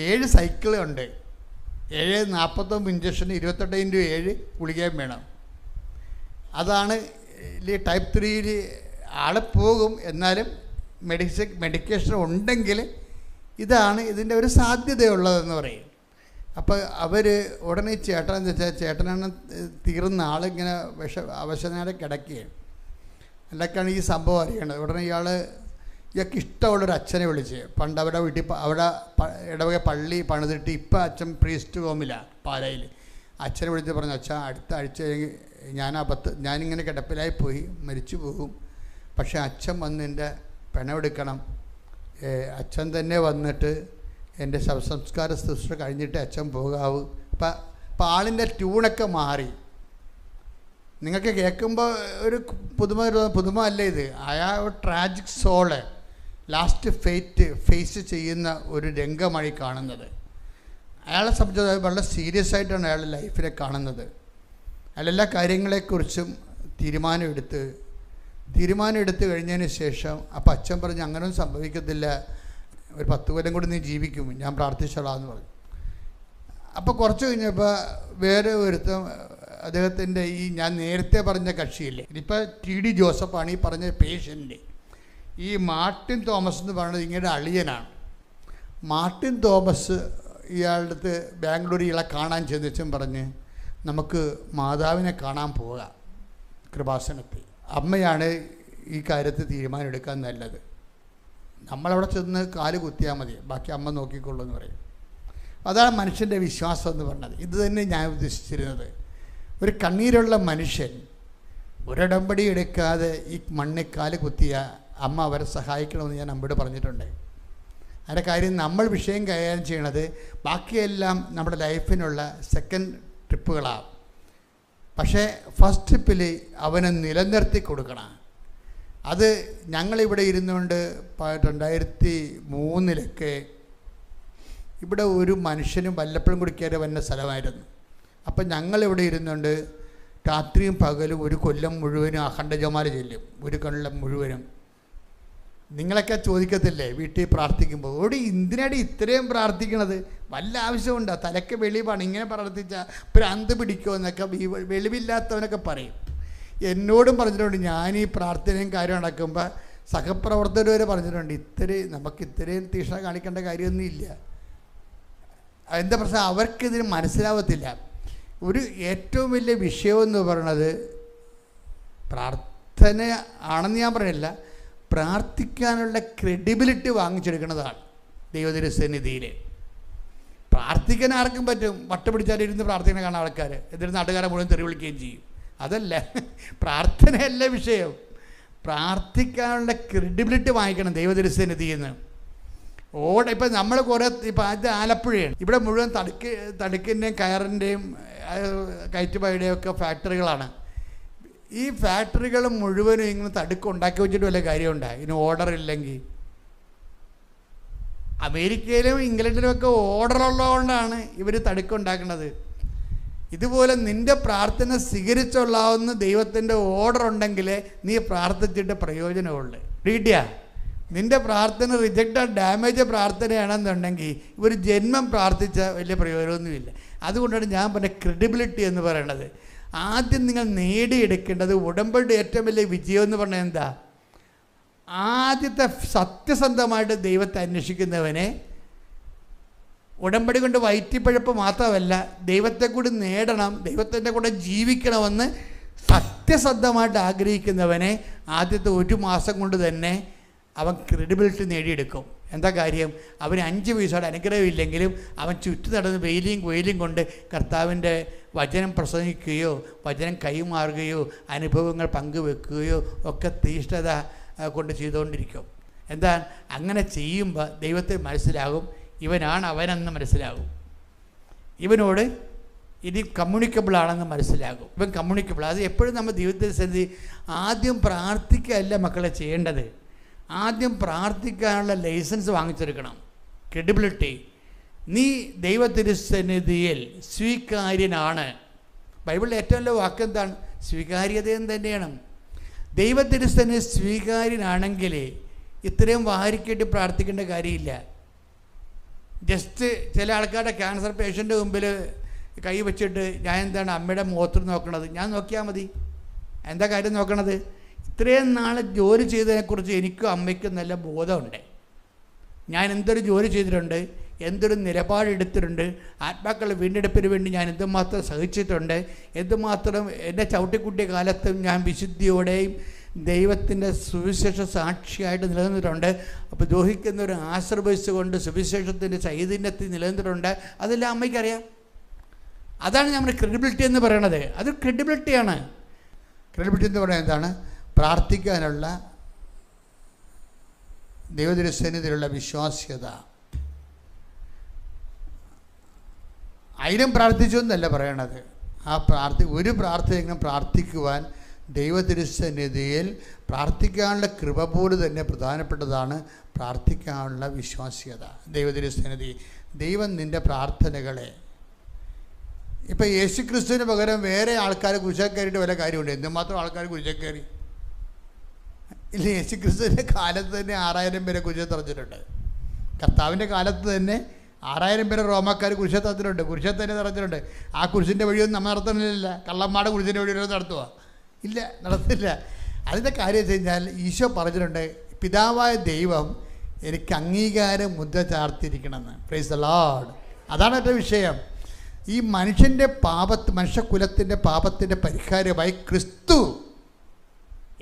7 സൈക്കിളുണ്ട്. 49 ഇഞ്ചക്ഷന് 28 × 7 ഗുളികയും വേണം. അതാണ് ഈ ടൈപ്പ് 3യിൽ ആൾ പോകും. എന്നാലും മെഡിക്കേഷൻ ഉണ്ടെങ്കിൽ ഇതാണ് ഇതിൻ്റെ ഒരു സാധ്യതയുള്ളതെന്ന് പറയും. അപ്പോൾ അവർ ഉടനെ ചേട്ടനെന്ന് വെച്ചാൽ ചേട്ടനാണ് തീർന്ന ആളിങ്ങനെ അവശനാടെ കിടക്കുകയാണ്. അല്ലൊക്കെയാണ് ഈ സംഭവം അറിയണത്. ഉടനെ ഇയാൾക്ക് ഇഷ്ടമുള്ളൊരു അച്ഛനെ വിളിച്ച്, പണ്ട് അവിടെ വീട്ടിൽ അവിടെ ഇടവക പള്ളി പണിതിട്ട് ഇപ്പം അച്ഛൻ പ്രീസ്റ്റ് ഹോമിലാണ് പാലയിൽ. അച്ഛനെ വിളിച്ച് പറഞ്ഞു, അച്ഛാ അടുത്ത ആഴ്ച ഞാനിങ്ങനെ കിടപ്പിലായി പോയി മരിച്ചു പോകും. പക്ഷേ അച്ഛൻ വന്ന് എൻ്റെ പിണമെടുക്കണം. അച്ഛൻ തന്നെ വന്നിട്ട് എൻ്റെ ശവസംസ്കാര ശുശ്രൂഷ കഴിഞ്ഞിട്ട് അച്ഛൻ പോകാവൂ. അപ്പം ആളിൻ്റെ ട്യൂണൊക്കെ മാറി. നിങ്ങൾക്ക് കേൾക്കുമ്പോൾ ഒരു പുതുമ അല്ല ഇത്. അയാൾ ട്രാജിക് സോള് ലാസ്റ്റ് ഫേസ് ചെയ്യുന്ന ഒരു രംഗമായി കാണുന്നത്. അയാളെ സംബന്ധിച്ച് വളരെ സീരിയസ് ആയിട്ടാണ് അയാളുടെ ലൈഫിനെ കാണുന്നത്. അയാളെല്ലാ കാര്യങ്ങളെക്കുറിച്ചും തീരുമാനം എടുത്ത് കഴിഞ്ഞതിന് ശേഷം അപ്പം അച്ഛൻ പറഞ്ഞു, അങ്ങനെയൊന്നും സംഭവിക്കത്തില്ല, ഒരു 10 കൊല്ലം കൂടി നീ ജീവിക്കും, ഞാൻ പ്രാർത്ഥിച്ചോളാം എന്ന് പറഞ്ഞു. അപ്പോൾ കുറച്ച് കഴിഞ്ഞപ്പോൾ വേറെ ഒരുത്തം അദ്ദേഹത്തിൻ്റെ ഈ ഞാൻ നേരത്തെ പറഞ്ഞ കക്ഷിയില്ലേ, ഇനിയിപ്പോൾ TD ജോസഫാണ് ഈ പറഞ്ഞ പേഷ്യൻ്റ്. ഈ മാർട്ടിൻ തോമസ് എന്ന് പറയുന്നത് ഇങ്ങനെ അളിയനാണ്. മാർട്ടിൻ തോമസ് ഇയാളുടെ അടുത്ത് ബാംഗ്ലൂർ ഇയാളെ കാണാൻ ചെന്നിച്ചും പറഞ്ഞ് നമുക്ക് മാതാവിനെ കാണാൻ പോകാം കൃപാസനത്തിൽ. അമ്മയാണ് ഈ കാര്യത്തിൽ തീരുമാനം എടുക്കാൻ നല്ലത്. നമ്മളവിടെ ചെന്ന് കാല് കുത്തിയാൽ മതി, ബാക്കി അമ്മ നോക്കിക്കൊള്ളൂ എന്ന് പറയും. അതാണ് മനുഷ്യൻ്റെ വിശ്വാസം എന്ന് പറഞ്ഞത്. ഇത് തന്നെ ഞാൻ ഉദ്ദേശിച്ചിരുന്നത്. ഒരു കണ്ണീരുള്ള മനുഷ്യൻ ഒരിടമ്പടി എടുക്കാതെ ഈ മണ്ണിൽ കാല് കുത്തിയ അമ്മ അവരെ സഹായിക്കണമെന്ന് ഞാൻ അമ്മയോട് പറഞ്ഞിട്ടുണ്ട്. അതിൻ്റെ കാര്യം നമ്മൾ വിഷയം കൈകാര്യം ചെയ്യണത് ബാക്കിയെല്ലാം നമ്മുടെ ലൈഫിനുള്ള സെക്കൻഡ് ട്രിപ്പുകളാണ്. പക്ഷേ ഫസ്റ്റ് ട്രിപ്പിൽ അവനെ നിലനിർത്തി കൊടുക്കണം. അത് ഞങ്ങളിവിടെ ഇരുന്നുകൊണ്ട് 2003 ഇവിടെ ഒരു മനുഷ്യനും വല്ലപ്പോഴും കൂടി കയറി വന്ന സ്ഥലമായിരുന്നു. അപ്പം ഞങ്ങളിവിടെ ഇരുന്നുകൊണ്ട് രാത്രിയും പകലും ഒരു കൊല്ലം മുഴുവനും അഖണ്ഡജമാല ചെല്ലും, ഒരു കൊല്ലം മുഴുവനും. നിങ്ങളൊക്കെ ചോദിക്കത്തില്ലേ വീട്ടിൽ പ്രാർത്ഥിക്കുമ്പോൾ, എന്തിനാണ് ഇത്രയും പ്രാർത്ഥിക്കണത്, വല്ല ആവശ്യമുണ്ടോ, തലയ്ക്ക് വെളിവാണ്, ഇങ്ങനെ പ്രാർത്ഥിച്ചാൽ ഭ്രാന്ത് പിടിക്കുമോ എന്നൊക്കെ വെളിവില്ലാത്തവനൊക്കെ പറയും. എന്നോടും പറഞ്ഞിട്ടുണ്ട്. ഞാൻ ഈ പ്രാർത്ഥനയും കാര്യം നടക്കുമ്പോൾ സഹപ്രവർത്തകർ വരെ പറഞ്ഞിട്ടുണ്ട്, നമുക്ക് ഇത്രയും തീക്ഷണ കാണിക്കേണ്ട കാര്യമൊന്നും ഇല്ല. എന്താ പ്രശ്നം, അവർക്കിതിന് മനസ്സിലാവത്തില്ല. ഒരു ഏറ്റവും വലിയ വിഷയമെന്ന് പറയുന്നത് പ്രാർത്ഥന ആണെന്ന് ഞാൻ പറയില്ല, പ്രാർത്ഥിക്കാനുള്ള ക്രെഡിബിലിറ്റി വാങ്ങിച്ചെടുക്കുന്നതാണ് ദൈവതിരുസന്നിധിയിൽ. പ്രാർത്ഥിക്കാൻ ആർക്കും പറ്റും, വട്ടുപിടിച്ചാലിരുന്ന് പ്രാർത്ഥന കാണാൻ ആൾക്കാർ, എന്നിട്ട് നാട്ടുകാരെ മുഴുവൻ തെറി വിളിക്കുകയും ചെയ്യും. അതല്ല, പ്രാർത്ഥനയല്ല വിഷയം. പ്രാർത്ഥിക്കാനുള്ള ക്രെഡിബിലിറ്റി വാങ്ങിക്കണം ദൈവതിരുസന്നിധിയിൽ നിന്ന്. ഇപ്പം നമ്മൾ കുറേ ഇപ്പം അത് ആലപ്പുഴയാണ്, ഇവിടെ മുഴുവൻ തടുക്കിൻ്റെയും കയറിൻ്റെയും കയറ്റുപായുടെയും ഒക്കെ ഫാക്ടറികളാണ്. ഈ ഫാക്ടറികൾ മുഴുവനും ഇങ്ങനെ തടുക്ക് ഉണ്ടാക്കി വെച്ചിട്ട് വല്ല കാര്യമുണ്ടായി ഇതിന് ഓർഡർ ഇല്ലെങ്കിൽ. അമേരിക്കയിലും ഇംഗ്ലണ്ടിലുമൊക്കെ ഓർഡറുള്ളതുകൊണ്ടാണ് ഇവർ തടുക്കുണ്ടാക്കുന്നത്. ഇതുപോലെ നിൻ്റെ പ്രാർത്ഥന സ്വീകരിച്ചുള്ളാവുന്ന ദൈവത്തിൻ്റെ ഓർഡർ ഉണ്ടെങ്കിൽ നീ പ്രാർത്ഥിച്ചിട്ട് പ്രയോജനമുള്ളൂ. റീഡിയാ, നിൻ്റെ പ്രാർത്ഥന റിജക്റ്റഡ് ഡാമേജ് പ്രാർത്ഥനയാണെന്നുണ്ടെങ്കിൽ ഒരു ജന്മം പ്രാർത്ഥിച്ച വലിയ പ്രയോജനമൊന്നുമില്ല. അതുകൊണ്ടാണ് ഞാൻ പറഞ്ഞ ക്രെഡിബിലിറ്റി എന്ന് പറയണത്. ആദ്യം നിങ്ങൾ നേടിയെടുക്കേണ്ടത് ഉടമ്പടി ഏറ്റവും വലിയ വിജയം എന്ന് പറഞ്ഞാൽ എന്താ, ആദ്യത്തെ സത്യസന്ധമായിട്ട് ദൈവത്തെ അന്വേഷിക്കുന്നവനെ ഉടമ്പടി കൊണ്ട് വയറ്റിപ്പഴപ്പ് മാത്രമല്ല, ദൈവത്തെ കൂടി നേടണം, ദൈവത്തിൻ്റെ കൂടെ ജീവിക്കണമെന്ന് സത്യസന്ധമായിട്ട് ആഗ്രഹിക്കുന്നവനെ ആദ്യത്തെ 1 മാസം കൊണ്ട് തന്നെ അവൻ ക്രെഡിബിലിറ്റി നേടിയെടുക്കും. എന്താ കാര്യം? അവന് 5 പൈസയുടെ അനുഗ്രഹമില്ലെങ്കിലും അവൻ ചുറ്റു നടന്ന് വെയിലും കൊണ്ട് കർത്താവിൻ്റെ വചനം പ്രസംഗിക്കുകയോ വചനം കൈമാറുകയോ അനുഭവങ്ങൾ പങ്കുവെക്കുകയോ ഒക്കെ തീഷ്ണത കൊണ്ട് ചെയ്തുകൊണ്ടിരിക്കും. എന്താ? അങ്ങനെ ചെയ്യുമ്പോൾ ദൈവത്തെ മനസ്സിലാകും, ഇവനാണ് അവനെന്ന് മനസ്സിലാകും, ഇവനോട് ഇത് കമ്മ്യൂണിക്കബിൾ ആണെന്ന് മനസ്സിലാകും. ഇവൻ കമ്മ്യൂണിക്കബിൾ. അത് എപ്പോഴും നമ്മൾ ദൈവത്തിൻ്റെ സന്നിധി ആദ്യം പ്രാർത്ഥിക്കുകയല്ല മക്കളെ ചെയ്യേണ്ടത്, ആദ്യം പ്രാർത്ഥിക്കാനുള്ള ലൈസൻസ് വാങ്ങിച്ചെടുക്കണം, ക്രെഡിബിലിറ്റി. നീ ദൈവത്തിരുസന്നിധിയിൽ സ്വീകാര്യനാണ്. ബൈബിളിലെ ഏറ്റവും വലിയ വാക്ക് എന്താണ്? സ്വീകാര്യതയും തന്നെയാണ്. ദൈവത്തിരുസന്നിധി സ്വീകാര്യനാണെങ്കിൽ ഇത്രയും വാരിക്കെട്ടി പ്രാർത്ഥിക്കേണ്ട കാര്യമില്ല. ജസ്റ്റ് ചില ആൾക്കാരുടെ ക്യാൻസർ പേഷ്യൻ്റെ മുമ്പിൽ കൈ വെച്ചിട്ട് ഞാൻ എന്താണ് അമ്മയുടെ മുഖത്ത് നോക്കണത്? ഞാൻ നോക്കിയാൽ മതി. എന്താ കാര്യം നോക്കണത്? ഇത്രയും നാൾ ജോലി ചെയ്തതിനെക്കുറിച്ച് എനിക്കും അമ്മയ്ക്കും നല്ല ബോധമുണ്ട്. ഞാൻ എന്തൊരു ജോലി ചെയ്തിട്ടുണ്ട്, എന്തൊരു നിലപാടെടുത്തിട്ടുണ്ട്, ആത്മാക്കളുടെ വീണ്ടെടുപ്പിന് വേണ്ടി ഞാൻ എന്തുമാത്രം സഹിച്ചിട്ടുണ്ട്, എന്തുമാത്രം എൻ്റെ ചവിട്ടിക്കുട്ടിയ കാലത്തും ഞാൻ വിശുദ്ധിയോടെയും ദൈവത്തിൻ്റെ സുവിശേഷ സാക്ഷിയായിട്ട് നിലനിന്നിട്ടുണ്ട്. അപ്പോൾ ദ്രോഹിക്കുന്നവർ ആശ്രയിച്ചുകൊണ്ട് സുവിശേഷത്തിൻ്റെ ചൈതന്യത്തിൽ നിലനിന്നിട്ടുണ്ട്. അതെല്ലാം അമ്മയ്ക്കറിയാം. അതാണ് നമ്മുടെ ക്രെഡിബിലിറ്റി എന്ന് പറയണത്. അത് ക്രെഡിബിലിറ്റിയാണ്. ക്രെഡിബിലിറ്റി എന്ന് പറയുന്നത് എന്താണ്? പ്രാർത്ഥിക്കാനുള്ള ദൈവത്തിരുസന്നിധിയിലുള്ള വിശ്വാസ്യത. ആയിരം പ്രാർത്ഥിച്ചു എന്നല്ല പറയണത്. ഒരു പ്രാർത്ഥനയെങ്കിലും പ്രാർത്ഥിക്കുവാൻ ദൈവത്തിരുസന്നിധിയിൽ പ്രാർത്ഥിക്കാനുള്ള കൃപ പോലെ തന്നെ പ്രധാനപ്പെട്ടതാണ് പ്രാർത്ഥിക്കാനുള്ള വിശ്വാസ്യത. ദൈവത്തിരുസന്നിധി ദൈവം നിൻ്റെ പ്രാർത്ഥനകളെ, ഇപ്പം യേശു ക്രിസ്തുവിന് പകരം വേറെ ആൾക്കാർ കുരിശിൽ കയറിയിട്ട് വല്ല കാര്യമുണ്ട്? എന്തുമാത്രം ആൾക്കാർ കുരിശിൽ കയറി ഇല്ല. യേശു ക്രിസ്തുവിൻ്റെ കാലത്ത് തന്നെ 6000 പേരെ കുരിശിൽ തറച്ചിട്ടുണ്ട്. കർത്താവിൻ്റെ കാലത്ത് തന്നെ 6000 പേരെ റോമാക്കാർ കുരിശിൽ തറച്ചിട്ടുണ്ട്. കുരിശിൽ തന്നെ തറച്ചിട്ടുണ്ട്. ആ കുരിശിൻ്റെ വഴിയൊന്നും നമ്മൾ നടത്തണില്ല. കള്ളന്മാരുടെ കുരിശിൻ്റെ വഴിയൊന്നും നടത്തുക ഇല്ല, നടത്തില്ല. അതിൻ്റെ കാര്യം വെച്ച് കഴിഞ്ഞാൽ ഈശോ പറഞ്ഞിട്ടുണ്ട്, പിതാവായ ദൈവം എനിക്ക് അംഗീകാരം മുദ്ര ചാർത്തിയിരിക്കണമെന്ന്. Praise the Lord. അതാണ് എൻ്റെ വിഷയം. ഈ മനുഷ്യൻ്റെ മനുഷ്യകുലത്തിൻ്റെ പാപത്തിൻ്റെ പരിഹാരമായി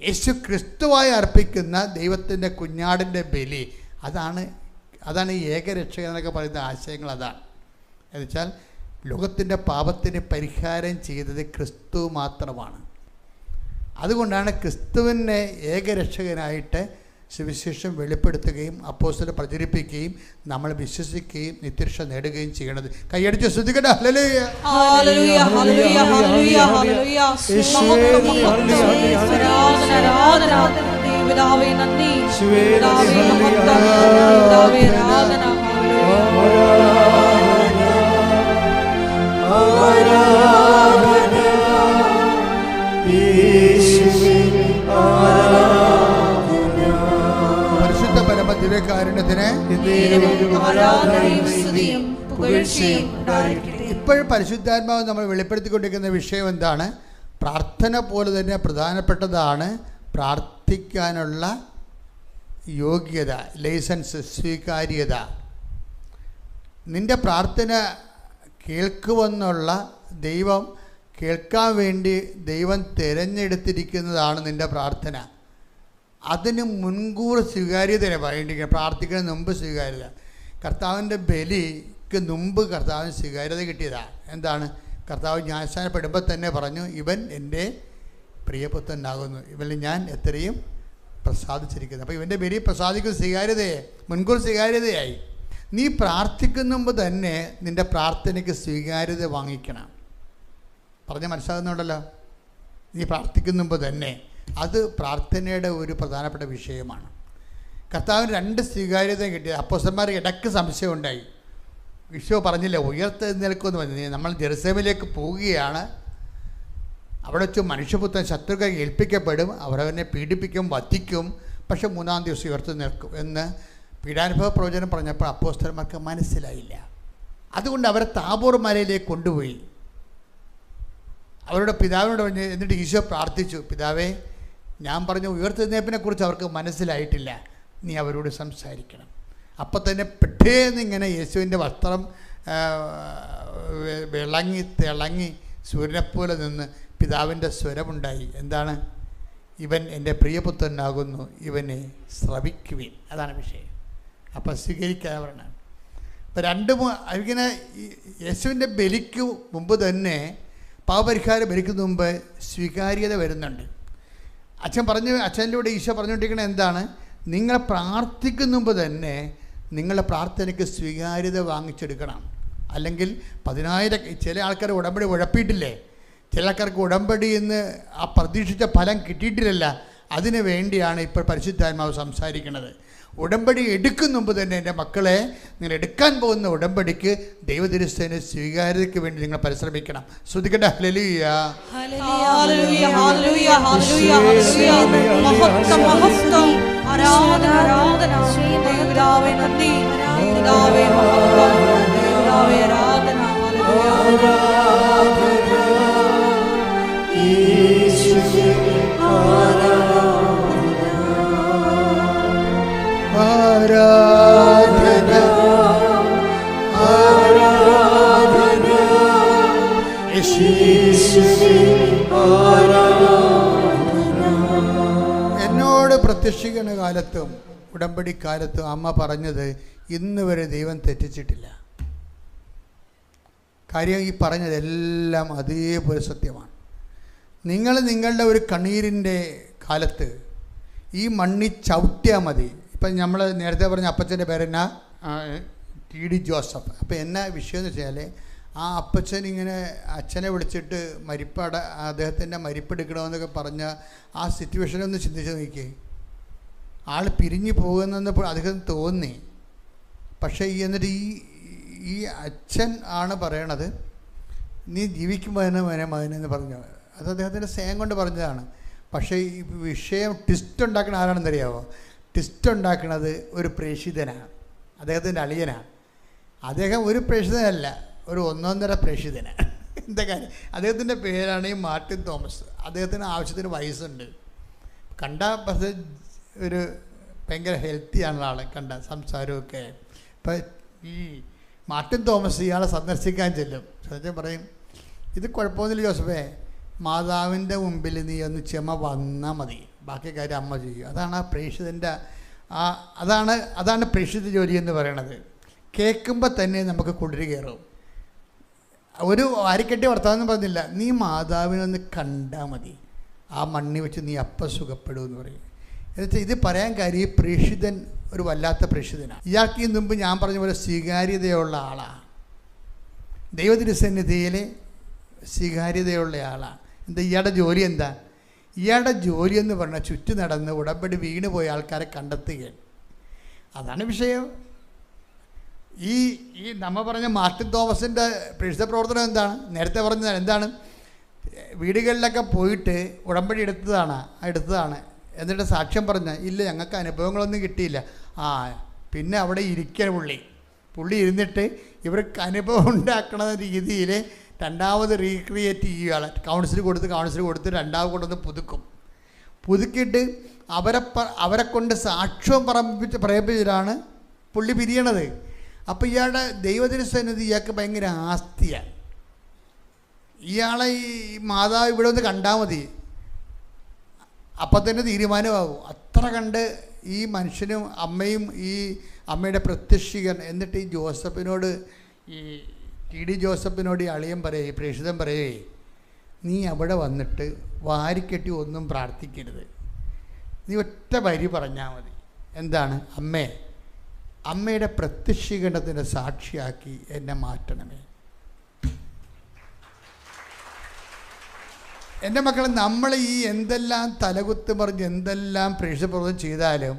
യേശു ക്രിസ്തുവായി അർപ്പിക്കുന്ന ദൈവത്തിൻ്റെ കുഞ്ഞാടിൻ്റെ ബലി, അതാണ് ഈ ഏകരക്ഷകൻ എന്നൊക്കെ പറയുന്ന ആശയങ്ങൾ. അതാണ് എന്നുവെച്ചാൽ ലോകത്തിൻ്റെ പാപത്തിന് പരിഹാരം ചെയ്തത് ക്രിസ്തു മാത്രമാണ്. അതുകൊണ്ടാണ് ക്രിസ്തുവിനെ ഏകരക്ഷകനായിട്ട് സുവിശേഷം വെളിപ്പെടുത്തുകയും അപ്പോസ്തലർ പ്രചരിപ്പിക്കുകയും നമ്മൾ വിശ്വസിക്കുകയും നിത്യരക്ഷ നേടുകയും ചെയ്യണത്. കൈയടിച്ച് സ്തുതിക്കട്ടെ. ഹല്ലേലൂയ, ഹല്ലേലൂയ, ഹല്ലേലൂയ, ഹല്ലേലൂയ, ഹല്ലേലൂയ. ആരാധന പിതാവേ, നന്ദി പിതാവേ, മഹത്വം പിതാവേ, ആരാധന. ഇപ്പോഴും പരിശുദ്ധാത്മാവ് നമ്മൾ വെളിപ്പെടുത്തിക്കൊണ്ടിരിക്കുന്ന വിഷയം എന്താണ്? പ്രാർത്ഥന പോലെ തന്നെ പ്രധാനപ്പെട്ടതാണ് പ്രാർത്ഥിക്കാനുള്ള യോഗ്യത, ലൈസൻസ്, സ്വീകാര്യത. നിൻ്റെ പ്രാർത്ഥന കേൾക്കുമെന്നുള്ള ദൈവം കേൾക്കാൻ വേണ്ടി ദൈവം തിരഞ്ഞെടുത്തിരിക്കുന്നതാണ് നിൻ്റെ പ്രാർത്ഥന. അതിന് മുൻകൂർ സ്വീകാര്യതയാണ് പറയേണ്ടിയിരിക്കുന്നത്. പ്രാർത്ഥിക്കുന്നതിന് മുമ്പ് സ്വീകാര്യത. കർത്താവിൻ്റെ ബലിക്ക് മുമ്പ് കർത്താവിന് സ്വീകാര്യത കിട്ടിയതാണ്. എന്താണ്? കർത്താവ് ജ്ഞാനസ്നാനപ്പെടുമ്പോൾ തന്നെ പറഞ്ഞു, ഇവൻ എൻ്റെ പ്രിയപുത്രനാകുന്നു, ഇവനിൽ ഞാൻ എത്രയും പ്രസാദിച്ചിരിക്കുന്നു. അപ്പോൾ ഇവൻ്റെ ബലി പ്രസാദിക്കുന്ന സ്വീകാര്യതയെ മുൻകൂർ സ്വീകാര്യതയായി. നീ പ്രാർത്ഥിക്കുന്ന മുമ്പ് തന്നെ നിൻ്റെ പ്രാർത്ഥനയ്ക്ക് സ്വീകാര്യത വാങ്ങിക്കണം. പറഞ്ഞ മനസ്സിലാകുന്നുണ്ടല്ലോ? നീ പ്രാർത്ഥിക്കുന്ന മുമ്പ് തന്നെ അത് പ്രാർത്ഥനയുടെ ഒരു പ്രധാനപ്പെട്ട വിഷയമാണ്. കർത്താവിന് 2 സ്വീകാര്യത കിട്ടിയത്. അപ്പോസ്തലന്മാർക്ക് ഇടയ്ക്ക് സംശയം ഉണ്ടായി. ഈശോ പറഞ്ഞില്ല ഉയർത്തെഴുന്നേൽക്കുമെന്ന് പറഞ്ഞു. നമ്മൾ ജെറുസലേമിലേക്ക് പോവുകയാണ്, അവിടെ വെച്ച് മനുഷ്യപുത്രൻ ശത്രുക്കൾ ഏൽപ്പിക്കപ്പെടും, അവരവനെ പീഡിപ്പിക്കും, വധിക്കും, പക്ഷെ 3-ാം ദിവസം ഉയർത്തെഴുന്നേൽക്കും എന്ന് പീഡാനുഭവ പ്രവചനം പറഞ്ഞപ്പോൾ അപ്പോസ്തലന്മാർക്ക് മനസ്സിലായില്ല. അതുകൊണ്ട് അവരെ താബോർ മലയിലേക്ക് കൊണ്ടുപോയി. അവരുടെ പിതാവിനോട് പറഞ്ഞ്, എന്നിട്ട് ഈശോ പ്രാർത്ഥിച്ചു, പിതാവേ, ഞാൻ പറഞ്ഞ ഉയർത്തെഴുന്നേൽപ്പിനെക്കുറിച്ച് അവർക്ക് മനസ്സിലായിട്ടില്ല, നീ അവരോട് സംസാരിക്കണം. അപ്പം തന്നെ പെട്ടേന്നിങ്ങനെ യേശുവിൻ്റെ വസ്ത്രം വിളങ്ങി തിളങ്ങി സൂര്യനെപ്പോലെ നിന്ന് പിതാവിൻ്റെ സ്വരമുണ്ടായി. എന്താണ്? ഇവൻ എൻ്റെ പ്രിയപുത്രനാകുന്നു, ഇവനെ ശ്രവിക്കുവിൻ. അതാണ് വിഷയം. അപ്പം സ്വീകരിക്കാൻ പറയണം. അപ്പം ഇങ്ങനെ യേശുവിൻ്റെ ബലിക്ക് മുമ്പ് തന്നെ, പാപപരിഹാര ബലിക്ക് മുമ്പ് സ്വീകാര്യത വരുന്നുണ്ട്. അച്ഛനിലൂടെ ഈശോ പറഞ്ഞുകൊണ്ടിരിക്കുന്നത് എന്താണ്? നിങ്ങൾ പ്രാർത്ഥിക്കുന്ന മുമ്പ് തന്നെ നിങ്ങളുടെ പ്രാർത്ഥനയ്ക്ക് സ്വീകാര്യത വാങ്ങിച്ചെടുക്കണം. അല്ലെങ്കിൽ 10,000 ചില ആൾക്കാർ ഉടമ്പടി ഉഴപ്പിയിട്ടില്ലേ? ചില ആൾക്കാർക്ക് ഉടമ്പടി എന്ന് ആ പ്രതീക്ഷിച്ച ഫലം കിട്ടിയിട്ടില്ല. അതിനു വേണ്ടിയാണ് ഇപ്പോൾ പരിശുദ്ധാത്മാവ് സംസാരിക്കുന്നത്. ഉടമ്പടി എടുക്കുന്ന മുമ്പ് തന്നെ എൻ്റെ മക്കളെ, നിങ്ങൾ എടുക്കാൻ പോകുന്ന ഉടമ്പടിക്ക് ദൈവതിരുസേന സ്വീകാര്യതയ്ക്ക് വേണ്ടി നിങ്ങൾ പരിശ്രമിക്കണം. ശ്രദ്ധിക്കട്ടെ. ഹല്ലേലൂയ, ഹല്ലേലൂയ, ഹല്ലേലൂയ, ഹല്ലേലൂയ, ഹല്ലേലൂയ. മഹത്വം, മഹത്വം, ആരാധന, ആരാധന. ദൈവപിതാവേ നന്ദി, പിതാവേ മഹത്വം, ദൈവപിതാവേ ആരാധന. ഹല്ലേലൂയ, യേശുവേ ആരാധന, ആരാധന, യേശുവേ ആരാധന. എന്നോട് പ്രത്യക്ഷീകരണ കാലത്തും ഉടമ്പടി കാലത്തും അമ്മ പറഞ്ഞത് ഇന്ന് വരെ ദൈവം തെറ്റിച്ചിട്ടില്ല. കാര്യം ഈ പറഞ്ഞതെല്ലാം അതേപോലെ സത്യമാണ്. നിങ്ങൾ നിങ്ങളുടെ ഒരു കണ്ണീരിൻ്റെ കാലത്ത് ഈ മണ്ണി ചവിട്ടിയാൽ മതി. ഇപ്പം നമ്മൾ നേരത്തെ പറഞ്ഞ അപ്പച്ചൻ്റെ പേരെന്നാ? TD Joseph. അപ്പോൾ എന്നാ വിഷയം എന്ന് വെച്ചാൽ, ആ അപ്പച്ചൻ ഇങ്ങനെ അച്ഛനെ വിളിച്ചിട്ട് അദ്ദേഹത്തിൻ്റെ മരിപ്പെടുക്കണമെന്നൊക്കെ പറഞ്ഞ ആ സിറ്റുവേഷനൊന്ന് ചിന്തിച്ച് നോക്കിയേ. ആൾ പിരിഞ്ഞു പോകുന്നെന്ന് അദ്ദേഹം തോന്നി. പക്ഷേ എന്നിട്ട് ഈ അച്ഛൻ ആണ് പറയണത്, നീ ജീവിക്കുമ്പോൾ മകനെന്ന് പറഞ്ഞു. അത് അദ്ദേഹത്തിൻ്റെ സ്നേഹം കൊണ്ട് പറഞ്ഞതാണ്. പക്ഷേ ഈ വിഷയം ട്വിസ്റ്റ് ഉണ്ടാക്കുന്ന ആരാണെന്നറിയാമോ? ട്വിസ്റ്റ് ഉണ്ടാക്കുന്നത് ഒരു പ്രേക്ഷിതനാണ്, അദ്ദേഹത്തിൻ്റെ അളിയനാണ്. അദ്ദേഹം ഒരു പ്രേക്ഷിതനല്ല, ഒരു 1.5 പ്രേക്ഷിതനാണ്. എന്താ കാര്യം? അദ്ദേഹത്തിൻ്റെ പേരാണ് ഈ മാർട്ടിൻ തോമസ്. അദ്ദേഹത്തിന് ആവശ്യത്തിന് വയസ്സുണ്ട്. കണ്ട പക്ഷേ ഒരു ഭയങ്കര ഹെൽത്തിയാണ് ആൾ, കണ്ട സംസാരമൊക്കെ. ഇപ്പം ഈ മാർട്ടിൻ തോമസ് ഇയാളെ സന്ദർശിക്കാൻ ചെല്ലും. സത്യം പറയും, ഇത് കുഴപ്പമൊന്നുമില്ല ജോസഫേ, മാതാവിൻ്റെ മുമ്പിൽ നീ ഒന്ന് ക്ഷമ വന്നാൽ മതി, ബാക്കി കാര്യം അമ്മ ചെയ്യും. അതാണ് ആ പ്രേക്ഷിതൻ്റെ അതാണ് പ്രേക്ഷിത ജോലി എന്ന് പറയണത്. കേൾക്കുമ്പോൾ തന്നെ നമുക്ക് കുളിര് കയറും. ഒരു വാരിക്കെട്ടി വർത്താനം പറഞ്ഞില്ല, നീ മാതാവിനൊന്ന് കണ്ടാൽ മതി, ആ മണ്ണി വെച്ച് നീ അപ്പം സുഖപ്പെടുമെന്ന് പറയും. എന്നുവെച്ചാൽ ഇത് പറയാൻ കാര്യം, ഈ പ്രേക്ഷിതൻ ഒരു വല്ലാത്ത പ്രേക്ഷിതനാണ്. ഇയാൾക്ക് ഈ മുമ്പ് ഞാൻ പറഞ്ഞ പോലെ സ്വീകാര്യതയുള്ള ആളാണ്, ദൈവതിരുസന്നിധിയിൽ സ്വീകാര്യതയുള്ള ആളാണ്. എന്താ ഇയാളുടെ ജോലി? എന്താ ഇയാളുടെ ജോലി എന്ന് പറഞ്ഞാൽ ചുറ്റി നടന്ന് ഉടമ്പടി വീണ് പോയ ആൾക്കാരെ കണ്ടെത്തുകയാണ്. അതാണ് വിഷയം. ഈ നമ്മൾ പറഞ്ഞ മാർട്ടിൻ തോമസിൻ്റെ പ്രേക്ഷിത പ്രവർത്തനം എന്താണ്? നേരത്തെ പറഞ്ഞത് എന്താണ്? വീടുകളിലൊക്കെ പോയിട്ട് ഉടമ്പടി എടുത്തതാണ് എന്നിട്ട് സാക്ഷ്യം പറഞ്ഞ, ഇല്ല ഞങ്ങൾക്ക് അനുഭവങ്ങളൊന്നും കിട്ടിയില്ല. പിന്നെ അവിടെ ഇരിക്കാൻ പുള്ളി ഇരുന്നിട്ട് ഇവർക്ക് അനുഭവം ഉണ്ടാക്കണ രീതിയിൽ രണ്ടാമത് റീക്രിയേറ്റ് ചെയ്യുകയാണ്. കൗൺസിൽ കൊടുത്ത് രണ്ടാമത് കൊണ്ടൊന്ന് പുതുക്കിയിട്ട് അവരെ കൊണ്ട് സാക്ഷ്യം പറയിപ്പിച്ചിട്ടാണ് പുള്ളി പിരിയണത്. അപ്പോൾ ഇയാളുടെ ദൈവതിരുസന്നിധി ഇയാൾക്ക് ഭയങ്കര ആസ്തിയാണ്. ഇയാളെ ഈ മാതാവ് ഇവിടെ ഒന്ന് കണ്ടാൽ മതി, അപ്പം തന്നെ തീരുമാനമാകും. അത്ര കണ്ട് ഈ മനുഷ്യനും അമ്മയും ഈ അമ്മയുടെ പ്രത്യക്ഷീകരണം. എന്നിട്ട് ഈ ജോസഫിനോട്, ഈ TD ജോസഫിനോട് ഈ അളിയൻ പറയേ, പ്രേക്ഷിതൻ പറയേ, നീ അവിടെ വന്നിട്ട് വാരിക്കെട്ടി ഒന്നും പ്രാർത്ഥിക്കരുത്, നീ ഒറ്റ വരി പറഞ്ഞാൽ മതി. എന്താണ്? അമ്മയുടെ പ്രത്യക്ഷീകരണത്തിൻ്റെ സാക്ഷിയാക്കി എന്നെ മാറ്റണമേ. എൻ്റെ മക്കളെ, നമ്മൾ ഈ എന്തെല്ലാം തലകുത്ത് പറഞ്ഞ് എന്തെല്ലാം പ്രേക്ഷിതപ്രവർത്തനം ചെയ്താലും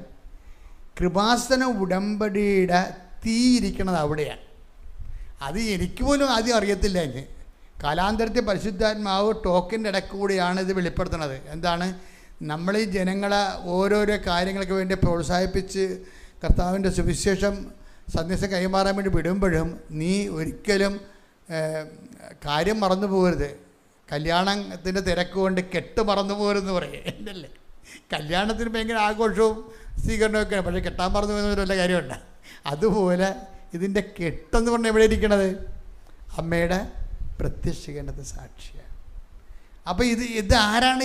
കൃപാസന ഉടമ്പടിയുടെ തീ ഇരിക്കണത് അവിടെയാണ്. അത് എനിക്ക് പോലും ആദ്യം അറിയത്തില്ല. കാലാന്തരത്തിൽ പരിശുദ്ധാത്മാവ് ടോക്കിൻ്റെ ഇടയ്ക്ക് കൂടിയാണ് ഇത് വെളിപ്പെടുത്തുന്നത്. എന്താണ്? നമ്മൾ ഈ ജനങ്ങളെ ഓരോരോ കാര്യങ്ങൾക്ക് വേണ്ടി പ്രോത്സാഹിപ്പിച്ച് കർത്താവിൻ്റെ സുവിശേഷം സന്ദേശം കൈമാറാൻ വേണ്ടി വിടുമ്പോഴും നീ ഒരിക്കലും കാര്യം മറന്നു പോകരുത്. കല്യാണത്തിൻ്റെ തിരക്ക് കൊണ്ട് കെട്ട് മറന്നു പോകരുതെന്ന് പറയും. എന്തല്ലേ, കല്യാണത്തിന് ഭയങ്കര ആഘോഷവും സ്വീകരണമൊക്കെയാണ്, പക്ഷേ കെട്ടാൻ മറന്നു പോകുന്ന വല്ല കാര്യമുണ്ട്. അതുപോലെ ഇതിൻ്റെ കെട്ടെന്ന് പറഞ്ഞാൽ എവിടെ ഇരിക്കണത്? അമ്മയുടെ പ്രത്യക്ഷീകരണത്തെ സാക്ഷിയാണ്. അപ്പോൾ ഇത് ആരാണ്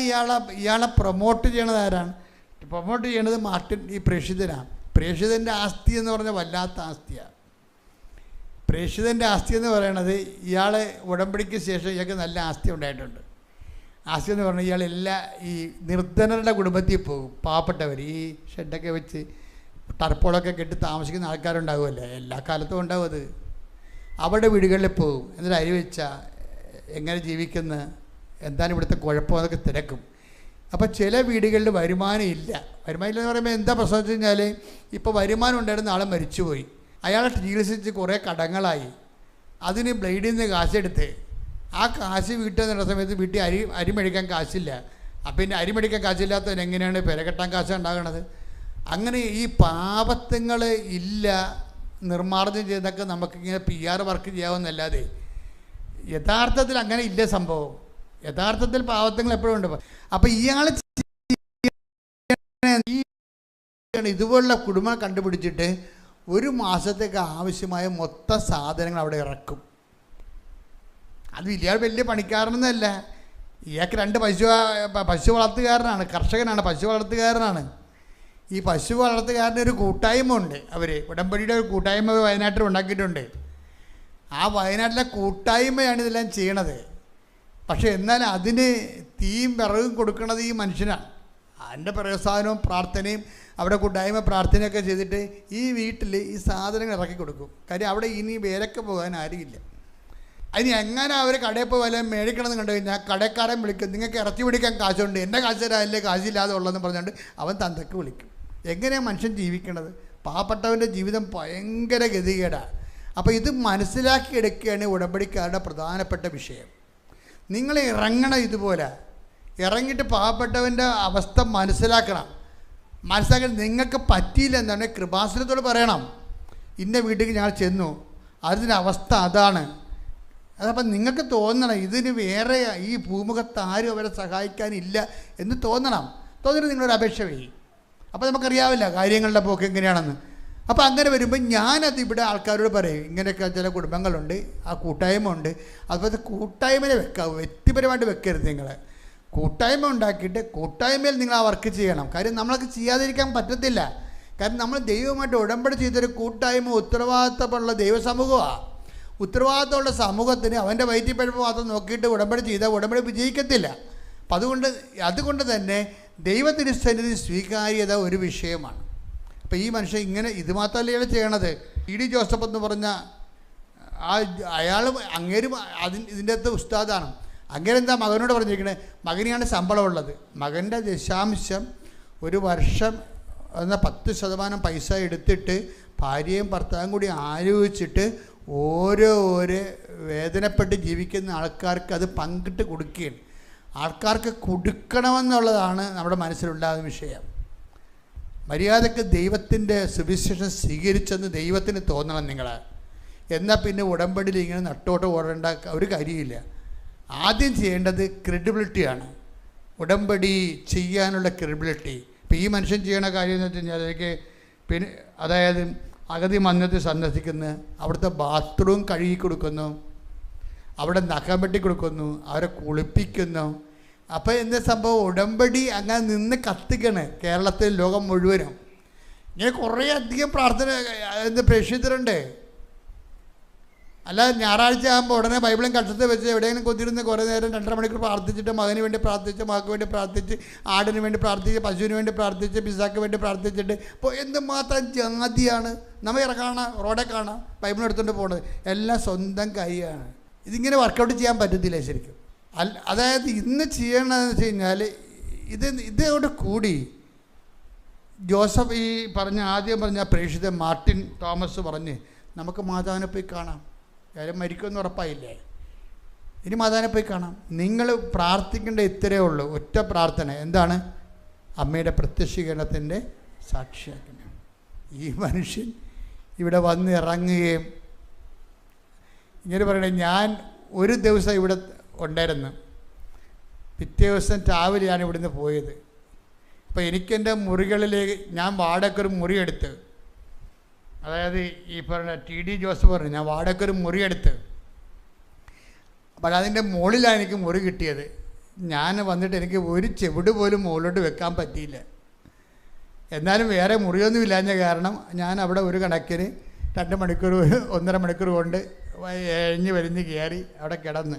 ഇയാളെ പ്രൊമോട്ട് ചെയ്യണത്? ആരാണ് പ്രൊമോട്ട് ചെയ്യണത്? മാർട്ടിൻ ഈ പ്രേക്ഷിതനാണ്. പ്രേക്ഷിതൻ്റെ ആസ്തി എന്ന് പറഞ്ഞാൽ വല്ലാത്ത ആസ്തിയാണ്. പ്രേക്ഷിതൻ്റെ ആസ്തി എന്ന് പറയണത് ഇയാളെ ഉടമ്പടിക്ക് ശേഷം ഇയാൾക്ക് നല്ല ആസ്തി ഉണ്ടായിട്ടുണ്ട്. ആസ്തി എന്ന് പറഞ്ഞാൽ ഇയാളെല്ലാ ഈ നിർധനരുടെ കുടുംബത്തിൽ പോകും. പാവപ്പെട്ടവർ ഈ ഷെഡൊക്കെ വെച്ച് ടർപ്പോളൊക്കെ കെട്ടി താമസിക്കുന്ന ആൾക്കാരുണ്ടാകുമല്ലേ, എല്ലാ കാലത്തും ഉണ്ടാവും അത്. അവരുടെ വീടുകളിൽ പോകും. എന്നിട്ട് അരി വെച്ചാൽ എങ്ങനെ ജീവിക്കുന്ന, എന്താണ് ഇവിടുത്തെ കുഴപ്പമെന്നൊക്കെ തിരക്കും. അപ്പോൾ ചില വീടുകളിൽ വരുമാനം ഇല്ല. വരുമാനം ഇല്ലെന്ന് പറയുമ്പോൾ എന്താ പ്രശ്നം വെച്ച് കഴിഞ്ഞാൽ, ഇപ്പോൾ വരുമാനം ഉണ്ടായിരുന്ന ആൾ മരിച്ചുപോയി, അയാളെ ചികിത്സിച്ച് കുറേ കടങ്ങളായി, അതിന് ബ്ലേഡിൽ നിന്ന് കാശെടുത്ത് ആ കാശ് വീട്ടിൽ നിന്ന സമയത്ത് വീട്ടിൽ അരി മേടിക്കാൻ കാശില്ല. അപ്പം പിന്നെ അരി മേടിക്കാൻ കാശില്ലാത്തവൻ എങ്ങനെയാണ് പെരകെട്ടാൻ കാശ് ഉണ്ടാകണത്? അങ്ങനെ ഈ പാപത്വങ്ങൾ ഇല്ല, നിർമ്മാർജ്ജനം ചെയ്തൊക്കെ നമുക്കിങ്ങനെ PR വർക്ക് ചെയ്യാവുന്നല്ലാതെ യഥാർത്ഥത്തിൽ അങ്ങനെ ഇല്ല സംഭവം. യഥാർത്ഥത്തിൽ പാവത്വങ്ങൾ എപ്പോഴും ഉണ്ട്. അപ്പം ഇയാൾ ഇതുപോലുള്ള കുടുംബം കണ്ടുപിടിച്ചിട്ട് ഒരു മാസത്തേക്ക് ആവശ്യമായ മൊത്തം സാധനങ്ങൾ അവിടെ ഇറക്കും. അത് ഇയാൾ വലിയ പണിക്കാരനൊന്നുമല്ല. ഇയാൾക്ക് 2 പശു വളർത്തുകാരനാണ്, കർഷകനാണ്, പശു വളർത്തുകാരനാണ്. ഈ പശു വളർത്തുകാരൻ്റെ ഒരു കൂട്ടായ്മ ഉണ്ട്. അവർ ഉടമ്പടിയുടെ ഒരു കൂട്ടായ്മ വയനാട്ടിൽ ഉണ്ടാക്കിയിട്ടുണ്ട്. ആ വയനാട്ടിലെ കൂട്ടായ്മയാണ് ഇതെല്ലാം ചെയ്യണത്. പക്ഷേ എന്നാൽ അതിന് തീയും വിറകും കൊടുക്കുന്നത് ഈ മനുഷ്യനാണ്. അതിൻ്റെ പ്രയോസാനവും പ്രാർത്ഥനയും അവിടെ കൂട്ടായ്മ പ്രാർത്ഥനയൊക്കെ ചെയ്തിട്ട് ഈ വീട്ടിൽ ഈ സാധനങ്ങൾ ഇറക്കി കൊടുക്കും. കാര്യം അവിടെ ഇനി വേലക്ക് പോകാൻ ആരുമില്ല. അതിന് എങ്ങനെ അവർ കടയിൽ പോയി വല്ല മേടിക്കണമെന്ന് കണ്ടു കഴിഞ്ഞാൽ കടക്കാരൻ വിളിക്കും, നിങ്ങൾക്ക് ഇറച്ചി പിടിക്കാൻ കാശുണ്ട്, എൻ്റെ കാശ് തരാല്ലേ, കാശില്ലാതെ ഉള്ളതെന്ന് പറഞ്ഞുകൊണ്ട് അവൻ തന്തക്ക് വിളിക്കും. എങ്ങനെയാണ് മനുഷ്യൻ ജീവിക്കണത്? പാവപ്പെട്ടവൻ്റെ ജീവിതം ഭയങ്കര ഗതികേടാണ്. അപ്പോൾ ഇത് മനസ്സിലാക്കിയെടുക്കുകയാണ് ഉടമ്പടിക്കാരുടെ പ്രധാനപ്പെട്ട വിഷയം. നിങ്ങൾ ഇറങ്ങണം, ഇതുപോലെ ഇറങ്ങിയിട്ട് പാവപ്പെട്ടവൻ്റെ അവസ്ഥ മനസ്സിലാക്കണം. മനസ്സിലാക്കി നിങ്ങൾക്ക് പറ്റിയില്ല എന്നാണ് കൃപാസനത്തോട് പറയണം. ഇന്ന വീട്ടിൽ ഞങ്ങൾ ചെന്നു, അതിൻ്റെ അവസ്ഥ അതാണ്. അതപ്പം നിങ്ങൾക്ക് തോന്നണം ഇതിന് വേറെ ഈ ഭൂമുഖത്ത് ആരും അവരെ സഹായിക്കാനില്ല എന്ന് തോന്നണം. തോന്നിട്ട് നിങ്ങളൊരു അപേക്ഷ വയ്യും. അപ്പോൾ നമുക്കറിയാവില്ല കാര്യങ്ങളുടെ പോക്ക് എങ്ങനെയാണെന്ന്. അപ്പോൾ അങ്ങനെ വരുമ്പോൾ ഞാനത് ഇവിടെ ആൾക്കാരോട് പറയും, ഇങ്ങനെയൊക്കെ ചില കുടുംബങ്ങളുണ്ട്, ആ കൂട്ടായ്മ ഉണ്ട്. അതുപോലെ കൂട്ടായ്മയെ വെക്കാവൂ, വ്യക്തിപരമായിട്ട് വെക്കരുത്. നിങ്ങൾ കൂട്ടായ്മ ഉണ്ടാക്കിയിട്ട് കൂട്ടായ്മയിൽ നിങ്ങൾ ആ വർക്ക് ചെയ്യണം. കാര്യം നമ്മളൊക്കെ ചെയ്യാതിരിക്കാൻ പറ്റത്തില്ല. കാരണം നമ്മൾ ദൈവമായിട്ട് ഉടമ്പടി ചെയ്തൊരു കൂട്ടായ്മ ഉത്തരവാദിത്തമുള്ള ദൈവസമൂഹമാണ്. ഉത്തരവാദിത്തമുള്ള സമൂഹത്തിന് അവൻ്റെ വയറ്റിപ്പഴപ്പ് മാത്രം നോക്കിയിട്ട് ഉടമ്പടി ചെയ്താൽ ഉടമ്പടി വിജയിക്കത്തില്ല. അപ്പം അതുകൊണ്ട് തന്നെ ദൈവത്തിന് സന്നിധി സ്വീകാര്യത ഒരു വിഷയമാണ്. അപ്പോൾ ഈ മനുഷ്യൻ ഇങ്ങനെ ഇത് മാത്രമല്ല ഇയാൾ ചെയ്യണത്. E.D. ജോസഫ് എന്ന് പറഞ്ഞ അയാൾ അങ്ങേരും ഇതിൻ്റെ അകത്ത് ഉസ്താദാണ്. അങ്ങേരെന്താ മകനോട് പറഞ്ഞിരിക്കണേ, മകനെയാണ് ശമ്പളമുള്ളത്, മകൻ്റെ ദശാംശം ഒരു വർഷം എന്നാൽ 10% പൈസ എടുത്തിട്ട് ഭാര്യയും ഭർത്താവും കൂടി ആലോചിച്ചിട്ട് ഓരോ വേദനപ്പെട്ട് ജീവിക്കുന്ന ആൾക്കാർക്ക് അത് പങ്കിട്ട് കൊടുക്കുകയാണ്. ആൾക്കാർക്ക് കൊടുക്കണമെന്നുള്ളതാണ് നമ്മുടെ മനസ്സിലുണ്ടാകുന്ന വിഷയം. മര്യാദക്ക് ദൈവത്തിൻ്റെ സുവിശേഷം സ്വീകരിച്ചെന്ന് ദൈവത്തിന് തോന്നണം നിങ്ങൾ. എന്നാൽ പിന്നെ ഉടമ്പടിയിൽ ഇങ്ങനെ നട്ടോട്ട് ഓടേണ്ട ഒരു കാര്യമില്ല. ആദ്യം ചെയ്യേണ്ടത് ക്രെഡിബിലിറ്റിയാണ്. ഉടമ്പടി ചെയ്യാനുള്ള ക്രെഡിബിലിറ്റി. ഇപ്പോൾ ഈ മനുഷ്യൻ ചെയ്യണ കാര്യം എന്ന് വെച്ച് കഴിഞ്ഞാൽ എനിക്ക് പിന്നെ അതായത് അഗതി മന്ദിരത്തിൽ സന്ദർശിക്കുന്നു, അവിടുത്തെ ബാത്റൂം കഴുകി കൊടുക്കുന്നു, അവിടെ നഖം വെട്ടി കൊടുക്കുന്നു, അവരെ കുളിപ്പിക്കുന്നു. അപ്പോൾ എന്താ സംഭവം? ഉടമ്പടി അങ്ങനെ നിന്ന് കത്തിക്കണ് കേരളത്തിൽ, ലോകം മുഴുവനും. ഇങ്ങനെ കുറേ അധികം പ്രാർത്ഥന പ്രേക്ഷിതരുണ്ട്. അല്ലാതെ ഞായറാഴ്ച ആകുമ്പോൾ ഉടനെ ബൈബിളും കക്ഷത്തിൽ വെച്ച് എവിടെയെങ്കിലും കൊത്തിരുന്ന് കുറേ നേരം 2.5 മണിക്കൂർ പ്രാർത്ഥിച്ചിട്ട് മകന് വേണ്ടി പ്രാർത്ഥിച്ച്, മകൾക്ക് വേണ്ടി പ്രാർത്ഥിച്ച്, ആടിന് വേണ്ടി പ്രാർത്ഥിച്ച്, പശുവിന് വേണ്ടി പ്രാർത്ഥിച്ച്, പിസാക്ക് വേണ്ടി പ്രാർത്ഥിച്ചിട്ട് ഇപ്പോൾ എന്തുമാത്രം ജാതിയാണ്. നമ്മൾ കാണാം, റോഡെ കാണാം, ബൈബിളെടുത്തുകൊണ്ട് പോകുന്നത് എല്ലാം സ്വന്തം കൈയാണ്. ഇതിങ്ങനെ വർക്കൗട്ട് ചെയ്യാൻ പറ്റത്തില്ല ശരിക്കും. അതായത് ഇന്ന് ചെയ്യണമെന്ന് വെച്ച് കഴിഞ്ഞാൽ ഇതോട് കൂടി ജോസഫ് ഈ ആദ്യം പറഞ്ഞ പ്രേക്ഷിത മാർട്ടിൻ തോമസ് പറഞ്ഞ് നമുക്ക് മാതാവിനെ പോയി കാണാം, കാര്യം മരിക്കുമെന്ന് ഉറപ്പായില്ലേ, ഇനി മാതാവിനെ പോയി കാണാം. നിങ്ങൾ പ്രാർത്ഥിക്കേണ്ട ഇത്രയേ ഉള്ളൂ, ഒറ്റ പ്രാർത്ഥന. എന്താണ്? അമ്മയുടെ പ്രത്യക്ഷീകരണത്തിൻ്റെ സാക്ഷിയാക്കണം. ഈ മനുഷ്യൻ ഇവിടെ വന്ന് ഇറങ്ങുകയും ഇങ്ങനെ പറയണേ, ഞാൻ ഒരു ദിവസം ഇവിടെ ഉണ്ടായിരുന്നു, പിറ്റേ ദിവസം രാവിലെയാണ് ഇവിടുന്ന് പോയത്. അപ്പോൾ എനിക്കെൻ്റെ മുറികളിലേക്ക് ഞാൻ വാടകയ്ക്കൊരു മുറി എടുത്ത് അതായത് ഈ പറഞ്ഞ TD ജോസഫ് പറഞ്ഞു, ഞാൻ വാടകയ്ക്കൊരു മുറിയെടുത്ത്, അപ്പോൾ അതിൻ്റെ മുകളിലാണ് എനിക്ക് മുറി കിട്ടിയത്. ഞാൻ വന്നിട്ട് എനിക്ക് ഒരു ചെവിട് പോലും മുകളിലോട്ട് വെക്കാൻ പറ്റിയില്ല. എന്നാലും വേറെ മുറിയൊന്നും ഇല്ലാഞ്ഞ കാരണം ഞാൻ അവിടെ ഒരു കണക്കിന് 2 മണിക്കൂർ 1.5 മണിക്കൂർ കൊണ്ട് എഴിഞ്ഞ് വലിഞ്ഞ് കയറി അവിടെ കിടന്ന്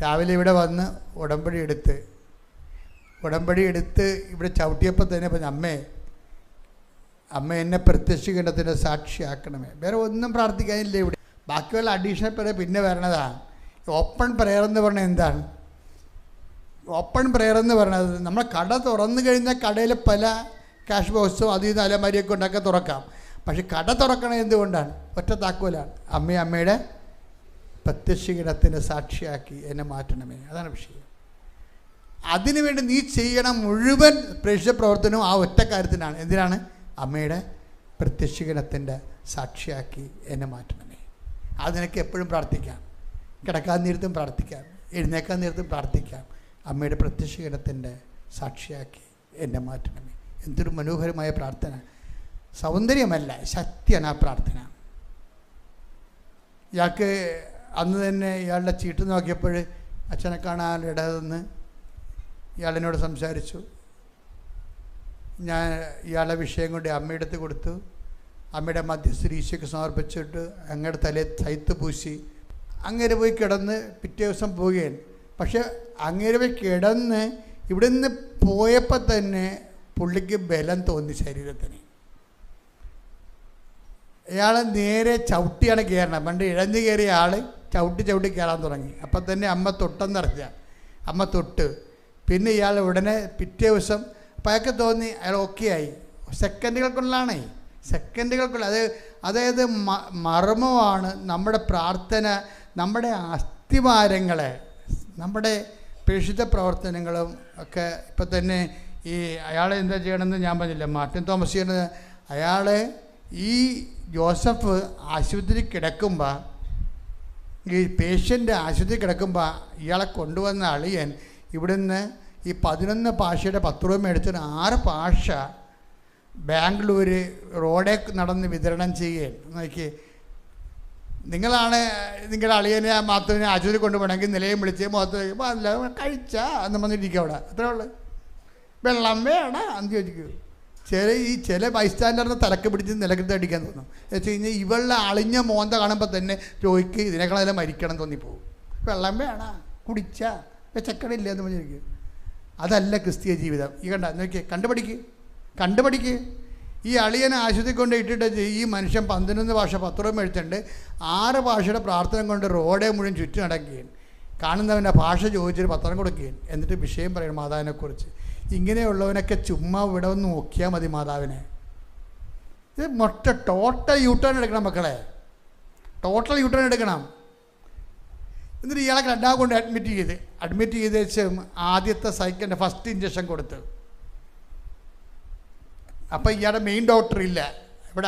രാവിലെ ഇവിടെ വന്ന് ഉടമ്പടി എടുത്ത് ഇവിടെ ചവിട്ടിയപ്പോൾ തന്നെ പറഞ്ഞു, അമ്മ എന്നെ പ്രത്യക്ഷീകരണത്തിൻ്റെ സാക്ഷിയാക്കണമേ. വേറെ ഒന്നും പ്രാർത്ഥിക്കാനില്ല ഇവിടെ. ബാക്കിയുള്ള അഡീഷണൽ പ്രയർ പിന്നെ വരണതാണ്. ഓപ്പൺ പ്രയർ എന്ന് പറഞ്ഞാൽ എന്താണ്? ഓപ്പൺ പ്രയർ എന്ന് പറയുന്നത് നമ്മൾ കട തുറന്നു കഴിഞ്ഞാൽ കടയിൽ പല ക്യാഷ് ബോക്സും ഇത് അലമാരിയൊക്കെ ഉണ്ടാക്കി തുറക്കാം. പക്ഷെ കട തുറക്കണത് എന്തുകൊണ്ടാണ്? ഒറ്റ താക്കോലാണ്. അമ്മയുടെ പ്രത്യക്ഷീകരണത്തിൻ്റെ സാക്ഷിയാക്കി എന്നെ മാറ്റണമേ. അതാണ് വിഷയം. അതിനുവേണ്ടി നീ ചെയ്യണം മുഴുവൻ പ്രേക്ഷിത പ്രവർത്തനവും ആ ഒറ്റ കാര്യത്തിനാണ്. എന്തിനാണ്? അമ്മയുടെ പ്രത്യക്ഷീകരണത്തിൻ്റെ സാക്ഷിയാക്കി എന്നെ മാറ്റണമേ. അത് നിനക്ക് എപ്പോഴും പ്രാർത്ഥിക്കാം. കിടക്കാൻ നേരത്തും പ്രാർത്ഥിക്കാം, എഴുന്നേക്കാൻ നേരത്തും പ്രാർത്ഥിക്കാം. അമ്മയുടെ പ്രത്യക്ഷീകരണത്തിൻ്റെ സാക്ഷിയാക്കി എന്നെ മാറ്റണമേ. എന്തൊരു മനോഹരമായ പ്രാർത്ഥന! സൗന്ദര്യമല്ല, ശക്തിയാണ് ആ പ്രാർത്ഥന. ഇയാൾക്ക് അന്ന് തന്നെ ഇയാളുടെ ചീട്ട് നോക്കിയപ്പോൾ അച്ഛനെ കാണാനിടതെന്ന് ഇയാളെന്നോട് സംസാരിച്ചു. ഞാൻ ഇയാളുടെ വിഷയം കൊണ്ട് അമ്മയുടെ അടുത്ത് കൊടുത്തു. അമ്മയുടെ മധ്യസ്ഥ ഈശോയ്ക്ക് സമർപ്പിച്ചിട്ട് അങ്ങയുടെ തലയിൽ തൈത്ത് പൂശി അങ്ങേരെ പോയി കിടന്ന് പിറ്റേ ദിവസം പോവുകയാണ്. പക്ഷെ അങ്ങേരെ പോയി കിടന്ന് ഇവിടെ നിന്ന് പോയപ്പോൾ തന്നെ പുള്ളിക്ക് ബലം തോന്നി ശരീരത്തിന്. ഇയാൾ നേരെ ചവിട്ടിയാണ് കയറണം. പണ്ട് ഇഴഞ്ഞു കയറിയ ആൾ ചവിട്ടി കയറാൻ തുടങ്ങി. അപ്പം തന്നെ അമ്മ തൊട്ടെന്നറിഞ്ഞ അമ്മ തൊട്ട്. പിന്നെ ഇയാൾ ഉടനെ പിറ്റേ ദിവസം അപ്പം അയാൾക്ക് തോന്നി അയാൾ ഓക്കെ ആയി. സെക്കൻഡുകൾക്കുള്ളതാണേ, സെക്കൻഡുകൾക്കുള്ള. അതായത് മർമ്മമാണ് നമ്മുടെ പ്രാർത്ഥന, നമ്മുടെ അസ്ഥിവാരങ്ങളെ, നമ്മുടെ പ്രേക്ഷിത പ്രവർത്തനങ്ങളും ഒക്കെ. ഇപ്പം തന്നെ ഈ അയാളെ എന്താ ചെയ്യണമെന്ന് ഞാൻ പറഞ്ഞില്ല. മാർട്ടിൻ തോമസ് ചെയ്യുന്നത്, അയാളെ ഈ ജോസഫ് ആശുപത്രി കിടക്കുമ്പോൾ, ഈ പേഷ്യൻ്റ് ആശുപത്രി കിടക്കുമ്പോൾ ഇയാളെ കൊണ്ടുവന്ന അളിയൻ ഇവിടുന്ന് ഈ 11 ഭാഷയുടെ 10 രൂപ മേടിച്ചൊരു 6 ഭാഷ ബാംഗ്ലൂർ റോഡേ നടന്ന് വിതരണം ചെയ്യുകയും. നോക്കി, നിങ്ങളാണ് നിങ്ങളുടെ അളിയനെ മാത്രമേ ആശുപത്രി കൊണ്ടുപോകണമെങ്കിൽ നിലയം വിളിച്ച് മുഖത്ത് കഴിയുമ്പോൾ അല്ല കഴിച്ചാ എന്ന് പറഞ്ഞിരിക്കും അവിടെ. അത്രേ ഉള്ളു. വെള്ളം വേണം എന്ന് ചോദിക്കൂ. ചില ബൈസ്റ്റാൻഡറിന് തലക്ക് പിടിച്ച് നിലക്കത്ത് അടിക്കാൻ തോന്നും. എന്ന് വെച്ച് കഴിഞ്ഞാൽ ഇവളുടെ അളിഞ്ഞ മോന്ത കാണുമ്പോൾ തന്നെ രോഗിക്ക് ഇതിനേക്കാളെല്ലാം മരിക്കണം തോന്നിപ്പോവും. വെള്ളം വേണം, കുടിച്ചാ ചക്കടില്ല എന്ന് പറഞ്ഞിരിക്കും. അതല്ല ക്രിസ്തീയ ജീവിതം. ഈ നോക്കിയേ, കണ്ടുപഠിക്ക്. ഈ അളിയനെ ആശുപത്രി കൊണ്ട് ഇട്ടിട്ട് ഈ മനുഷ്യൻ 11 ഭാഷ 10 രൂപ മേടിച്ചിട്ടുണ്ട്. 6 ഭാഷയുടെ പ്രാർത്ഥന കൊണ്ട് റോഡേ മുഴുവൻ ചുറ്റും നടക്കുകയും കാണുന്നവൻ്റെ ഭാഷ ചോദിച്ചൊരു പത്രം കൊടുക്കുകയും എന്നിട്ട് വിഷയം പറയണം മാതാവിനെക്കുറിച്ച്. ഇങ്ങനെയുള്ളവനൊക്കെ ചുമ്മാ ഇവിടെ ഒന്ന് നോക്കിയാൽ മതി മാതാവിനെ. ഇത് ടോട്ടൽ യൂട്ടേൺ എടുക്കണം മക്കളെ, ടോട്ടൽ യൂട്ടേൺ എടുക്കണം. എന്നിട്ട് ഇയാളെ 2 കൊണ്ട് അഡ്മിറ്റ് ചെയ്ത് വെച്ച് ആദ്യത്തെ സൈക്കിളിൻ്റെ ഫസ്റ്റ് ഇഞ്ചക്ഷൻ കൊടുത്ത്. അപ്പോൾ ഇയാളുടെ മെയിൻ ഡോക്ടർ ഇല്ല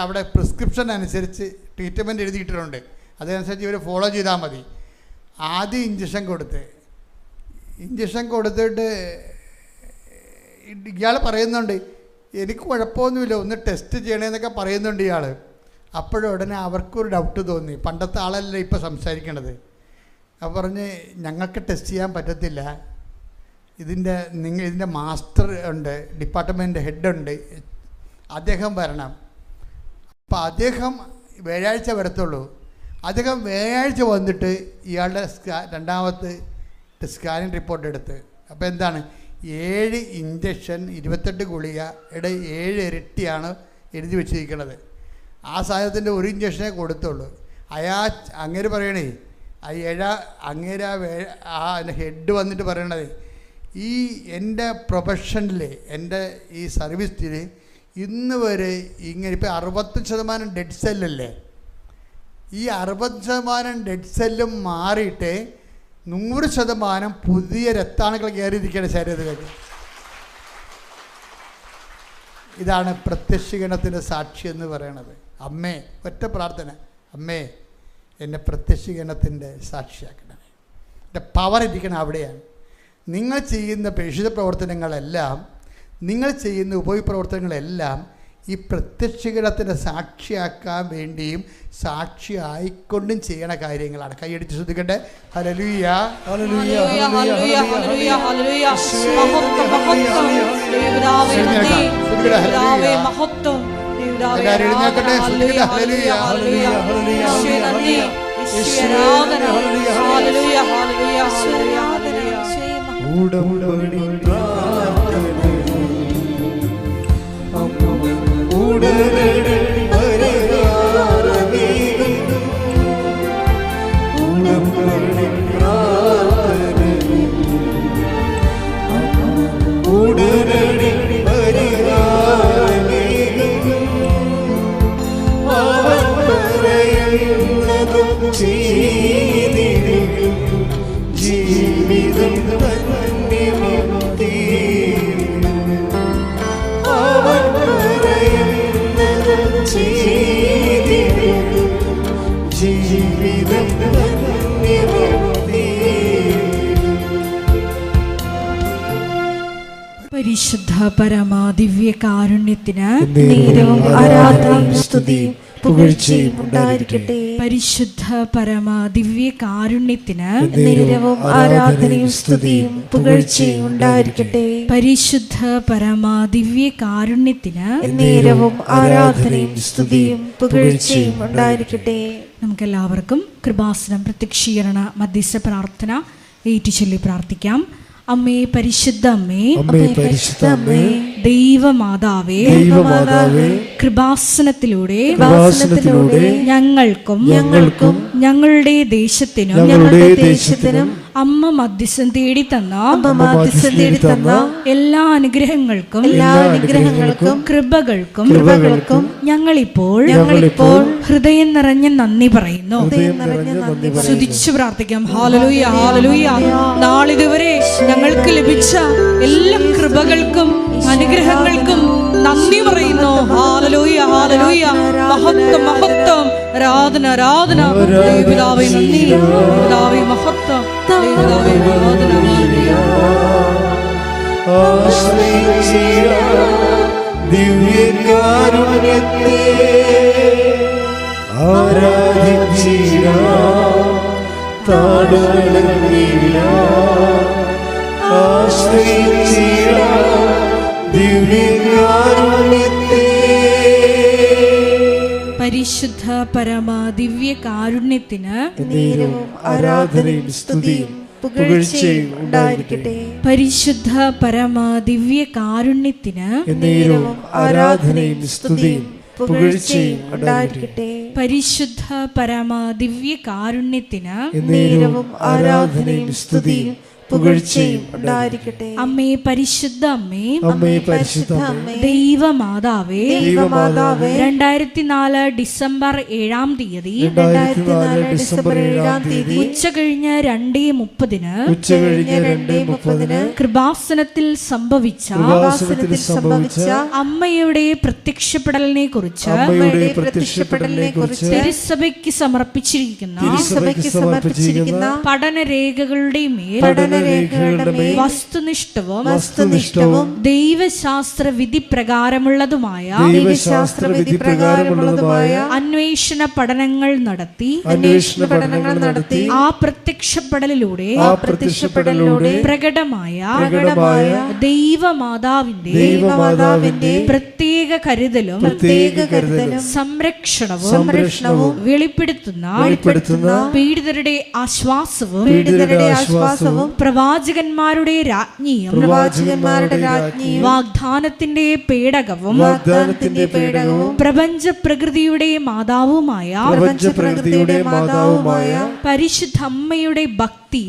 അവിടെ പ്രിസ്ക്രിപ്ഷൻ അനുസരിച്ച് ട്രീറ്റ്മെൻറ്റ് എഴുതിയിട്ടുണ്ട്. അതനുസരിച്ച് ഇവർ ഫോളോ ചെയ്താൽ മതി. ആദ്യം ഇഞ്ചക്ഷൻ കൊടുത്തിട്ട് ഇയാൾ പറയുന്നുണ്ട് എനിക്ക് കുഴപ്പമൊന്നുമില്ല, ഒന്ന് ടെസ്റ്റ് ചെയ്യണമെന്നൊക്കെ പറയുന്നുണ്ട് ഇയാൾ. അപ്പോഴുടനെ അവർക്കൊരു ഡൗട്ട് തോന്നി. പണ്ടത്തെ ആളല്ല ഇപ്പോൾ സംസാരിക്കണത്. അപ്പോൾ പറഞ്ഞ് ഞങ്ങൾക്ക് ടെസ്റ്റ് ചെയ്യാൻ പറ്റത്തില്ല, ഇതിൻ്റെ മാസ്റ്റർ ഉണ്ട്, ഡിപ്പാർട്ട്മെൻറ്റ് ഹെഡുണ്ട്, അദ്ദേഹം വരണം. അപ്പോൾ അദ്ദേഹം വ്യാഴാഴ്ച വരത്തുള്ളൂ. അദ്ദേഹം വ്യാഴാഴ്ച വന്നിട്ട് ഇയാളുടെ രണ്ടാമത്തെ സ്കാനിങ് റിപ്പോർട്ട് എടുത്ത്. അപ്പോൾ എന്താണ്, 7 ഇഞ്ചക്ഷൻ 28 ഗുളികയുടെ 7 ഇരട്ടിയാണ് എഴുതി വെച്ചിരിക്കുന്നത്. ആ സാധനത്തിൻ്റെ 1 ഇഞ്ചക്ഷനേ കൊടുത്തുള്ളൂ. അങ്ങേര് പറയണേ, അങ്ങേര് ആ ഹെഡ് വന്നിട്ട് പറയണത്, ഈ എൻ്റെ പ്രൊഫഷനിൽ എൻ്റെ ഈ സർവീസിൽ ഇന്ന് വരെ ഇങ്ങനെ ഇപ്പോൾ 60% ഡെഡ് സെല്ലല്ലേ, ഈ 60% ഡെഡ് സെല്ലും മാറിയിട്ട് 100% പുതിയ രക്താണുക്കൾ കയറിയിരിക്കുകയാണ് ശരീരത്തിൽ. ഇതാണ് പ്രത്യക്ഷീകരണത്തിൻ്റെ സാക്ഷി എന്ന് പറയണത്. അമ്മേ, ഒറ്റ പ്രാർത്ഥന, അമ്മേ എന്നെ പ്രത്യക്ഷീകരണത്തിൻ്റെ സാക്ഷിയാക്കണമേ. എൻ്റെ പവർ ഇരിക്കണം അവിടെയാണ്. നിങ്ങൾ ചെയ്യുന്ന പ്രേക്ഷിത പ്രവർത്തനങ്ങളെല്ലാം, നിങ്ങൾ ചെയ്യുന്ന ഉപപ്രവർത്തനങ്ങളെല്ലാം ഈ പ്രത്യക്ഷീകരണത്തിൻ്റെ സാക്ഷിയാക്കാൻ വേണ്ടിയും സാക്ഷി ആയിക്കൊണ്ടും ചെയ്യണ കാര്യങ്ങളാണ്. കൈയടിച്ച് ശ്രദ്ധിക്കട്ടെ. ഹല്ലേലൂയ, ഹല്ലേലൂയ, ഹല്ലേലൂയ, ഹല്ലേലൂയ, ഹല്ലേലൂയ. എല്ലാവരും എഴുന്നേൽക്കട്ടെ. ഹല്ലേലൂയ, ഹല്ലേലൂയ, ഹല്ലേലൂയ, ഹല്ലേലൂയ, ഹല്ലേലൂയ. ജീവിതം പരിശുദ്ധ പരമാ ദിവ്യ കാരുണ്യത്തിന് നേരവും ആരാധനയും സ്തുതിയും പുകഴ്ചയും ഉണ്ടായിരിക്കട്ടെ. പരിശുദ്ധ പരമാ ദിവ്യ കാരുണ്യത്തിന് നേരവും ആരാധനയും സ്തുതിയും പുകഴ്ചയും ഉണ്ടായിരിക്കട്ടെ. പരിശുദ്ധ പരമാ ദിവ്യ കാരുണ്യത്തിന് നേരവും ആരാധനയും സ്തുതിയും പുകഴ്ചയും ഉണ്ടായിരിക്കട്ടെ. നമുക്കെല്ലാവർക്കും കൃപാസനം പ്രത്യക്ഷീകരണ മധ്യസ്ഥ പ്രാർത്ഥന ഏറ്റുചൊല്ലി പ്രാർത്ഥിക്കാം. അമ്മേ പരിശുദ്ധ അമ്മേ, അമ്മേ പരിശുദ്ധ അമ്മേ, ദൈവമാതാവേ, ദൈവമാതാവേ, കൃപാസനത്തിലൂടെ ഞങ്ങൾക്കും ഞങ്ങളുടെ ദേശത്തിനും അമ്മ മധ്യസ്ഥം തേടി തന്ന എല്ലാ അനുഗ്രഹങ്ങൾക്കും കൃപകൾക്കും ഞങ്ങളിപ്പോൾ ഹൃദയം നിറഞ്ഞ നന്ദി പറയുന്നു. സ്തുതിച്ചു പ്രാർത്ഥിക്കാം. ഹല്ലേലൂയ, ഹല്ലേലൂയ. നാളിതുവരെ ഞങ്ങൾക്ക് ലഭിച്ച എല്ലാ കൃപകൾക്കും അനുഗ്രഹങ്ങൾക്കും നന്ദി പറയുന്നു. ഹല്ലേലൂയ, ഹല്ലേലൂയ. മഹത്വം, മഹത്വം, ആരാധന, ആരാധന. ദൈവപിതാവേ നന്ദി, പിതാവേ മഹത്വം, ദൈവപിതാവേ ആരാധന. ദിവ്യകാരുണ്യത്തെ പരിശുദ്ധ പരമാ ദിവ്യ കാരുണ്യത്തിന് നേരവും ആരാധനയും സ്തുതിയും പുകഴ്ചയും ഉണ്ടായിരിക്കട്ടെ. പരിശുദ്ധ പരമാ ദിവ്യ കാരുണ്യത്തിന് നേരവും ആരാധനയും സ്തുതിയും പുകഴ്ചയും ഉണ്ടായിരിക്കട്ടെ. പരിശുദ്ധ പരമാ ദിവ്യ കാരുണ്യത്തിന് നേരവും ആരാധനയും സ്തുതിയും പുകഴ്ചയും ഉണ്ടായിരിക്കട്ടെ. അമ്മേ പരിശുദ്ധ അമ്മേ, അമ്മേ പരിശുദ്ധ അമ്മേ, ദൈവമാതാവേ, ദൈവമാതാവേ, 2004 ഡിസംബർ 7-ാം തീയതി ഉച്ചകഴിഞ്ഞ് 2:30 കൃപാസനത്തിൽ സംഭവിച്ച അമ്മയുടെ പ്രത്യക്ഷപ്പെടലിനെ കുറിച്ച് തിരുസഭയ്ക്ക് സമർപ്പിച്ചിരിക്കുന്ന പഠനരേഖകളുടെ മേൽ വസ്തുനിഷ്ഠവും ദൈവശാസ്ത്ര വിധി പ്രകാരമുള്ളതുമായ അന്വേഷണ പഠനങ്ങൾ നടത്തി ആ പ്രത്യക്ഷപ്പെടലിലൂടെ പ്രകടമായ ദൈവമാതാവിന്റെ പ്രത്യേക കരുതലും സംരക്ഷണവും വെളിപ്പെടുത്തുന്ന പീഡിതരുടെ ആശ്വാസവും പ്രവാചകന്മാരുടെ രാജ്ഞിയും വാഗ്ദാനത്തിന്റെ പേടകവും പ്രപഞ്ച പ്രകൃതിയുടെ മാതാവുമായ പരിശുദ്ധമ്മയുടെ ഭക്തി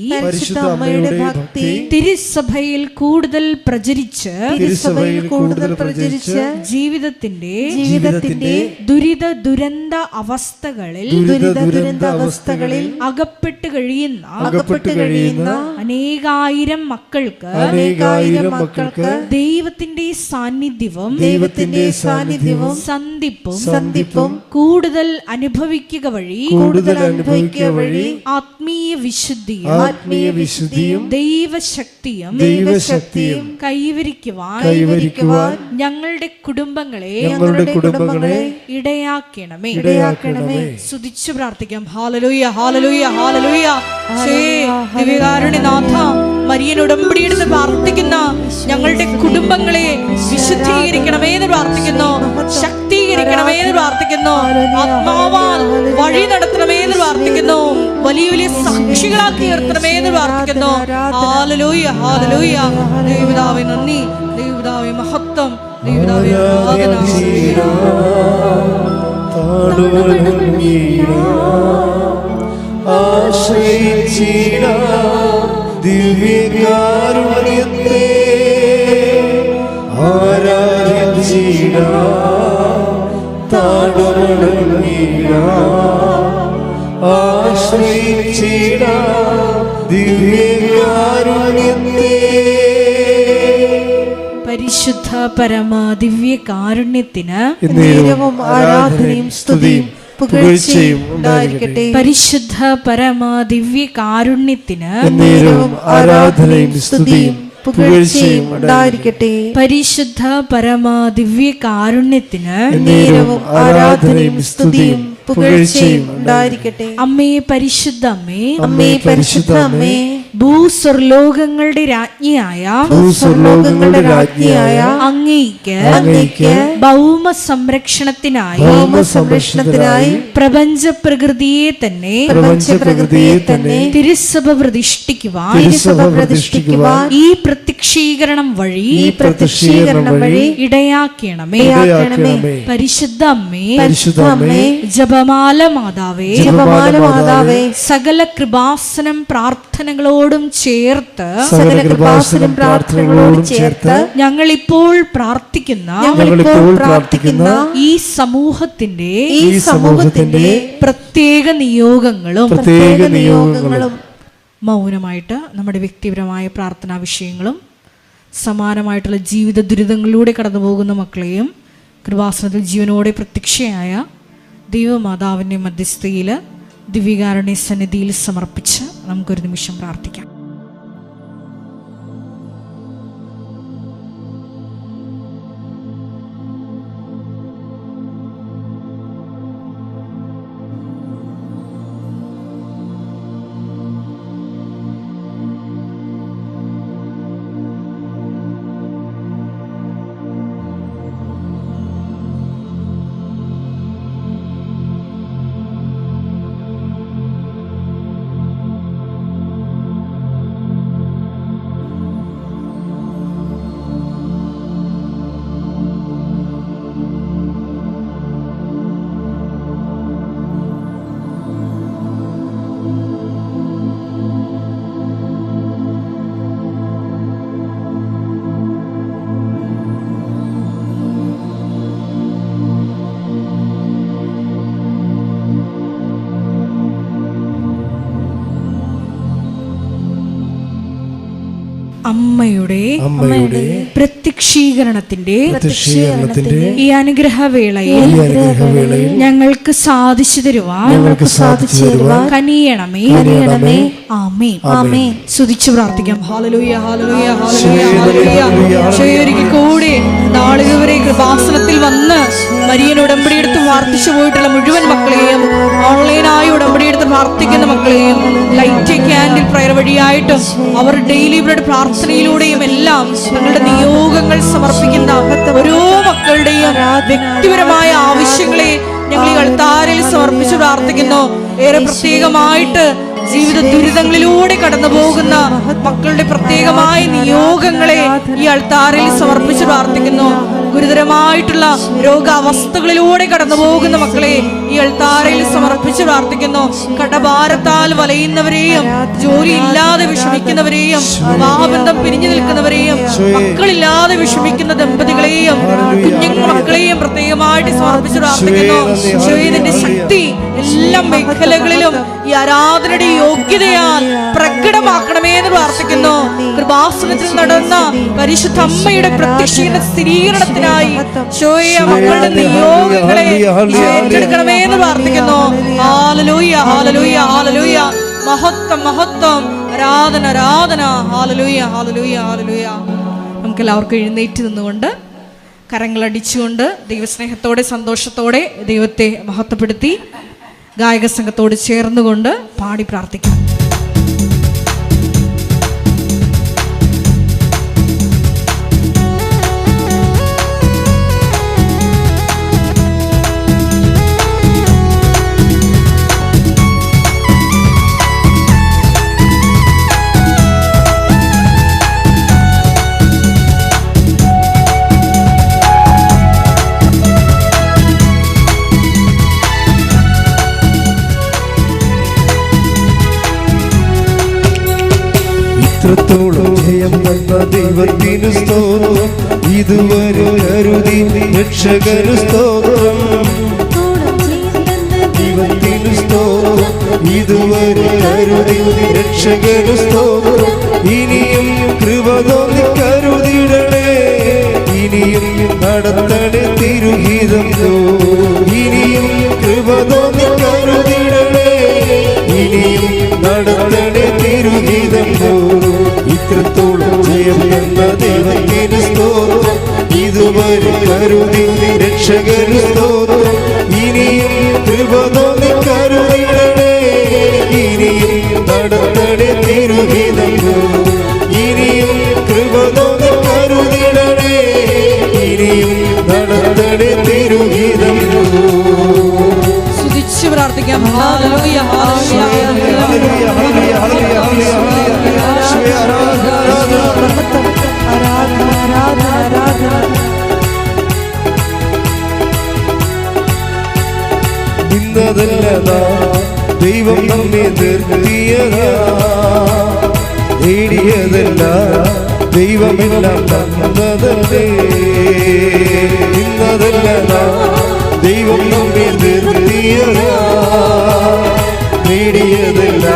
തിരുസഭയിൽ കൂടുതൽ പ്രചരിച്ച് ജീവിതത്തിന്റെ ദുരിത ദുരന്ത അവസ്ഥകളിൽ അകപ്പെട്ട് കഴിയുന്ന അനേകായിരം മക്കൾക്ക് ദൈവത്തിന്റെ സാന്നിധ്യവും സന്ധിപ്പും കൂടുതൽ അനുഭവിക്കുക വഴി ആത്മീയ വിശുദ്ധിയും ആത്മീയ വിശുദ്ധിയും ദൈവശക്തിയും കൈവരിക്കുവാൻ ഞങ്ങളുടെ കുടുംബങ്ങളെ ഇടയാക്കണമേ. സ്തുതിച്ചു പ്രാർത്ഥിക്കാം. ഹല്ലേലൂയ, ഹല്ലേലൂയ, ഹല്ലേലൂയ. ദിവ്യകാരുണ്യനാഥ, മരിയൻ ഉടമ്പടിയെടുത്ത് പ്രാർത്ഥിക്കുന്ന ഞങ്ങളുടെ കുടുംബങ്ങളെ വിശുദ്ധീകരിക്കണമേ എന്ന് പ്രാർത്ഥിക്കുന്നു, ശക്തീകരിക്കണമേ എന്ന് പ്രാർത്ഥിക്കുന്നു, ആത്മാവാൽ വഴി നടത്തണമേ എന്ന് പ്രാർത്ഥിക്കുന്നു, വലിയ വലിയ സാക്ഷികളാക്കി ഉയർത്തണമേ എന്ന് പ്രാർത്ഥിക്കുന്നു. Hallelujah, hallelujah. ദൈവപിതാവേ നന്ദി, ദൈവപിതാവേ മഹത്വം, ദൈവപിതാവേ ആരാധന. ദിവ്യകാരുണ്യത്തെ ആരാധിച്ചിടാം, ആശ്രയിച്ചിടാം ദിവ്യകാരുണ്യത്തെ. പരിശുദ്ധ പരമ ദിവ്യ കാരുണ്യത്തിന് ആരാധനയും സ്തുതിയും പുകഴ്ചയും ഉണ്ടായിരിക്കട്ടെ. പരിശുദ്ധ പരമ ദിവ്യ കാരുണ്യത്തിന് ആരാധനയും സ്തുതിയും പുകഴ്ചയും ഉണ്ടായിരിക്കട്ടെ. പരിശുദ്ധ പരമ ദിവ്യ കാരുണ്യത്തിന് ആരാധനയും സ്തുതിയും പുകഴ്ചയും ഉണ്ടായിരിക്കട്ടെ. അമ്മേ പരിശുദ്ധ അമ്മേ, അമ്മേ പരിശുദ്ധ അമ്മേ, ഭൂസ്വർലോകങ്ങളുടെ രാജ്ഞിയായ അങ്ങേയ്ക്ക് ഭൗമ സംരക്ഷണത്തിനായി പ്രപഞ്ച പ്രകൃതിയെ തന്നെ തിരുസഭ പ്രതിഷ്ഠിക്കുവാൻ ഈ പ്രത്യക്ഷീകരണം വഴി ഇടയാക്കണമേ. പരിശുദ്ധ അമ്മേ, ജപമാല മാതാവേ, സകല കൃപാസനം പ്രാർത്ഥനകളോടും ചേർത്ത് ഞങ്ങൾ ഇപ്പോൾ പ്രാർത്ഥിക്കുന്ന ഈ സമൂഹത്തിന്റെ പ്രത്യേക നിയോഗങ്ങളും മൗനമായിട്ട് നമ്മുടെ വ്യക്തിപരമായ പ്രാർത്ഥനാ വിഷയങ്ങളും സമാനമായിട്ടുള്ള ജീവിത ദുരിതങ്ങളിലൂടെ കടന്നു പോകുന്ന മക്കളെയും കൃപാസനത്തിൽ ജീവനോടെ പ്രത്യക്ഷയായ ദൈവമാതാവിൻ്റെ മധ്യസ്ഥയിൽ ദിവ്യകാരുണ്യ സന്നിധിയിൽ സമർപ്പിച്ച് നമുക്കൊരു നിമിഷം പ്രാർത്ഥിക്കാം. അമ്മയുടെ പ്രത്യക്ഷീകരണത്തിന്റെ ഈ അനുഗ്രഹവേളയിൽ ഞങ്ങൾക്ക് സാധിച്ചു തരുവാൻ കനിയണമേ. ആമേൻ. സ്തുതിച്ചു പ്രാർത്ഥിക്കാം. ഹല്ലേലൂയ, ഹല്ലേലൂയ, ഹല്ലേലൂയ, ഹല്ലേലൂയ. ഒരിക്കൽ കൂടി നാളിതുവരെ കൃപാസനത്തിൽ വന്ന് മരിയൻ ഉടമ്പടിയെടുത്ത് പ്രാർത്ഥിച്ചു പോയിട്ടുള്ള മുഴുവൻ മക്കളെയും, ഓൺലൈനായി ഉടമ്പടിയെടുത്ത് പ്രാർത്ഥിക്കുന്ന മക്കളെയും, ലൈറ്റ് ക്യാൻഡിൽ പ്രയർ വഴിയായിട്ടും അവർ ഡെയിലി ബ്രെഡ് പ്രാർത്ഥനയിലൂടെയും എല്ലാം തങ്ങളുടെ നിയോഗങ്ങൾ സമർപ്പിക്കുന്ന ഓരോ മക്കളുടെയും വ്യക്തിപരമായ ആവശ്യങ്ങളെ ഞങ്ങൾ ഈ അൾത്താരയിൽ സമർപ്പിച്ച് പ്രാർത്ഥിക്കുന്നു. ഏറെ പ്രത്യേകമായിട്ട് ജീവിത ദുരിതങ്ങളിലൂടെ കടന്നു പോകുന്ന മക്കളുടെ പ്രത്യേകമായ നിയോഗങ്ങളെ ഈ അൾത്താരയിൽ സമർപ്പിച്ച് പ്രാർത്ഥിക്കുന്നു. ഗുരുതരമായിട്ടുള്ള രോഗാവസ്ഥകളിലൂടെ കടന്നു പോകുന്ന മക്കളെ ഈ അൾത്താരയിൽ സമർപ്പിച്ച് പ്രാർത്ഥിക്കുന്നു. കടഭാരത്താൽ വലയുന്നവരെയും, ജോലി ഇല്ലാതെ വിഷമിക്കുന്നവരെയും, വിവാഹബന്ധം പിരിഞ്ഞു നിൽക്കുന്നവരെയും, മക്കളില്ലാതെ വിഷമിക്കുന്ന ദമ്പതികളെയും, കുഞ്ഞു മക്കളെയും പ്രത്യേകമായിട്ട് സമർപ്പിച്ച് പ്രാർത്ഥിക്കുന്നു. ഇതിന്റെ ശക്തി എല്ലാ മേഖലകളിലും ഈ ആരാധനയുടെ യോഗ്യതയാൽ പ്രകടമാക്കണമേ എന്ന് പ്രാർത്ഥിക്കുന്നു. കൃപാസനത്തിൽ നടന്ന പരിശുദ്ധ അമ്മയുടെ പ്രത്യക്ഷീകരണ സ്ഥിരീകരണത്തിനായി മക്കളുടെ നിയോഗങ്ങളെ ഏറ്റെടുക്കണമേ എന്ന് പ്രാർത്ഥിക്കുന്നു. ഹല്ലേലൂയ, ഹല്ലേലൂയ, ഹല്ലേലൂയ. മഹത്വം, മഹത്വം, ആരാധന ആരാധന. ഹല്ലേലൂയ ഹല്ലേലൂയ ഹല്ലേലൂയ. നമുക്കെല്ലാവർക്കും എഴുന്നേറ്റ് നിന്നുകൊണ്ട് കരങ്ങളടിച്ചുകൊണ്ട് ദൈവസ്നേഹത്തോടെ സന്തോഷത്തോടെ ദൈവത്തെ മഹത്വപ്പെടുത്തി ഗായക സംഘത്തോട് ചേർന്നുകൊണ്ട് പാടി പ്രാർത്ഥിക്കാം. ഇത്രത്തോളം ജയം തന്ന ദൈവത്തിനു സ്തോത്രം, ഇതുവരെ കരുതി രക്ഷകനു സ്തോത്രം. ദൈവത്തിനു സ്തോത്രം, ഇതുവരെ കരുതി രക്ഷകനു സ്തോത്രം. ഇനിയും കൃപ തോന്നി കരുതിടണേ, ഇനിയും നടത്തണേ തിരുഹിതം. ഇനിയും കൃപ തോന്നി കരുതിടണേ, ഇനിയും നടത്തണേ തിരുഹിതം. ഇത്രത്തോളം ജയം എന്ന ദൈവത്തിന് സ്തോത്രം, ഇതുവരെ കരുതി രക്ഷകന് സ്തോത്രം. ഇനിയും കൃപ തോന്നി കരുതിടണേ, ഇനിയും നടത്തണേ തിരുഹിതം. ഇനിയും കൃപ തോന്നി കരുതിടണേ, ഇനിയും നടത്തണേ തിരുഹിതം. സ്തുതിച്ച് പ്രാർത്ഥിക്കാം. ഹല്ലേലൂയ ഹല്ലേലൂയ ഹല്ലേലൂയ ഹല്ലേലൂയ. ഇന്നതല്ലതാ ദൈവം നമ്മെ നിർത്തിയതാ, നേടിയതല്ല ദൈവമെല്ലാം തന്നതല്ലേ. ഇന്നതല്ലതാ ദൈവം നമ്മെ നിർത്തിയതാ, നേടിയതല്ല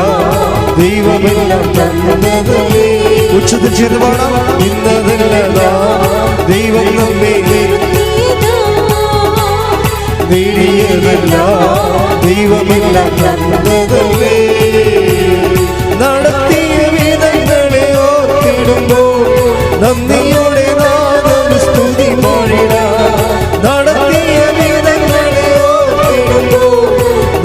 ദൈവമെല്ലാം തന്നതല്ലേ. ഉച്ചത്തിൽ ചേർന്ന് പാടാം. ഇന്നതല്ലതാ ദൈവം നമ്മെ നേടിയതല്ല ദൈവമെല്ലാം തന്നതല്ലേ. നടത്തിയ വിധങ്ങളെ ഓർത്തിടുമ്പോൾ നന്ദിയോടെ നാദം സ്തുതി പാടിടാം. നടത്തിയ വിധങ്ങളെ ഓർത്തിടുമ്പോൾ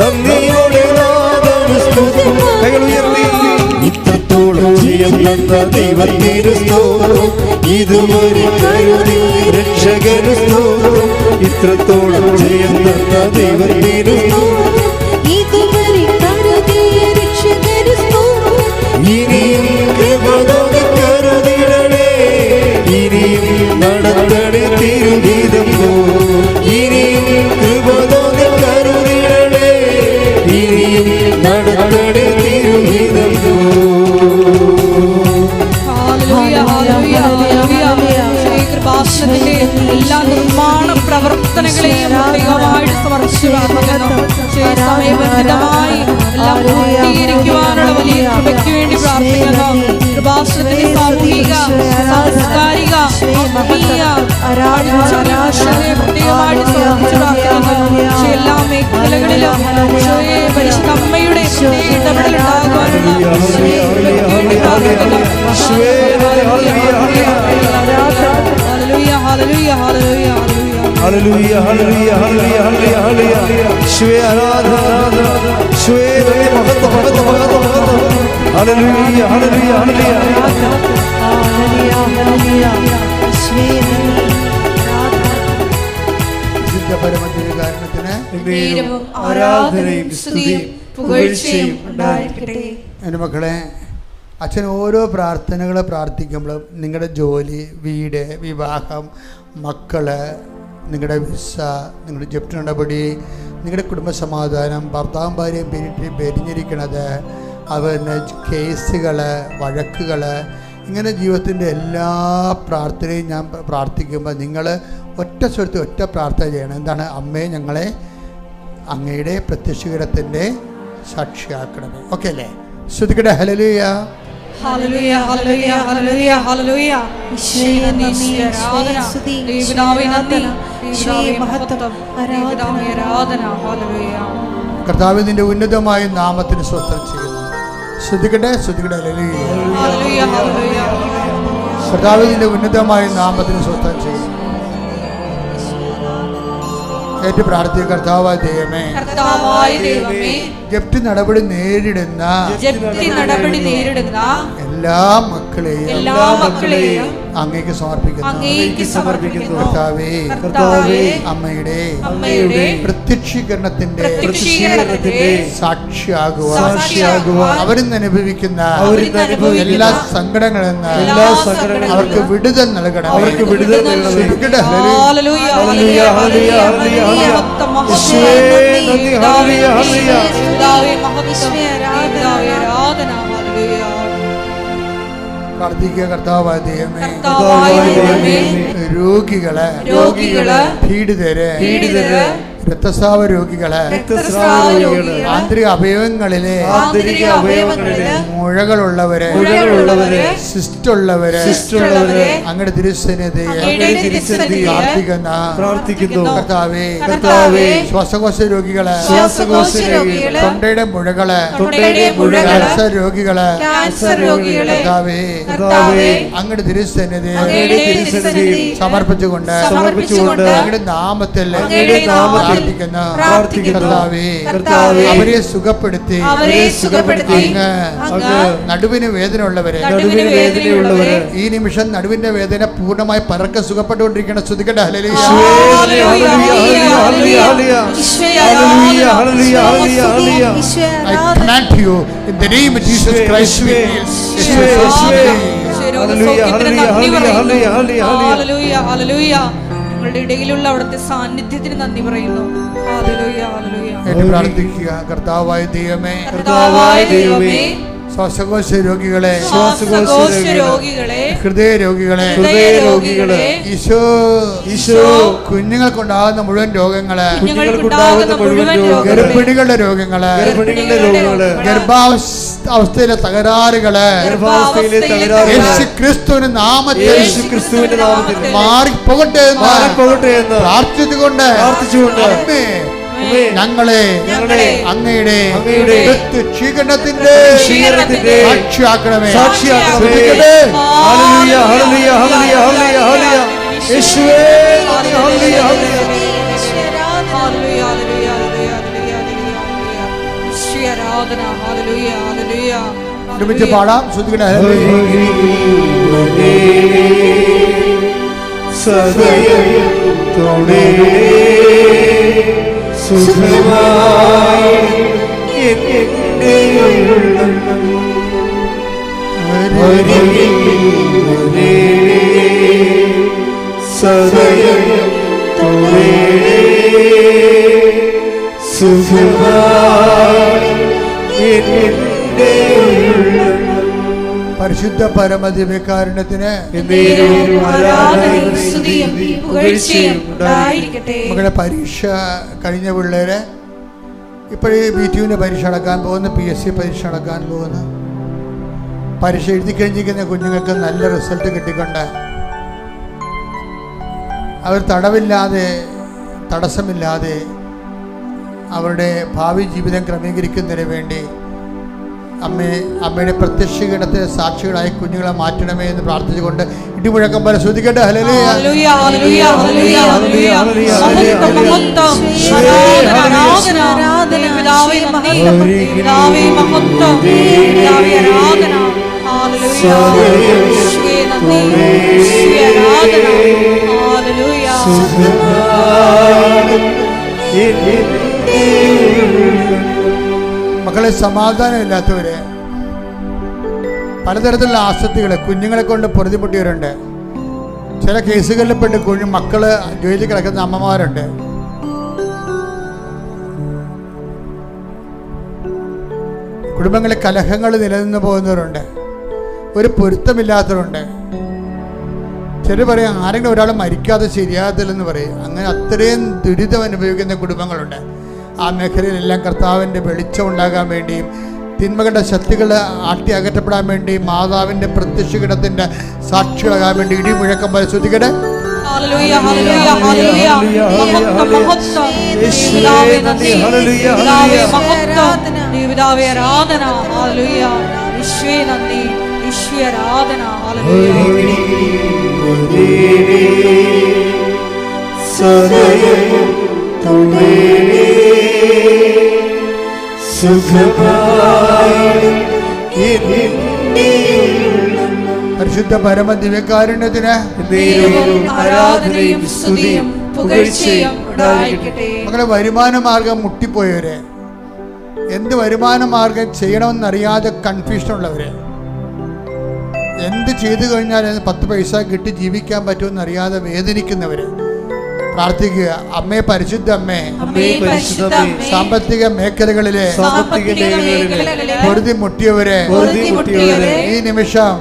നന്ദിയോടെ നാദം സ്തുതി. കൈകൾ ഉയർത്തി. ഇത്രത്തോളം ജയം തന്ന ദൈവത്തിന് സ്തോത്രം, ഇതുവരെ കരുതി രക്ഷകന് സ്തോത്രം. ഇത്രത്തോളം ജയം തന്ന ദൈവത്തിന് സ്തോത്രം, ഇതുവരെ കരുതിയ രക്ഷകന് സ്തോത്രം. ഇനിയും കൃപ തോന്നി കരുതിടണേ, ഇനിയും നടത്തണേ തിരുഹിതം. ഇനിയും കൃപ തോന്നി കരുതിടണേ, ഇനിയും നടത്തണേ തിരുഹിതം. കൃപാസനത്തിന്റെ എല്ലാ നിർമ്മാണ പ്രവർത്തനങ്ങളെയും ദൈവമായിട്ട് സമർപ്പിച്ചു പ്രാർത്ഥിക്കുന്നു. സമയബന്ധിതമായി എല്ലാം പൂർത്തീകരിക്കുവാനുള്ള വലിയ കൃപയ്ക്ക് വേണ്ടി പ്രാർത്ഥിക്കുന്നു. കൃപാസനത്തിന്റെ സാമൂഹിക സാംസ്കാരിക പ്രത്യേകമായിട്ട് സമർപ്പിച്ചു പ്രാർത്ഥിക്കുന്നു. എല്ലാ മേഖലകളിലും പരിശുദ്ധ അമ്മയുടെ ഇടപെടൽ ഉണ്ടാകുവാനുള്ള ഹല്ലേലൂയ ഹല്ലേലൂയ ഹല്ലേലൂയ ഹല്ലേലൂയ ഹല്ലേലൂയ ഹല്ലേലൂയ ഹല്ലേലൂയ. യേശുവേ ആരാധന, യേശുവേ മഹത്വം മഹത്വം മഹത്വം മഹത്വം. ഹല്ലേലൂയ ഹല്ലേലൂയ ഹല്ലേലൂയ പരമദിവ്യകാരണത്തിന് ആരാധനയും സ്തുതിയും പുകഴ്ചയും ഉണ്ടായിരിക്കട്ടെ. എൻ്റെ മക്കളെ, അച്ഛൻ ഓരോ പ്രാർത്ഥനകൾ പ്രാർത്ഥിക്കുമ്പോഴും നിങ്ങളുടെ ജോലി, വീട്, വിവാഹം, മക്കൾ, നിങ്ങളുടെ വിസ, നിങ്ങളുടെ ജപ്തി നടപടി, നിങ്ങളുടെ കുടുംബസമാധാനം, ഭർത്താവും ഭാര്യയും പിരിഞ്ഞിരിക്കണത്, അതുപോലെ കേസുകൾ, വഴക്കുകൾ, ഇങ്ങനെ ജീവിതത്തിൻ്റെ എല്ലാ പ്രാർത്ഥനയും ഞാൻ പ്രാർത്ഥിക്കുമ്പോൾ നിങ്ങൾ ഒറ്റ സ്വരത്തിൽ ഒറ്റ പ്രാർത്ഥന ചെയ്യണം. എന്താണ്? അമ്മേ, ഞങ്ങളെ അങ്ങയുടെ പ്രത്യക്ഷീകരണത്തിൻ്റെ സാക്ഷിയാക്കണമേ. ഓക്കെ അല്ലേ? ശ്രുതിക്കട്ടെ. ഹല്ലേലൂയ ഹല്ലേലൂയ ഹല്ലേലൂയ ഹല്ലേലൂയ ഹല്ലേലൂയ. ഈശോയെ നന്ദി, ആരാധന. ദൈവനാമേ നന്ദി, ഈശോയെ മഹത്വം, ആരാധന. ഹല്ലേലൂയ. കർത്താവേ, നിന്റെ ഉന്നതമായ നാമത്തിന് സ്തോത്രം ചെയ്യുന്നു. ശ്രദ്ധിക്കട്ടെ, ശ്രദ്ധിക്കട്ടെ. ഹല്ലേലൂയ. ഹല്ലേലൂയ, ഹല്ലേലൂയ. കർത്താവിന്റെ ഉന്നതമായ നാമത്തിന് സ്വസ്ഥം ചെയ്യും. ഏറ്റു പ്രാർത്ഥിക്കുക. കർത്താവായ ദൈവമേ, കർത്താവായ ദൈവമേ, ജപ്തി നടപടി നേരിടുന്ന എല്ലാ മക്കളെയും അങ്ങേക്ക് സമർപ്പിക്കുന്നു. കർത്താവേ, അമ്മയുടെ പ്രത്യക്ഷീകരണത്തിന്റെ സാക്ഷിയാകുവാൻ അവരിന്ന് അനുഭവിക്കുന്ന എല്ലാ സങ്കടങ്ങളിൽ നിന്ന് അവർക്ക് വിടുതൽ നൽകണം. പ്രാർത്ഥിക്കുക. കർത്താവായ ദൈവമേ, രോഗികളെ പീഡിതരെ രക്തസ്രാവ രോഗികളെ ആന്തരിക അവയവങ്ങളിലെ മുഴകളുള്ളവരെ സിസ്റ്റുള്ളവരെ അങ്ങയുടെ തിരുസന്നിധിയിൽ പ്രാർത്ഥിക്കുന്നു. കർത്താവേ, ശ്വാസകോശ രോഗികളെ, തൊണ്ടയുടെ മുഴകളെ, ക്യാൻസർ രോഗികളെ കർത്താവേ അങ്ങയുടെ തിരുസന്നിധിയിൽ സമർപ്പിച്ചുകൊണ്ട് അങ്ങയുടെ നാമത്തിൽ കർത്താവേ, അവരെ സുഖപ്പെടുത്തി അങ്ങ് നടുവിന് വേദന ഉള്ളവരെ ഈ നിമിഷം നടുവിന്റെ വേദന പൂർണ്ണമായി പരക്കെ സുഖപ്പെട്ടുകൊണ്ടിരിക്കണം. ശ്രദ്ധിക്കട്ടെ. I command you in the name of Jesus Christ. നിങ്ങളുടെ ഇടയിലുള്ള അവിടുത്തെ സാന്നിധ്യത്തിന് നന്ദി പറയുന്നു. പ്രാർത്ഥിക്കുക. കർത്താവായ ദൈവമേ, ശ്വാസകോശ രോഗികളെ, ഹൃദയ രോഗികളെ, ഈശോ കുഞ്ഞുങ്ങൾക്കുണ്ടാകുന്ന മുഴുവൻ രോഗങ്ങളെ, ഗർഭിണികളുടെ രോഗങ്ങളെ, ഗർഭാവസ്ഥയിലെ തകരാറുകളെ യേശുക്രിസ്തുവിന്റെ നാമത്തിൽ മാറിപ്പോകട്ടെ എന്ന് പ്രാർത്ഥിച്ചുകൊണ്ട് ഞങ്ങളെ അങ്ങയുടെ പ്രത്യക്ഷീകരണത്തിന്റെ സാക്ഷിയാക്കണമേ. ഒരുമിച്ച് പാടാം. ശ്രദ്ധിക്കണേ. പരിശുദ്ധ പരമദിവ്യകാരുണ്യത്തിന് മകളുടെ പരീക്ഷ കഴിഞ്ഞ പിള്ളേരെ ഇപ്പോഴേ BTUവിൻ്റെ പരീക്ഷ നടക്കാൻ പോകുന്ന, PSC പരീക്ഷ നടക്കാൻ പോകുന്ന, പരീക്ഷ എഴുതി കഴിഞ്ഞിരിക്കുന്ന കുഞ്ഞുങ്ങൾക്ക് നല്ല റിസൾട്ട് കിട്ടിക്കൊണ്ട് അവർ തടസ്സമില്ലാതെ അവരുടെ ഭാവി ജീവിതം ക്രമീകരിക്കുന്നതിന് വേണ്ടി അമ്മയുടെ പ്രത്യക്ഷീകരണത്തെ സാക്ഷികളായി കുഞ്ഞുങ്ങളെ മാറ്റണമേ എന്ന് പ്രാർത്ഥിച്ചുകൊണ്ട് ഇടിമുഴക്കം പോലെ ശ്രദ്ധിക്കട്ടെ. മക്കളെ, സമാധാനമില്ലാത്തവര്, പലതരത്തിലുള്ള ആസക്തികളെ കുഞ്ഞുങ്ങളെ കൊണ്ട് പൊറുതിമുട്ടിയവരുണ്ട്. ചില കേസുകളിൽ പെട്ട് മക്കള് ജയിലിൽ കിടക്കുന്ന അമ്മമാരുണ്ട്. കുടുംബങ്ങളിൽ കലഹങ്ങൾ നിലനിന്ന് പോകുന്നവരുണ്ട്. ഒരു പൊരുത്തമില്ലാത്തവരുണ്ട്. ചിലർ പറയും ആരെങ്കിലും ഒരാൾ മരിക്കാതെ ശരിയാകത്തില്ലെന്ന് പറയും. അങ്ങനെ അത്രയും ദുരിതം അനുഭവിക്കുന്ന കുടുംബങ്ങളുണ്ട്. ആ മേഖലയിലെല്ലാം കർത്താവിൻ്റെ വെളിച്ചം ഉണ്ടാകാൻ വേണ്ടിയും തിന്മകളുടെ ശക്തികൾ ആട്ടി അകറ്റപ്പെടാൻ വേണ്ടിയും മാതാവിൻ്റെ പ്രത്യക്ഷീകരണത്തിൻ്റെ സാക്ഷികളാകാൻ വേണ്ടി ഇടിമുഴക്കം പോലെ ശ്രദ്ധിക്കട്ടെ. ദൈവപിതാവേ ആരാധന. ഹല്ലേലൂയ. യേശുവേ നന്ദി. യേശുവേ ആരാധന. ഹല്ലേലൂയ. പരിശുദ്ധ പരമ ദിവ്യകാരുണ്യത്തിന് ആരാധനയും സ്തുതിയും പുകഴ്ചയും ഉണ്ടായിരിക്കട്ടെ. മക്കളെ, വരുമാന മാർഗം മുട്ടിപ്പോയവര്, എന്ത് വരുമാന മാർഗം ചെയ്യണമെന്നറിയാതെ കൺഫ്യൂഷൻ ഉള്ളവര്, എന്ത് ചെയ്തു കഴിഞ്ഞാൽ 10 പൈസ കിട്ടി ജീവിക്കാൻ പറ്റുമെന്നറിയാതെ വേദനിക്കുന്നവര് പ്രാർത്ഥിക്കുക. അമ്മേ, പരിശുദ്ധ അമ്മേ, സാമ്പത്തിക മേഖലകളിലെ പൊറുതി മുട്ടിയവരെ ഈ നിമിഷം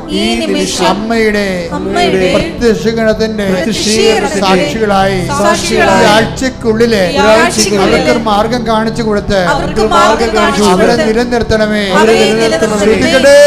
അമ്മയുടെ പ്രത്യക്ഷഗണത്തിന്റെ സാക്ഷികളായി ഈ ആഴ്ചക്കുള്ളിലെ അവർക്ക് മാർഗം കാണിച്ചു കൊടുത്ത് അവരെ നിലനിർത്തണമേ. ശ്രദ്ധിക്കട്ടെ.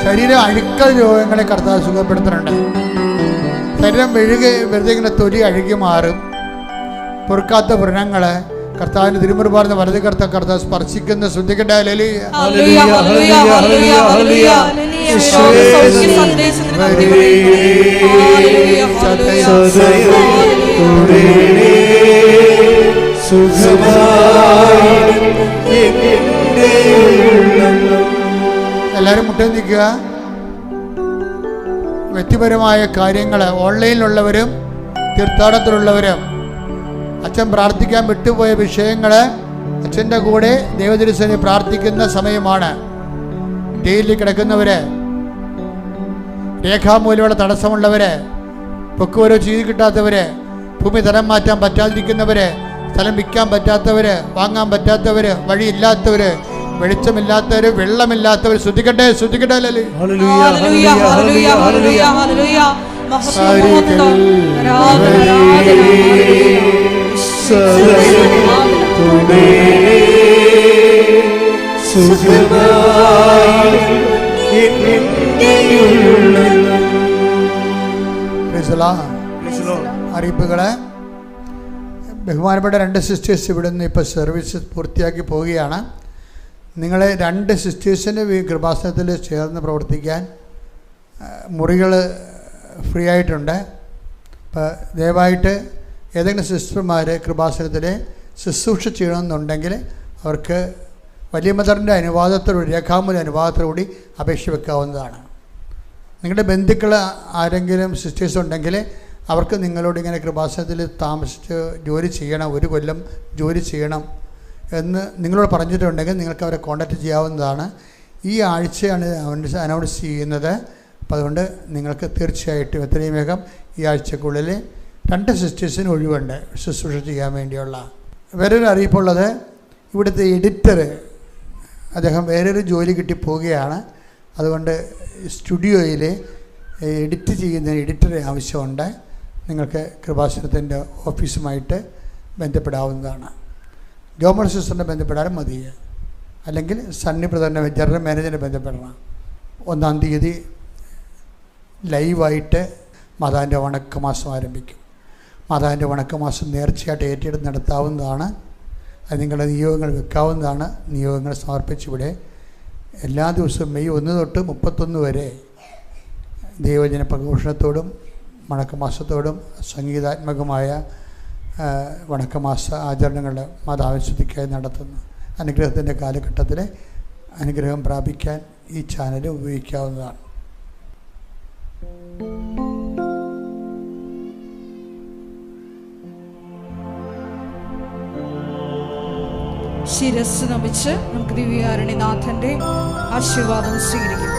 ശരീരം അഴുക്കൽ രോഗങ്ങളെ കർത്താവ് സുഖപ്പെടുത്തുന്നുണ്ട്. ശരീരം വെറുതെ ഇങ്ങനെ തൊലി അഴുകി മാറും. പൊറുക്കാത്ത വ്രണങ്ങള് കർത്താവിന്റെ തിരുമുറുപാർന്ന് വലത് കർത്താവ് സ്പർശിക്കുന്ന. ശ്രദ്ധിക്കട്ടെ. എല്ലാവരും മുട്ടേ നിൽക്കുക. വ്യക്തിപരമായ കാര്യങ്ങൾ ഓൺലൈനിലുള്ളവരും തീർത്ഥാടനത്തിലുള്ളവരും അച്ഛൻ പ്രാർത്ഥിക്കാൻ വിട്ടുപോയ വിഷയങ്ങൾ അച്ഛൻ്റെ കൂടെ ദൈവതിരുസേനയിൽ പ്രാർത്ഥിക്കുന്ന സമയമാണ്. ജയിലിൽ കിടക്കുന്നവര്, രേഖാമൂലമുള്ള തടസ്സമുള്ളവര്, പൊക്കുവരോ ചെയ്ത് കിട്ടാത്തവര്, ഭൂമി തരം മാറ്റാൻ പറ്റാതിരിക്കുന്നവര്, സ്ഥലം വിൽക്കാൻ പറ്റാത്തവര്, വാങ്ങാൻ പറ്റാത്തവര്, വഴിയില്ലാത്തവര്, വെളിച്ചമില്ലാത്തവര്, വെള്ളമില്ലാത്തവര്, ശ്രദ്ധിക്കട്ടെ. അറിയിപ്പുകള്. ബഹുമാനപ്പെട്ട 2 സിസ്റ്റേഴ്സ് ഇവിടുന്ന് ഇപ്പോൾ സർവീസ് പൂർത്തിയാക്കി പോവുകയാണ്. നിങ്ങളെ 2 സിസ്റ്റേഴ്സിന് കൃപാസനത്തിൽ ചേർന്ന് പ്രവർത്തിക്കാൻ മുറികൾ ഫ്രീ ആയിട്ടുണ്ട്. അപ്പോൾ ദയവായിട്ട് ഏതെങ്കിലും സിസ്റ്റർമാർ കൃപാസനത്തിൽ ശുശ്രൂഷ ചെയ്യണമെന്നുണ്ടെങ്കിൽ അവർക്ക് വലിയ മദറിൻ്റെ അനുവാദത്തോടുകൂടി, രേഖാമൂല അനുവാദത്തോടുകൂടി അപേക്ഷ വെക്കാവുന്നതാണ്. നിങ്ങളുടെ ബന്ധുക്കൾ ആരെങ്കിലും സിസ്റ്റേഴ്സ് ഉണ്ടെങ്കിൽ അവർക്ക് നിങ്ങളോട് ഇങ്ങനെ കൃപാസനത്തിൽ താമസിച്ച് ജോലി ചെയ്യണം, 1 കൊല്ലം ജോലി ചെയ്യണം എന്ന് നിങ്ങളോട് പറഞ്ഞിട്ടുണ്ടെങ്കിൽ നിങ്ങൾക്ക് അവരെ കോൺടാക്റ്റ് ചെയ്യാവുന്നതാണ്. ഈ ആഴ്ചയാണ് അനൗൺസ് ചെയ്യുന്നത്. അപ്പോൾ അതുകൊണ്ട് നിങ്ങൾക്ക് തീർച്ചയായിട്ടും എത്രയും വേഗം ഈ ആഴ്ചക്കുള്ളിൽ 2 സിസ്റ്റേഴ്സിന് ഒഴിവുണ്ട് ശുശ്രൂഷ ചെയ്യാൻ വേണ്ടിയുള്ള. വേറൊരു അറിയിപ്പുള്ളത്, ഇവിടുത്തെ എഡിറ്റർ അദ്ദേഹം വേറൊരു ജോലി കിട്ടി പോവുകയാണ്. അതുകൊണ്ട് സ്റ്റുഡിയോയിൽ എഡിറ്റ് ചെയ്യുന്ന എഡിറ്ററെ ആവശ്യമുണ്ട്. നിങ്ങൾക്ക് കൃപാസനത്തിൻ്റെ ഓഫീസുമായിട്ട് ബന്ധപ്പെടാവുന്നതാണ്. ജോമോൾ സിസ്റ്ററിനെ ബന്ധപ്പെടാനും മതി, അല്ലെങ്കിൽ സണ്ണി ബ്രദറിനെ ജനറൽ മാനേജറിനെ ബന്ധപ്പെടണം. 1-ാം തീയതി ലൈവായിട്ട് മാതാവിൻ്റെ വണക്കമാസം ആരംഭിക്കും. മാതാവിൻ്റെ വണക്കമാസം നേർച്ചയായിട്ട് ഏറ്റെടുത്ത് നടത്താവുന്നതാണ്. അത് നിങ്ങളുടെ നിയോഗങ്ങൾ വെക്കാവുന്നതാണ്. നിയോഗങ്ങൾ സമർപ്പിച്ചിവിടെ എല്ലാ ദിവസവും മെയ് 1 തൊട്ട് 31 വരെ ദൈവജന പ്രഘോഷണത്തോടും വണക്കമാസത്തോടും സംഗീതാത്മകമായ വണക്കമാസ ആചരണങ്ങൾ മതാവിശുദ്ധിക്കായി നടത്തുന്നു. അനുഗ്രഹത്തിൻ്റെ കാലഘട്ടത്തിൽ അനുഗ്രഹം പ്രാപിക്കാൻ ഈ ചാനൽ ഉപയോഗിക്കാവുന്നതാണ്. ശിരസ് നമിച്ച് നമുക്ക് ദിവ്യകാരുണ്യനാഥന്റെ ആശീർവാദം സ്വീകരിക്കാം.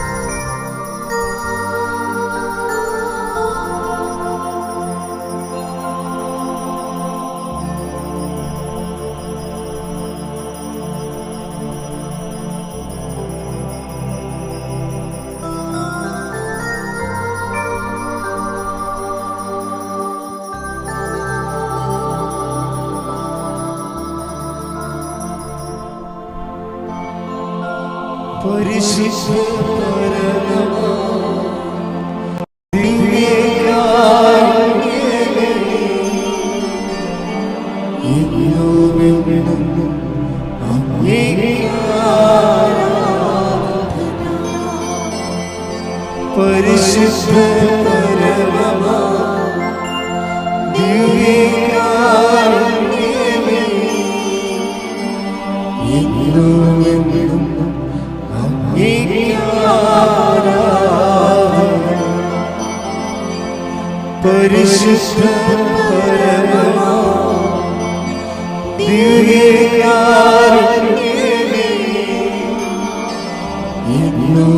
പരിശുദ്ധ പരമമാ പരിശുദ്ധ പരമമാ ദിവ്യകാരുണ്യമേ എന്നും അങ്ങേക്ക് ആരാധന. പരിശുദ്ധ പരമമാ ദിവ്യകാരുണ്യമേ എന്നും